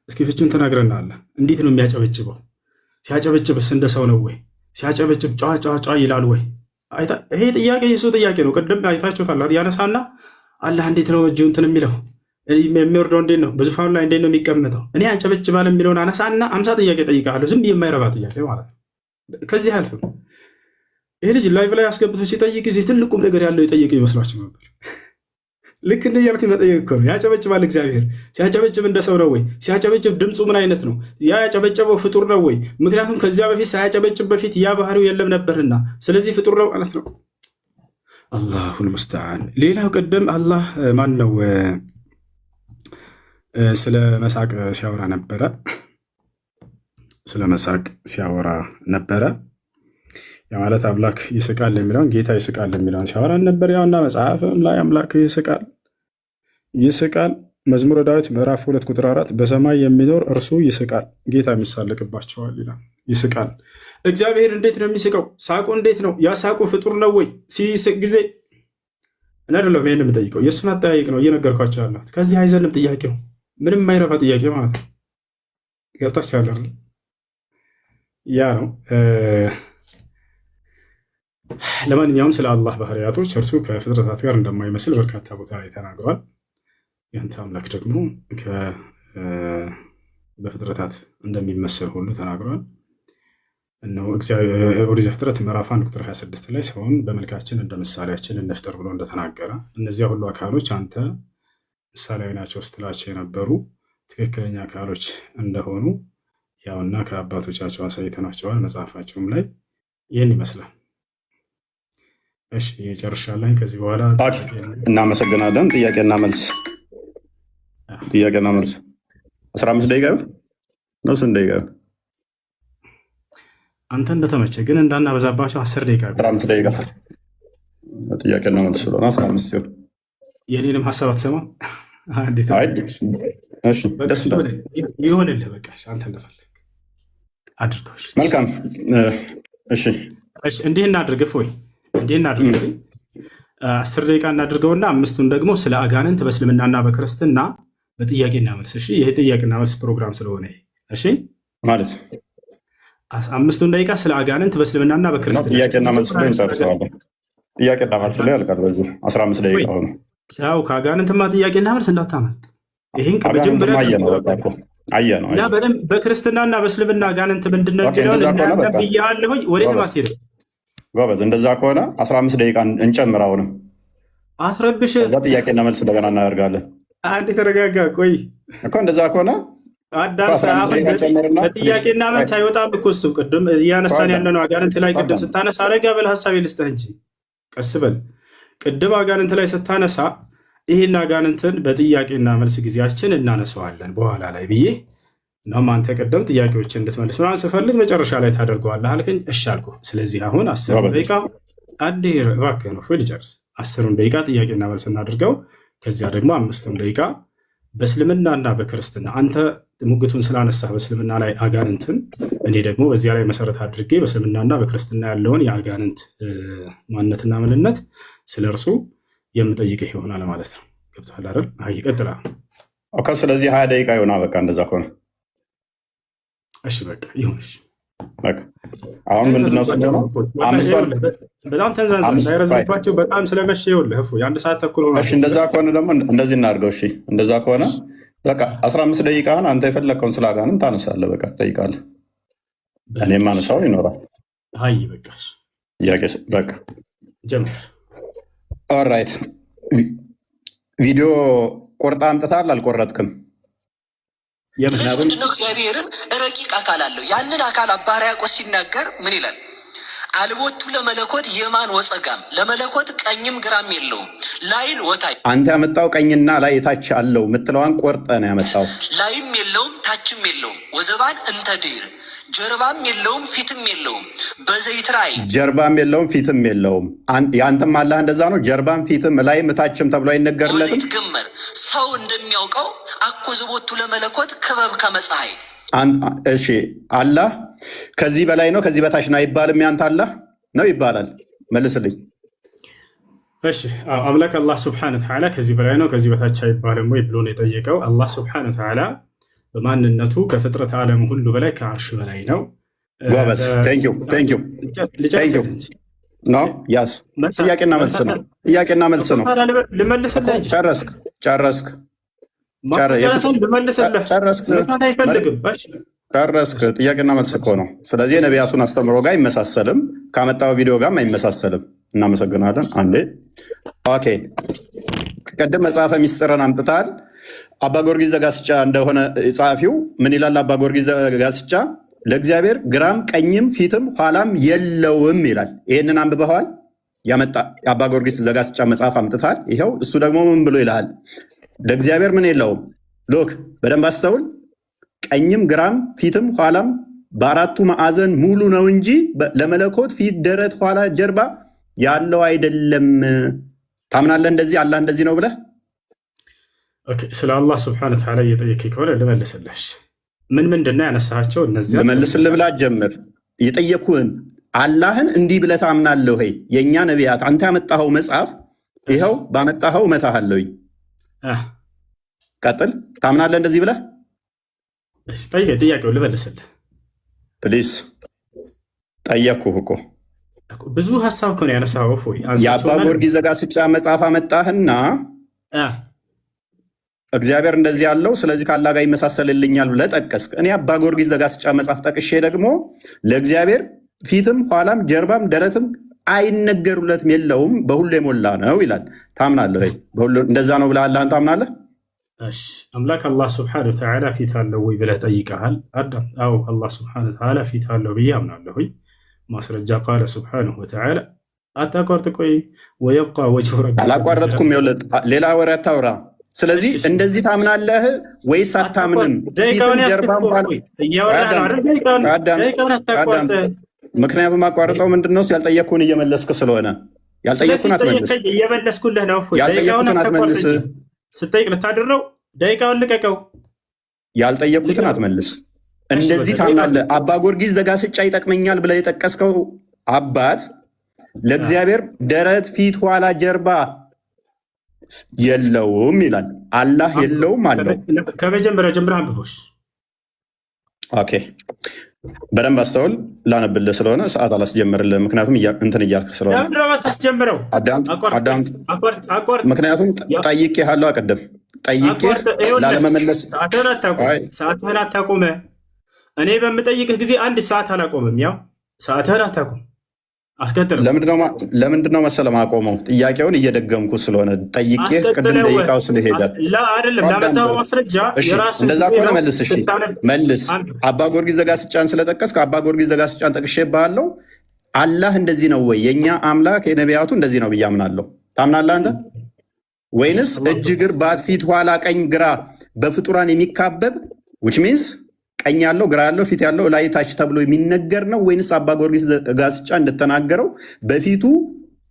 እስኪ ፍቹን ትነግረናለህ። እንዴት ነው የሚያጨበጭበው? ሲያጨበጭብስ እንደ ሰው ነው ወይ? ሲያጨበጭብ ጫ ይላል ወይ? ይሄ ጥያቄ የሱ ጥያቄ ነው። ቅድም አይታችሁታል። ያነሳና አላህ እንዴት ነው እጁ እንትን የሚለው የሚወርደው? እንዴት ነው በዙፋኑ ላይ እንዴት ነው የሚቀመጠው? እኔ ያጨበጭባል የሚለውን አነሳና 50 ጥያቄ ጠይቃለሁ። ዝም የማይረባ ጥያቄ ማለት ነው። ከዚህ አልፍም። ይሄ ልጅ ላይቭ ላይ አስገብቶ ሲጠይቅ ጊዜ ትልቁም ነገር ያለው የጠየቀ ይመስላችሁ ነበር። ልክ እንደ እያልኩኝ መጠየቅ እኮ ነው። ያጨበጭባል እግዚአብሔር። ሲያጨበጭብ እንደ ሰው ነው ወይ? ሲያጨበጭብ ድምፁ ምን አይነት ነው? ያ ያጨበጨበው ፍጡር ነው ወይ? ምክንያቱም ከዚያ በፊት ሳያጨበጭብ በፊት ያ ባህሪው የለም ነበርና፣ ስለዚህ ፍጡር ነው ማለት ነው። አላሁል ሙስተዓን። ሌላው ቅድም አላህ ማን ነው ስለ መሳቅ ሲያወራ ነበረ። ያ ማለት አምላክ ይስቃል የሚለውን ጌታ ይስቃል የሚለውን ሲያወራ ነበር። ያውና መጽሐፍም ላይ አምላክ ይስቃል። መዝሙረ ዳዊት ምዕራፍ 2 ቁጥር 4 በሰማይ የሚኖር እርሱ ይስቃል፣ ጌታ የሚሳለቅባቸዋል ይላል። ይስቃል። እግዚአብሔር እንዴት ነው የሚስቀው? ሳቁ እንዴት ነው? ያ ሳቁ ፍጡር ነው ወይ? ሲስቅ ጊዜ እና አይደለም። ይሄን የምጠይቀው የእሱን አጠያየቅ ነው እየነገርኳቸው ያለሁት። ከዚህ አይዘልም ጥያቄው፣ ምንም የማይረባ ጥያቄ ማለት ነው። ገብታችኋል? ያ ነው። ለማንኛውም ስለ አላህ ባህሪያቶች እርሱ ከፍጥረታት ጋር እንደማይመስል በርካታ ቦታ ላይ ተናግሯል። ያንተ አምላክ ደግሞ በፍጥረታት እንደሚመስል ሁሉ ተናግሯል። እነሆ ኦሪት ዘፍጥረት ምዕራፍ 1 ቁጥር 26 ላይ ሰውን በመልካችን እንደ ምሳሌያችን እንፍጠር ብሎ እንደተናገረ እነዚያ ሁሉ አካሎች አንተ ምሳሌያዊ ናቸው ስትላቸው የነበሩ ትክክለኛ አካሎች እንደሆኑ ያውና ከአባቶቻቸው አሳይተናቸዋል። መጽሐፋቸውም ላይ ይህን ይመስላል። እሺ ጨርሻለሁ። ከዚህ በኋላ እናመሰግናለን። ጥያቄና መልስ 15 ደቂቃ ነው። ስንት ደቂቃ? አንተ እንደተመቸ ግን እንዳናበዛባቸው 10 ደቂቃ 15 ደቂቃ ጥያቄና መልስ ስለሆነ 15 ሲሆን የኔንም ሀሳብ አትሰማ። ይሆንልህ በቃ አንተ እንደፈለግ አድርገው። መልካም። እሺ እንዲህ እናድርግ ወይ እንዲህ እናድርግ። 10 ደቂቃ እናድርገውና 5ቱን ደግሞ ስለ አጋንንት በእስልምናና በክርስትና በጥያቄና መልስ። እሺ ይሄ ጥያቄና መልስ ፕሮግራም ስለሆነ እሺ ማለት 5ቱን ደቂቃ ስለ አጋንንት በእስልምናና በክርስትና ጥያቄና መልስ ላይ እንጨርሰዋለን። ጥያቄና መልስ ላይ ያልቃል። በዚህ 15 ደቂቃ ሆነ። ያው ከአጋንንትማ ጥያቄና መልስ እንዳታመጥ። ይሄን ከመጀመሪያ አየነው እና በደንብ በክርስትናና በእስልምና አጋንንት ምንድን ነው የሚለው ብያለሁኝ። ወዴት ማትሄድ ጎበዝ። እንደዛ ከሆነ 15 ደቂቃ እንጨምራውንም አትረብሽ። እዛ ጥያቄና መልስ እንደገና እናደርጋለን። አንድ ተረጋጋ። ቆይ እኮ እንደዛ ከሆነ በጥያቄና መልስ አይወጣም እኮ እሱ። ቅድም እያነሳን ያለነው አጋንንት ላይ ቅድም ስታነሳ አረጋ በል ሀሳብ ልስጥህ እንጂ ቀስ በል። ቅድም አጋንንት ላይ ስታነሳ ይህን አጋንንትን በጥያቄና መልስ ጊዜያችን እናነሳዋለን በኋላ ላይ ብዬ እናም አንተ ቅድም ጥያቄዎችን እንድትመልስ ምናምን ስፈልግ መጨረሻ ላይ ታደርገዋለህ አልከኝ። እሺ አልኩ። ስለዚህ አሁን 10 ደቂቃ አንዴ እባክህ ነው ልጨርስ። 10 ደቂቃ ጥያቄና መልስ እናድርገው። ከዚያ ደግሞ 5 ደቂቃ በእስልምናና በክርስትና አንተ ሙግቱን ስላነሳ በእስልምና ላይ አጋንንትን፣ እኔ ደግሞ በዚያ ላይ መሰረት አድርጌ በእስልምናና በክርስትና ያለውን የአጋንንት ማንነትና ምንነት ስለ እርሱ የምጠይቅህ ይሆናል ማለት ነው። ገብቶሃል አይደል? ይቀጥላ። ስለዚህ 20 ደቂቃ ይሆና። በቃ እንደዛ ከሆነ እሺ በቃ ይሁንሽ። አሁን ምንድነው በጣም ተንዛንዛ እንዳይረዝምባቸው በጣም ስለመሸ ይኸውልህ የአንድ ሰዓት ተኩል ሆኗል። እሺ እንደዛ ከሆነ ደግሞ እንደዚህ እናድርገው። እሺ እንደዛ ከሆነ በቃ 15 ደቂቃህን አንተ የፈለግከውን ስለ አጋንንት ታነሳለህ። በቃ ትጠይቃለህ፣ እኔም አነሳው ይኖራል። አይ በቃ በቃ ጀምር። ኦልራይት ቪዲዮ ቆርጣ አምጥታል አልቆረጥክም? ምንድነው? እግዚአብሔርን ረቂቅ አካል አለው። ያንን አካል አባ ሕርያቆስ ሲናገር ምን ይላል? አልቦቱ ለመለኮት የማን ወፀጋም፣ ለመለኮት ቀኝም ግራም የለውም ላይል ወታይ። አንተ ያመጣው ቀኝና ላይ የታች አለው የምትለዋን ቆርጠ ነው ያመጣው። ላይም የለውም ታችም የለውም ወዘባን እንተ ድኅር፣ ጀርባም የለውም ፊትም የለውም በዘይት ራእይ። ጀርባም የለውም ፊትም የለውም። ያንተም አላህ እንደዛ ነው። ጀርባም ፊትም ላይም ታችም ተብሎ አይነገርለትም። ገመር ሰው እንደሚያውቀው አኮዝቦቱ ለመለኮት ክበብ ከመፀሐይ። እሺ አላህ ከዚህ በላይ ነው ከዚህ በታች ነው አይባልም። ያንተ አላህ ነው ይባላል። መልስልኝ። እሺ አምላክ አላህ ስብሐነሁ ወተዓላ ከዚህ በላይ ነው ከዚህ በታች አይባልም ወይ ብሎ ነው የጠየቀው። አላህ ስብሐነሁ ወተዓላ በማንነቱ ከፍጥረት ዓለም ሁሉ በላይ ከአርሽ በላይ ነው። ጎበዝ ቴንኪው ኖ ያስ ጥያቄና መልስ ነው። ጥያቄና መልስ ነው። ጨረስክ ጥያቄና መልስ እኮ ነው። ስለዚህ የነቢያቱን አስተምሮ ጋር አይመሳሰልም፣ ካመጣው ቪዲዮ ጋርም አይመሳሰልም። እናመሰግናለን። አንዴ ኦኬ። ቅድም መጽሐፈ ሚስጥርን አምጥታል። አባ ጊዮርጊስ ዘጋስጫ እንደሆነ ጸሐፊው ምን ይላል? አባ ጊዮርጊስ ዘጋስጫ ለእግዚአብሔር ግራም ቀኝም ፊትም ኋላም የለውም ይላል። ይህንን አንብበዋል? ያመጣ አባ ጊዮርጊስ ዘጋስጫ መጽሐፍ አምጥታል። ይኸው እሱ ደግሞ ምን ብሎ ይልሃል? ለእግዚአብሔር ምን የለውም። ሎክ በደንብ አስተውል። ቀኝም ግራም ፊትም ኋላም በአራቱ ማዕዘን ሙሉ ነው እንጂ ለመለኮት ፊት፣ ደረት፣ ኋላ፣ ጀርባ ያለው አይደለም። ታምናለህ? እንደዚህ አላህ እንደዚህ ነው ብለህ ስለ አላህ ስብሐነሁ ወተዓላ እየጠየቀኝ ከሆነ ልመልስልህ። ምንድን ነው ያነሳቸው? እነዚያ ልመልስልህ ብላ ጀምር። የጠየኩህን አላህን እንዲህ ብለህ ታምናለህ ወይ? የእኛ ነቢያት አንተ ያመጣኸው መጽሐፍ ይኸው ባመጣኸው እመታሃለሁኝ። ቀጥል። ታምናለህ እንደዚህ ብለህ? ጥያቄውን ልመልስልህ ፕሊስ። ጠየቅኩህ እኮ ብዙ ሀሳብ እኮ ነው ያነሳኸው። የአባ ጊዮርጊስ ዘጋስጫ መጽሐፍ አመጣህና እግዚአብሔር እንደዚህ ያለው ስለዚህ ከአላህ ጋር ይመሳሰልልኛል ብለህ ጠቀስክ። እኔ አባ ጊዮርጊስ ዘጋስጫ መጽሐፍ ጠቅሼ ደግሞ ለእግዚአብሔር ፊትም ኋላም ጀርባም ደረትም አይነገሩለትም የለውም በሁሉ የሞላ ነው ይላል። ታምናለህ ወይ? እንደዛ ነው ብለህ አላህን ታምናለህ? አምላክ አላህ ስብሐነሁ ወተዓላ ፊት አለው ወይ ብለህ ጠይቀሃል። አዳም አዎ አላህ ስብሐነሁ ወተዓላ ፊት አለው ብዬ አምናለሁኝ። ማስረጃ ቃለ ስብሐነሁ ወተዓላ አታቋርጥ። ቆይ ወየብቃ ወጅሁ ረቢከ። አላቋረጥኩም። ሌላ ወሬ አታውራ። ስለዚህ እንደዚህ ታምናለህ ወይስ አታምንም? ምክንያቱም አቋርጠው ምንድነው? ያልጠየቅኩህን እየመለስክ ስለሆነ ያልጠየቅኩህን አትመልስ። እየመለስኩልህ ነው። ያልጠየቅኩህን አትመልስ። ስጠይቅ ልታድር ነው። ደቂቃውን ልቀቀው። ያልጠየቅኩህን አትመልስ። እንደዚህ ታምናለህ? አባ ጊዮርጊስ ዘጋስጫ ይጠቅመኛል ብለህ የጠቀስከው አባት ለእግዚአብሔር ደረት፣ ፊት፣ ኋላ፣ ጀርባ የለውም ይላል። አላህ የለውም አለው። ከመጀመሪያ ጀምረህ አንብቦሽ። ኦኬ በደንብ አስተውል። ላነብልህ ስለሆነ ሰዓት አላስጀምርልህ። ምክንያቱም እንትን እያልክ ስለሆነ ምክንያቱም ጠይቄሃለሁ። አቀደም ጠይቄ ላለመመለስ ሰዓትህን አታቁም። እኔ በምጠይቅህ ጊዜ አንድ ሰዓት አላቆምም። ያው ሰዓትህን አታቁም። አስከትለው ለምንድነው መሰለ ማቆመው? ጥያቄውን እየደገምኩ ስለሆነ ጠይቄ ቅድም ደቂቃው ስለሄደ አይደለም። ላመጣው ማስረጃ የራስ እንደዛ ከሆነ መልስ። እሺ መልስ። አባ ጊዮርጊስ ዘጋስጫን ስለጠቀስክ አባ ጊዮርጊስ ዘጋስጫን ጠቅሼብሃለሁ። አላህ እንደዚህ ነው ወይ? የኛ አምላክ የነቢያቱ እንደዚህ ነው ብዬ አምናለሁ። ታምናለህ አንተ? ወይንስ እጅ እግር ባት ፊት ኋላ ቀኝ ግራ በፍጡራን የሚካበብ which means ቀኝ ያለው ግራ ያለው ፊት ያለው ላይ ታች ተብሎ የሚነገር ነው? ወይንስ አባ ጊዮርጊስ ዘጋስጫ እንደተናገረው በፊቱ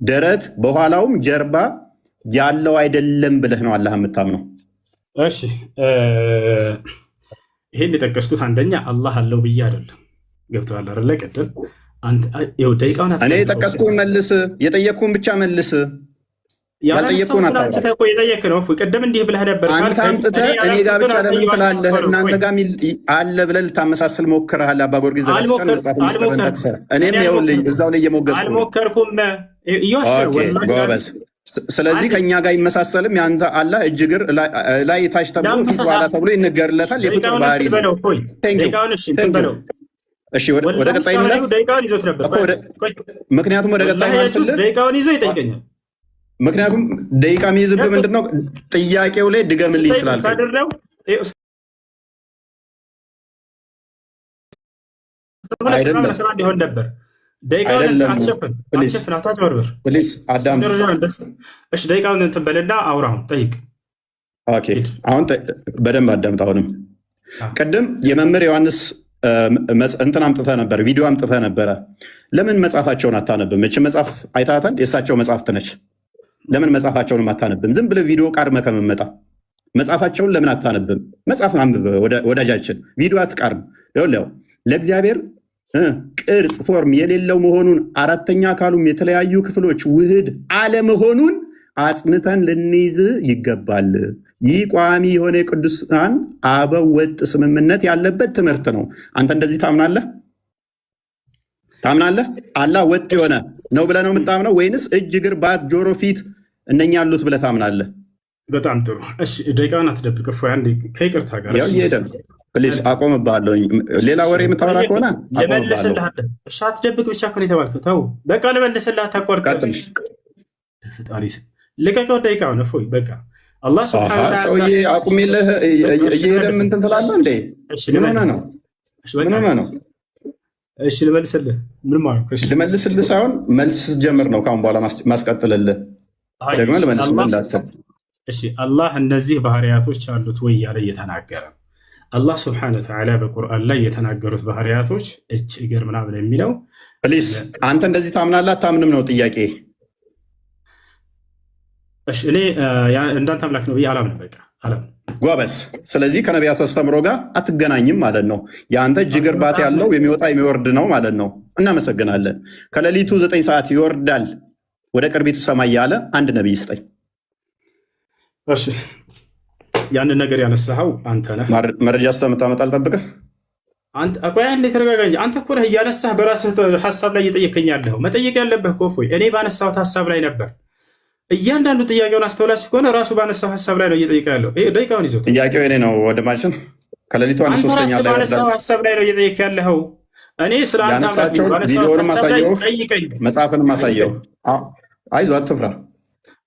ደረት በኋላውም ጀርባ ያለው አይደለም ብለህ ነው አላህ የምታምነው? እሺ ይሄን የጠቀስኩት አንደኛ አላህ አለው ብዬ አይደለም። ገብቶሃል አይደለ? ቅድም እኔ የጠቀስኩህን መልስ፣ የጠየቅኩህን ብቻ መልስ። ያልጠየቅኩህን የጠየቅ ነው። ቅድም እንዲህ ብለህ ነበር። አንተ አምጥተህ እኔ ጋር ብቻ ለምን ትላለህ? እናንተ ጋር አለ ብለህ ልታመሳስል ሞክረሃል። አባ ጊዮርጊስ ዘጋስጫን መጽሐፍ ጠቅሰህ እኔም ይኸውልህ እዛው ላይ እየሞገጥኩ አልሞከርኩም። ጎበዝ። ስለዚህ ከእኛ ጋር አይመሳሰልም። ያንተ አላህ እጅ እግር ላይ ታች ተብሎ ፊት ኋላ ተብሎ ይነገርለታል። የፍጡር ባህሪ ነው። እሺ ወደ ቀጣይ እንለፍ። ምክንያቱም ወደ ቀጣይ ደቂቃውን ይዞ ይጠይቀኛል። ምክንያቱም ደቂቃ የሚይዝብህ ምንድነው? ጥያቄው ላይ ድገምልኝ ስላልከኝ አይደለም ነበር። ደቂቃውን እንትን በልና አውራውን ጠይቅ። አሁን በደንብ አዳምጥ። አሁንም ቅድም የመምህር ዮሐንስ እንትን አምጥተህ ነበር፣ ቪዲዮ አምጥተህ ነበረ። ለምን መጽሐፋቸውን አታነብም? እች መጽሐፍ አይታታል፣ የእሳቸው መጽሐፍት ነች። ለምን መጽሐፋቸውንም አታነብም? ዝም ብለህ ቪዲዮ ቃርመህ ከመመጣ መጽሐፋቸውን ለምን አታነብም? መጽሐፍ አንብብ ወዳጃችን፣ ቪዲዮ አትቃርም። ይኸውልህ ለእግዚአብሔር ቅርጽ ፎርም የሌለው መሆኑን አራተኛ አካሉም የተለያዩ ክፍሎች ውህድ አለመሆኑን አጽንተን ልንይዝ ይገባል። ይህ ቋሚ የሆነ የቅዱሳን አበው ወጥ ስምምነት ያለበት ትምህርት ነው። አንተ እንደዚህ ታምናለህ? አላህ ወጥ የሆነ ነው ብለህ ነው የምታምነው? ወይንስ እጅ እግር ባት ጆሮ ፊት እነኛ ያሉት ብለህ ታምናለህ? በጣም ጥሩ። እሺ ደቂቃውን አትደብቅ። ከይቅርታ ጋር ፕሊዝ አቆምብሃለሁ። ሌላ ወሬ የምታወራ ከሆነ ልመልስልሃለሁ። እሺ አትደብቅ ብቻ እኮ ነው የተባልከው። ተው በቃ ልመልስልህ። አታቋርጥ። ፈጣሪ ልቀቀው ደቂቃውን። እፎይ በቃ አላህ ሱብሓነሁ ወተዓላ ሰውዬ አቁሜልህ እየሄደህ እንትን ትላለህ እንዴ? ምን ሆነህ ነው? እሺ ልመልስልህ። ምን ማለት ነው? ልመልስልህ ሳይሆን መልስ ጀምር ነው ካሁን በኋላ ማስቀጥልልህ። ደግሞ ልመልስልህ እንዳትል። እሺ አላህ እነዚህ ባህሪያቶች አሉት ወይ ያለ እየተናገረ አላህ ሱብሓነሁ ወተዓላ በቁርአን ላይ የተናገሩት ባህሪያቶች እጅ እግር ምናምን የሚለው ፕሊዝ አንተ እንደዚህ ታምናለህ አታምንም ነው ጥያቄ። እሺ እኔ እንዳንተ አምላክ ነው ብዬ አላምንም። በቃ አላምንም። ጎበዝ። ስለዚህ ከነቢያቱ አስተምሮ ጋር አትገናኝም ማለት ነው። የአንተ እጅ እግር ባት ያለው የሚወጣ የሚወርድ ነው ማለት ነው። እናመሰግናለን። ከሌሊቱ 9 ሰዓት ይወርዳል ወደ ቅርቢቱ ሰማይ ያለ አንድ ነቢይ ስጠኝ። እሺ ያንን ነገር ያነሳኸው አንተ ነህ። መረጃ ስተምታመጣ አልጠብቅህ። ቆይ እንዴት ተረጋጋ እንጂ አንተ እኮ ነህ እያነሳህ በራስህ ሀሳብ ላይ እየጠየቀኝ ያለኸው። መጠየቅ ያለብህ እኮ እፎይ እኔ ባነሳሁት ሀሳብ ላይ ነበር። እያንዳንዱ ጥያቄውን አስተውላችሁ ከሆነ ራሱ ባነሳው ሀሳብ ላይ ነው እየጠየቀ ያለው። ደቂቃውን ይዞ ጥያቄው እኔ ነው ወንድማችን። ከሌሊቱ 1/3 ላይ ባነሳው ሀሳብ ላይ ነው እየጠየቀ ያለኸው። እኔ ስለ አንተ ቪዲዮንም አሳየው፣ መጽሐፍንም አሳየው። አይዞህ አትፍራ።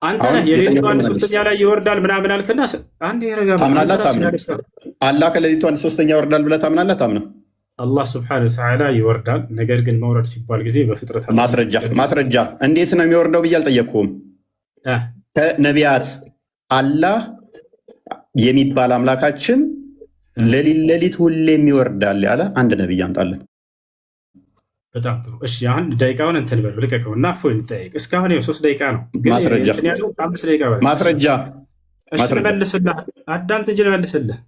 አንተ ነህ የሌሊቱ 1/3 ላይ ይወርዳል ምናምን አልክና አንድ ይረጋ። አላህ ከሌሊቱ 1/3 ይወርዳል ብለህ ታምናለህ አታምንም? አላህ ሱብሓነሁ ወተዓላ ይወርዳል። ነገር ግን መውረድ ሲባል ጊዜ በፍጥረት ማስረጃ እንዴት ነው የሚወርደው ብዬ አልጠየቅኩም። ከነቢያት አላህ የሚባል አምላካችን ሌሊት ሁሌም ይወርዳል ያለ አንድ ነቢይ አምጣለን። በጣም ጥሩ። እሺ አንድ ደቂቃውን እንትን በለው ልቀቀው እና እፎይ እንጠይቅ። እስካሁን 3 ደቂቃ ነው። ማስረጃ መልስልህ። አዳምጥ እንጂ ልመልስልህ።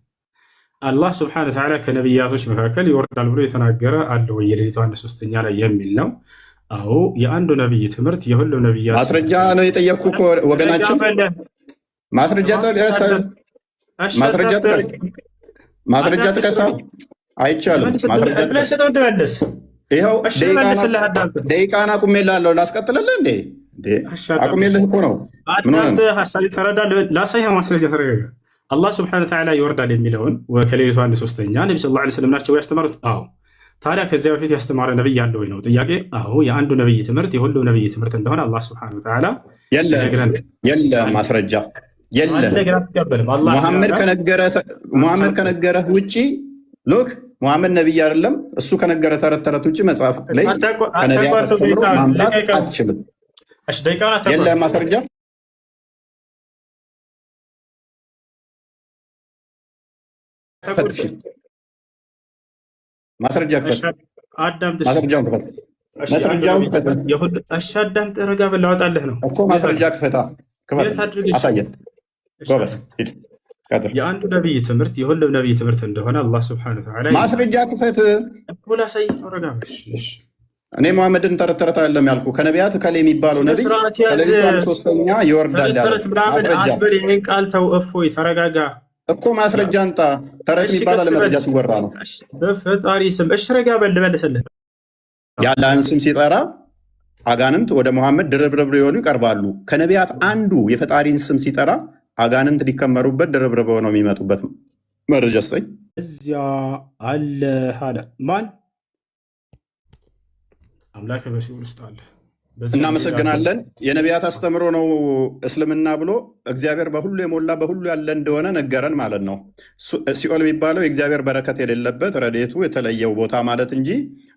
አላህ ስብሐነሁ ወተዓላ ከነቢያቶች መካከል ይወርዳል ብሎ የተናገረ አለ ወይ? የሌሊቱ 1/3 ላይ የሚል ነው። አዎ የአንዱ ነቢይ ትምህርት የሁሉም ነቢያት ማስረጃ ነው የጠየቅኩ ወገናችን። ማስረጃ ጥቀሳ አይቻልም። ይኸው ደቂቃን አቁሜልሃለሁ። ላስቀጥልልህ እንዴ? አቁሜልህ እኮ ነው። ሀሳብ ተረዳ። ላሳይህ ማስረጃ ተረጋጋ። አላህ ስብሐነሁ ወተዓላ ይወርዳል የሚለውን ከሌሊቱ 1/3 ነቢ ሰለላሁ ዐለይሂ ወሰለም ናቸው ያስተማሩት። አዎ ታዲያ ከዚያ በፊት ያስተማረ ነብይ አለ ወይ ነው ጥያቄ። አዎ የአንዱ ነብይ ትምህርት የሁሉም ነብይ ትምህርት እንደሆነ አላህ ሱብሓነሁ ወተዓላ የለም ማስረጃ የለም። ሙሐመድ ከነገረህ ውጪ ሎክ ሙሐመድ ነብይ አይደለም። እሱ ከነገረ ተረት ተረት ውጪ መጽሐፍ ላይ ከነቢያት አስተምሮ ማምጣት አትችልም። የለም ማስረጃ ማስረጃ አዳምጥ ረጋ ብለህ ላወጣልህ ነው እኮ ማስረጃ ክፈታ አሳየን። ጎበዝ የአንዱ ነብይ ትምህርት የሁሉም ነብይ ትምህርት እንደሆነ አላህ ሱብሓነሁ ወተዓላ ማስረጃ ክፈት እኮ ላሳይ ነው። ረጋ እኔ ሙሐመድን ተረት ተረት አይደለም ያልኩ ከነቢያት ከሌ የሚባለው ነብይ ከሌሊቱ ሶስተኛ ይወርዳል ያለ ማስረጃ ይሄን ቃል ተው። እፎይ ተረጋጋ እኮ ማስረጃ አንጣ። ተረት የሚባለው ለመረጃ ሲወራ ነው። በፈጣሪ ስም እሺ ረጋ በል ልመልስልህ። የአላህን ስም ሲጠራ አጋንንት ወደ ሙሐመድ ድርብርብ ሊሆኑ ይቀርባሉ። ከነቢያት አንዱ የፈጣሪን ስም ሲጠራ አጋንንት ሊከመሩበት ድርብርብ ሆነው የሚመጡበት መረጃ ስጠኝ። እዚያ አለ አለ ማን አምላክ በሲኦል ውስጥ አለ። እናመሰግናለን። የነቢያት አስተምሮ ነው እስልምና ብሎ እግዚአብሔር በሁሉ የሞላ በሁሉ ያለ እንደሆነ ነገረን ማለት ነው። ሲኦል የሚባለው የእግዚአብሔር በረከት የሌለበት ረድኤቱ የተለየው ቦታ ማለት እንጂ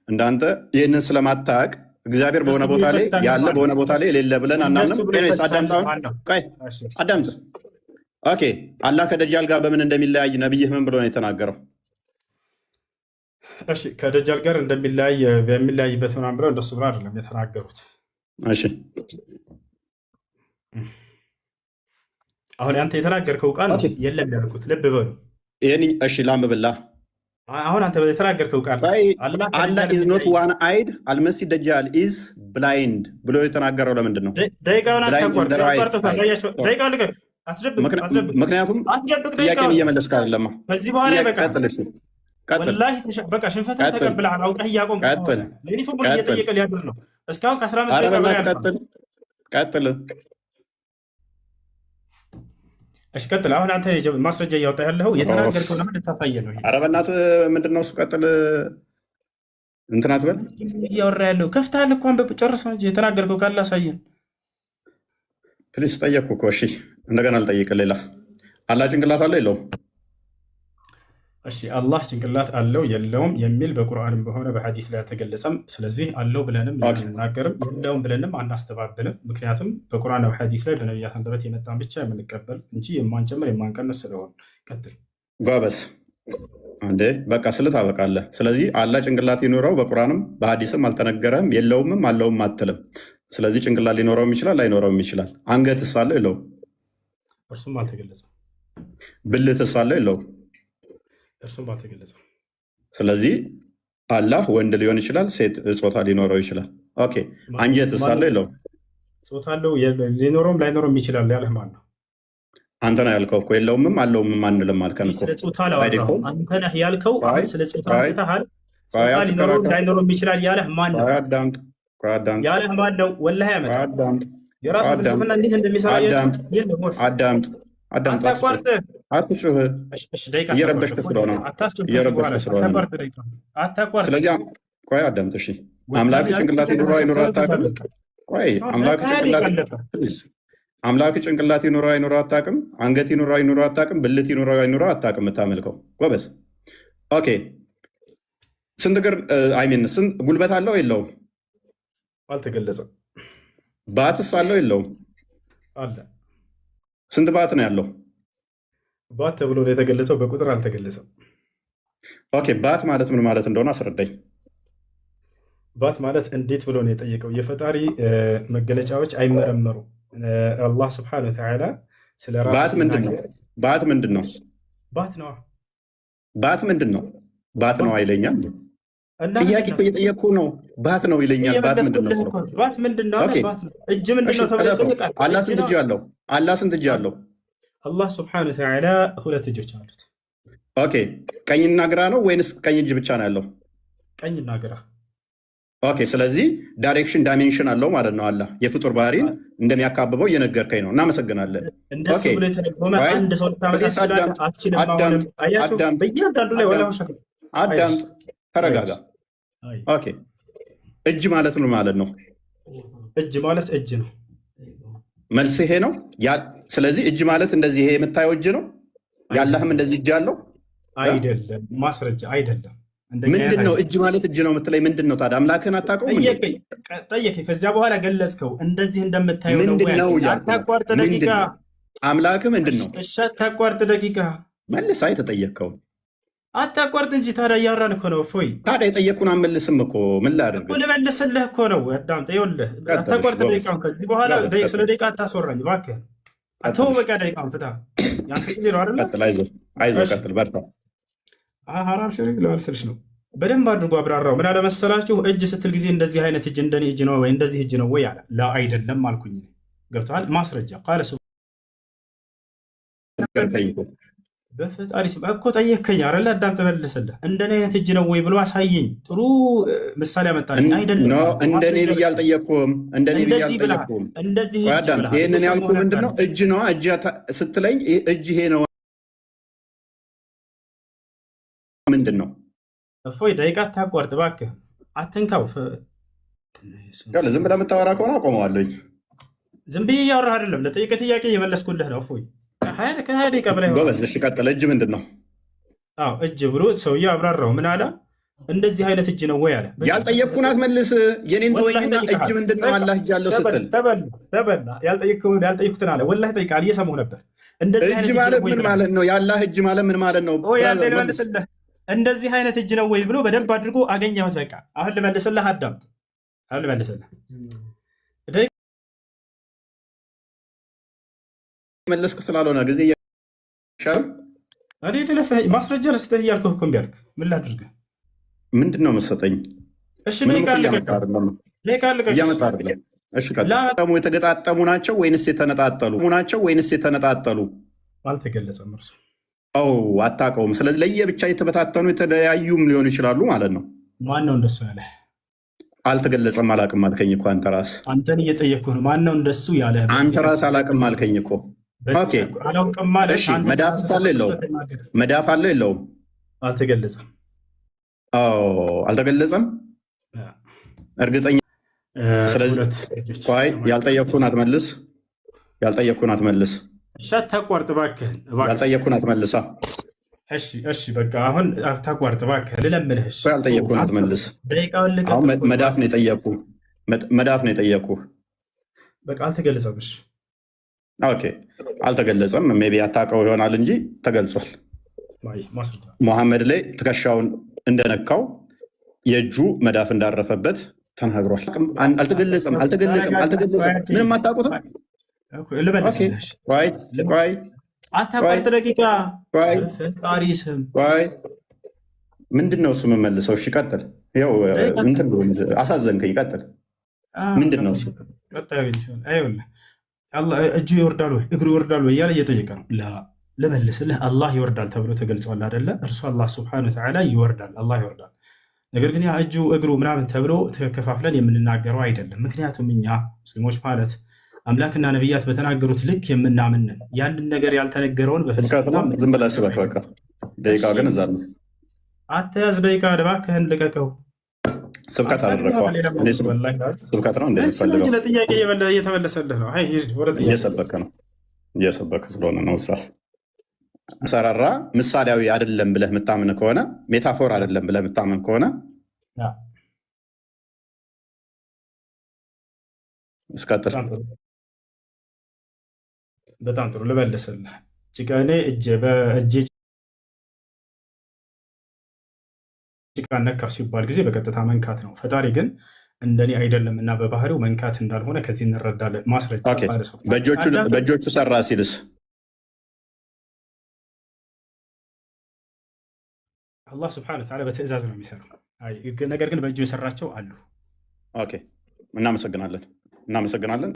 እንዳንተ ይህንን ስለማታቅ እግዚአብሔር በሆነ ቦታ ላይ ያለ በሆነ ቦታ ላይ የሌለ ብለን አናምንም። አዳምጥ። ኦኬ አላህ ከደጃል ጋር በምን እንደሚለያይ ነብይህ ምን ብሎ ነው የተናገረው? እሺ ከደጃል ጋር እንደሚለያይ በሚለያይበት ምናምን ብለው እንደሱ ብሎ አይደለም የተናገሩት። እሺ አሁን አንተ የተናገርከው ቃል የለም ያልኩት ልብ በሉ። እሺ ላምብላ። አሁን አንተ የተናገርከው ቃል አላህ ኢዝ ኖት ዋን አይድ አልመሲህ ደጃል ኢዝ ብላይንድ ብሎ የተናገረው ለምንድን ነው? ደቂቃውን ምክንያቱም ጥያቄን እየመለስክ አይደለም። ከዚህ በኋላ ይበቃል። ወላሂ በቃ ሽንፈትን ተቀብለሃል። አውቀህ እያቆምክ ሌሊቱን ሙሉ እየጠየቀ ሊያድር ነው። እስካሁን ከ15 ደቂቃ በላይ ቀጥል። እሺ ቀጥል። አሁን አንተ ማስረጃ እያወጣ ያለው የተናገርከው ለምን ልታሳየ ነው? ኧረ በእናትህ ምንድን ነው እሱ? ቀጥል። እንትን አትበል። እያወራ ያለው ከፍተሃል እኮ አንብብ ጨርሰው እንጂ የተናገርከው ካለ አሳየን። ፕሊስ ጠየቅኩ እኮ። እሺ እንደገና ልጠይቅህ። ሌላ አላህ ጭንቅላት አለው የለውም? እሺ አላህ ጭንቅላት አለው የለውም የሚል በቁርአንም በሆነ በሐዲስ ላይ አልተገለጸም። ስለዚህ አለው ብለንም አንናገርም፣ የለውም ብለንም አናስተባብልም። ምክንያቱም በቁርአን በሐዲስ ላይ በነቢያት አንደበት የመጣን ብቻ የምንቀበል እንጂ የማንጨምር የማንቀንስ ስለሆነ። ቀጥል ጎበዝ። አንዴ በቃ ስልት አበቃለህ። ስለዚህ አላህ ጭንቅላት ይኖረው በቁርአንም በሐዲስም አልተነገረም፣ የለውምም አለውም አትልም። ስለዚህ ጭንቅላት ሊኖረውም ይችላል ላይኖረውም ይችላል። አንገትስ አለው የለውም? እርሱም አልተገለጸም። ብልትስ አለው የለውም? እርሱም አልተገለጸም። ስለዚህ አላህ ወንድ ሊሆን ይችላል፣ ሴት ጾታ ሊኖረው ይችላል። ኦኬ አንጀትስ አለው የለውም? ጾታ አለው ሊኖረውም ላይኖረውም ይችላል ያለህ ማን ነው? አንተ ነህ ያልከው እኮ የለውምም አለውም አንልም አልከን እኮ። ስለ ጾታ ላወራሁ አንተ ነህ ያልከው። አሁን ስለ ጾታ አንስተሃል። ጾታ ሊኖረውም ላይኖረውም ይችላል ያለህ ማን ነው? ያለህ ማን ነው? ወላሂ ያመጣ የራሱ ፍልስፍና እንዴት እንደሚሰራ አዳምጥ። አትጩህ። እየረበሽክ ስለሆነ ስለዚህ ቆይ አዳምጥ። እሺ አምላክ ጭንቅላት ይኑረው አይኑረው አታውቅም? ቆይ አምላክ ጭንቅላት ይኑረው አይኑረው አታውቅም? አንገት ይኑረው አይኑረው አታውቅም? ብልት ይኑረው አይኑረው አታውቅም? የምታመልከው ጎበዝ። ኦኬ ስንት እግር አይሚን ስንት ጉልበት አለው የለውም? አልተገለጸም። ባትስ አለው የለውም? አለ። ስንት ባት ነው ያለው? ባት ተብሎ ነው የተገለጸው፣ በቁጥር አልተገለጸም። ኦኬ ባት ማለት ምን ማለት እንደሆነ አስረዳኝ። ባት ማለት እንዴት ብሎ ነው የጠየቀው? የፈጣሪ መገለጫዎች አይመረመሩ። አላህ ስብሐነሁ ወተዓላ ስለ ራሱ ባት ምንድን ነው? ባት ምንድን ነው? ባት ነው። ባት ምንድን ነው? ባት ነው አይለኛል። ጥያቄ እኮ እየጠየቅኩ ነው። ባት ነው ይለኛል። ባት ምንድን ነው? ባት ምንድን ነው? እጅ ምንድን ነው ተብሎ ይጠየቃል። አላህ ስንት እጅ አለው? አላህ ስንት እጅ አለው? አላህ ስብሐነሁ ወተዓላ 2 እጆች አሉት። ኦኬ ቀኝና ግራ ነው ወይንስ ቀኝ እጅ ብቻ ነው ያለው? ቀኝና ግራ። ኦኬ ስለዚህ ዳይሬክሽን ዳይሜንሽን አለው ማለት ነው። አላህ የፍጡር ባህሪን እንደሚያካብበው እየነገርከኝ ነው። እናመሰግናለን። እንደሱ ብሎ የተደጎመ አንድ ሰው አዳምጥ፣ ተረጋጋ። ኦኬ እጅ ማለት ምን ማለት ነው? እጅ ማለት እጅ ነው። መልስ ይሄ ነው። ስለዚህ እጅ ማለት እንደዚህ ይሄ የምታየው እጅ ነው። ያለህም እንደዚህ እጅ አለው አይደለም? ማስረጃ አይደለም። ምንድን ነው እጅ ማለት እጅ ነው የምትለኝ ምንድን ነው ታዲያ? አምላክህን አታውቀውም? ጠየቀኝ። ከዚያ በኋላ ገለጽከው። እንደዚህ እንደምታየው ምንድን ነው? አታቋርጥ ደቂቃ። አምላክህ ምንድን ነው? እሺ አታቋርጥ ደቂቃ። መልስ። አይ ተጠየቅከው አታቋርጥ እንጂ ታዲያ እያወራን እኮ ነው። እፎይ ታዲያ የጠየቅኩህን አመልስም እኮ ምን ላድርግ? ልመልስልህ እኮ ነው። አዳምጥ። ይኸውልህ አታቋርጥ ደቂቃውን። ከዚህ በኋላ ስለ ደቂቃ አታስወራኝ እባክህ። ተው በቃ ደቂቃውን ትታ ያንተ ነው አይደለ? አይዞህ ቀጥል፣ በርታ። ሀራም ሽሪክ ለመልስልሽ ነው። በደንብ አድርጎ አብራራው። ምን አለመሰላችሁ? እጅ ስትል ጊዜ እንደዚህ አይነት እጅ እንደኔ እጅ ነው ወይ እንደዚህ እጅ ነው ወይ አለ። ላ አይደለም አልኩኝ። ገብቶሃል? ማስረጃ ቃለ በፈጣሪ ስም እኮ ጠየከኝ አይደለ? አዳም ተመልሰልህ። እንደኔ አይነት እጅ ነው ወይ ብሎ አሳየኝ። ጥሩ ምሳሌ አመጣልኝ። አይደለም እንደኔ ብዬ አልጠየቅኩም። እንደኔ ብዬ አልጠየቅኩም። እንደዚህ ይሄንን ያልኩህ ምንድነው? እጅ ነው እጅ ስትለኝ እጅ ይሄ ነው ምንድን ነው? እፎይ ደቂቃ አታቋርጥ እባክህ፣ አትንካው። ዝም ብለህ የምታወራ ከሆነ አቆመዋለኝ። ዝም ብዬ እያወራህ አይደለም፣ ለጠየቀህ ጥያቄ እየመለስኩልህ ነው። እፎይ ከሀያ ደቂቃ በላይ ጎበዝ። እሺ ቀጥል። እጅ ምንድን ነው? አዎ እጅ ብሎ ሰውዬው አብራራው። ምን አለ? እንደዚህ አይነት እጅ ነው ወይ አለ። ያልጠየቅኩህን አትመልስ። የኔን ተወኝና እጅ ምንድን ነው አላህ እጅ አለው ስትል ተበላ። ያልጠየቅኩትን አለ። ወላሂ ጠይቃል፣ እየሰማሁ ነበር። እጅ ማለት ምን ማለት ነው? ያላህ እጅ ማለት ምን ማለት ነው? መልስልህ። እንደዚህ አይነት እጅ ነው ወይ ብሎ በደንብ አድርጎ አገኘሁት። በቃ አሁን ልመልስልህ፣ አዳምጥ። አሁን ልመልስልህ። መለስክ ስላልሆነ ጊዜ ይሻላል። ማስረጃ ልስጥህ እያልኩህ እኮ እምቢ አልክ። ምን ላድርግህ? ምንድን ነው የምትሰጠኝ? እሺ ደቂቃ ልቀቅ። የተገጣጠሙ ናቸው ወይንስ የተነጣጠሉ? አልተገለጸም እርሱ አታውቀውም። ስለዚህ ለየብቻ የተበታተኑ የተለያዩም ሊሆኑ ይችላሉ ማለት ነው። ማን ነው እንደሱ ያለ? አልተገለጸም። አላውቅም አልከኝ እኮ አንተ ራስህ። አንተን እየጠየቅኩህ ነው። ማን ነው እንደሱ ያለ? አንተ ራስህ አላውቅም አልከኝ እኮ። መዳፍ አለው የለውም? መዳፍ አለው የለውም? አልተገለጸም። አልተገለጸም። እርግጠኛ? ስለዚህ ያልጠየቅኩህን አትመልስ። አታቋርጥ እባክህን። ያልጠየቅኩህን አትመልሳ። እሺ በቃ አሁን አታቋርጥ እባክህ፣ ልለምንህ። ያልጠየቅኩህን አትመልስ። መዳፍ ነው የጠየቅኩህ። በቃ አልተገለጸም። እሺ ኦኬ አልተገለጸም። ሜይ ቢ አታውቀው ይሆናል እንጂ ተገልጿል። ሙሐመድ ላይ ትከሻውን እንደነካው የእጁ መዳፍ እንዳረፈበት ተናግሯል። አልተገለጸም። ምንም አታውቁትም። አታቋርጥ ደቂቃ። ፈጣሪ ስም ምንድን ነው እሱ የምመልሰው? እሺ ቀጥል። ይኸው አሳዘንከኝ። ቀጥል። ምንድን ነው እሱ? እጁ ይወርዳል ወይ እግሩ ይወርዳል ወይ እያለ እየጠየቀ ነው። ልመልስልህ፣ አላህ ይወርዳል ተብሎ ተገልጿል አይደለ? እርሱ አላህ ስብሐነሁ ወተዓላ ይወርዳል፣ አላህ ይወርዳል። ነገር ግን ያ እጁ እግሩ ምናምን ተብሎ ተከፋፍለን የምንናገረው አይደለም። ምክንያቱም እኛ ሙስሊሞች ማለት አምላክና ነቢያት በተናገሩት ልክ የምናምንን ያንድን ነገር ያልተነገረውን በፍልስፍና ዝም ብለህ ስበት። በቃ ደቂቃ ግን እዛ ነው። አትያዝ ደቂቃ። እባክህን ልቀቀው። ስብከት አደረገው። ስብከት ነው እንደሚፈልገው። ለጥያቄ እየተመለሰልህ ነው። እየሰበክ ስለሆነ ነው። ውሳስ ሰራራ ምሳሌያዊ አይደለም ብለህ የምታምን ከሆነ ሜታፎር አይደለም ብለህ የምታምን ከሆነ እስቀጥል። በጣም ጥሩ ልመልስልህ። ጭቃኔ በእጄ ጭቃ ነካ ሲባል ጊዜ በቀጥታ መንካት ነው። ፈጣሪ ግን እንደኔ አይደለም እና በባህሪው መንካት እንዳልሆነ ከዚህ እንረዳለን። ማስረጃ በእጆቹ ሰራ ሲልስ አላህ ስብሐነሁ ወተዓላ በትዕዛዝ ነው የሚሰራው። ነገር ግን በእጁ የሰራቸው አሉ። እናመሰግናለን።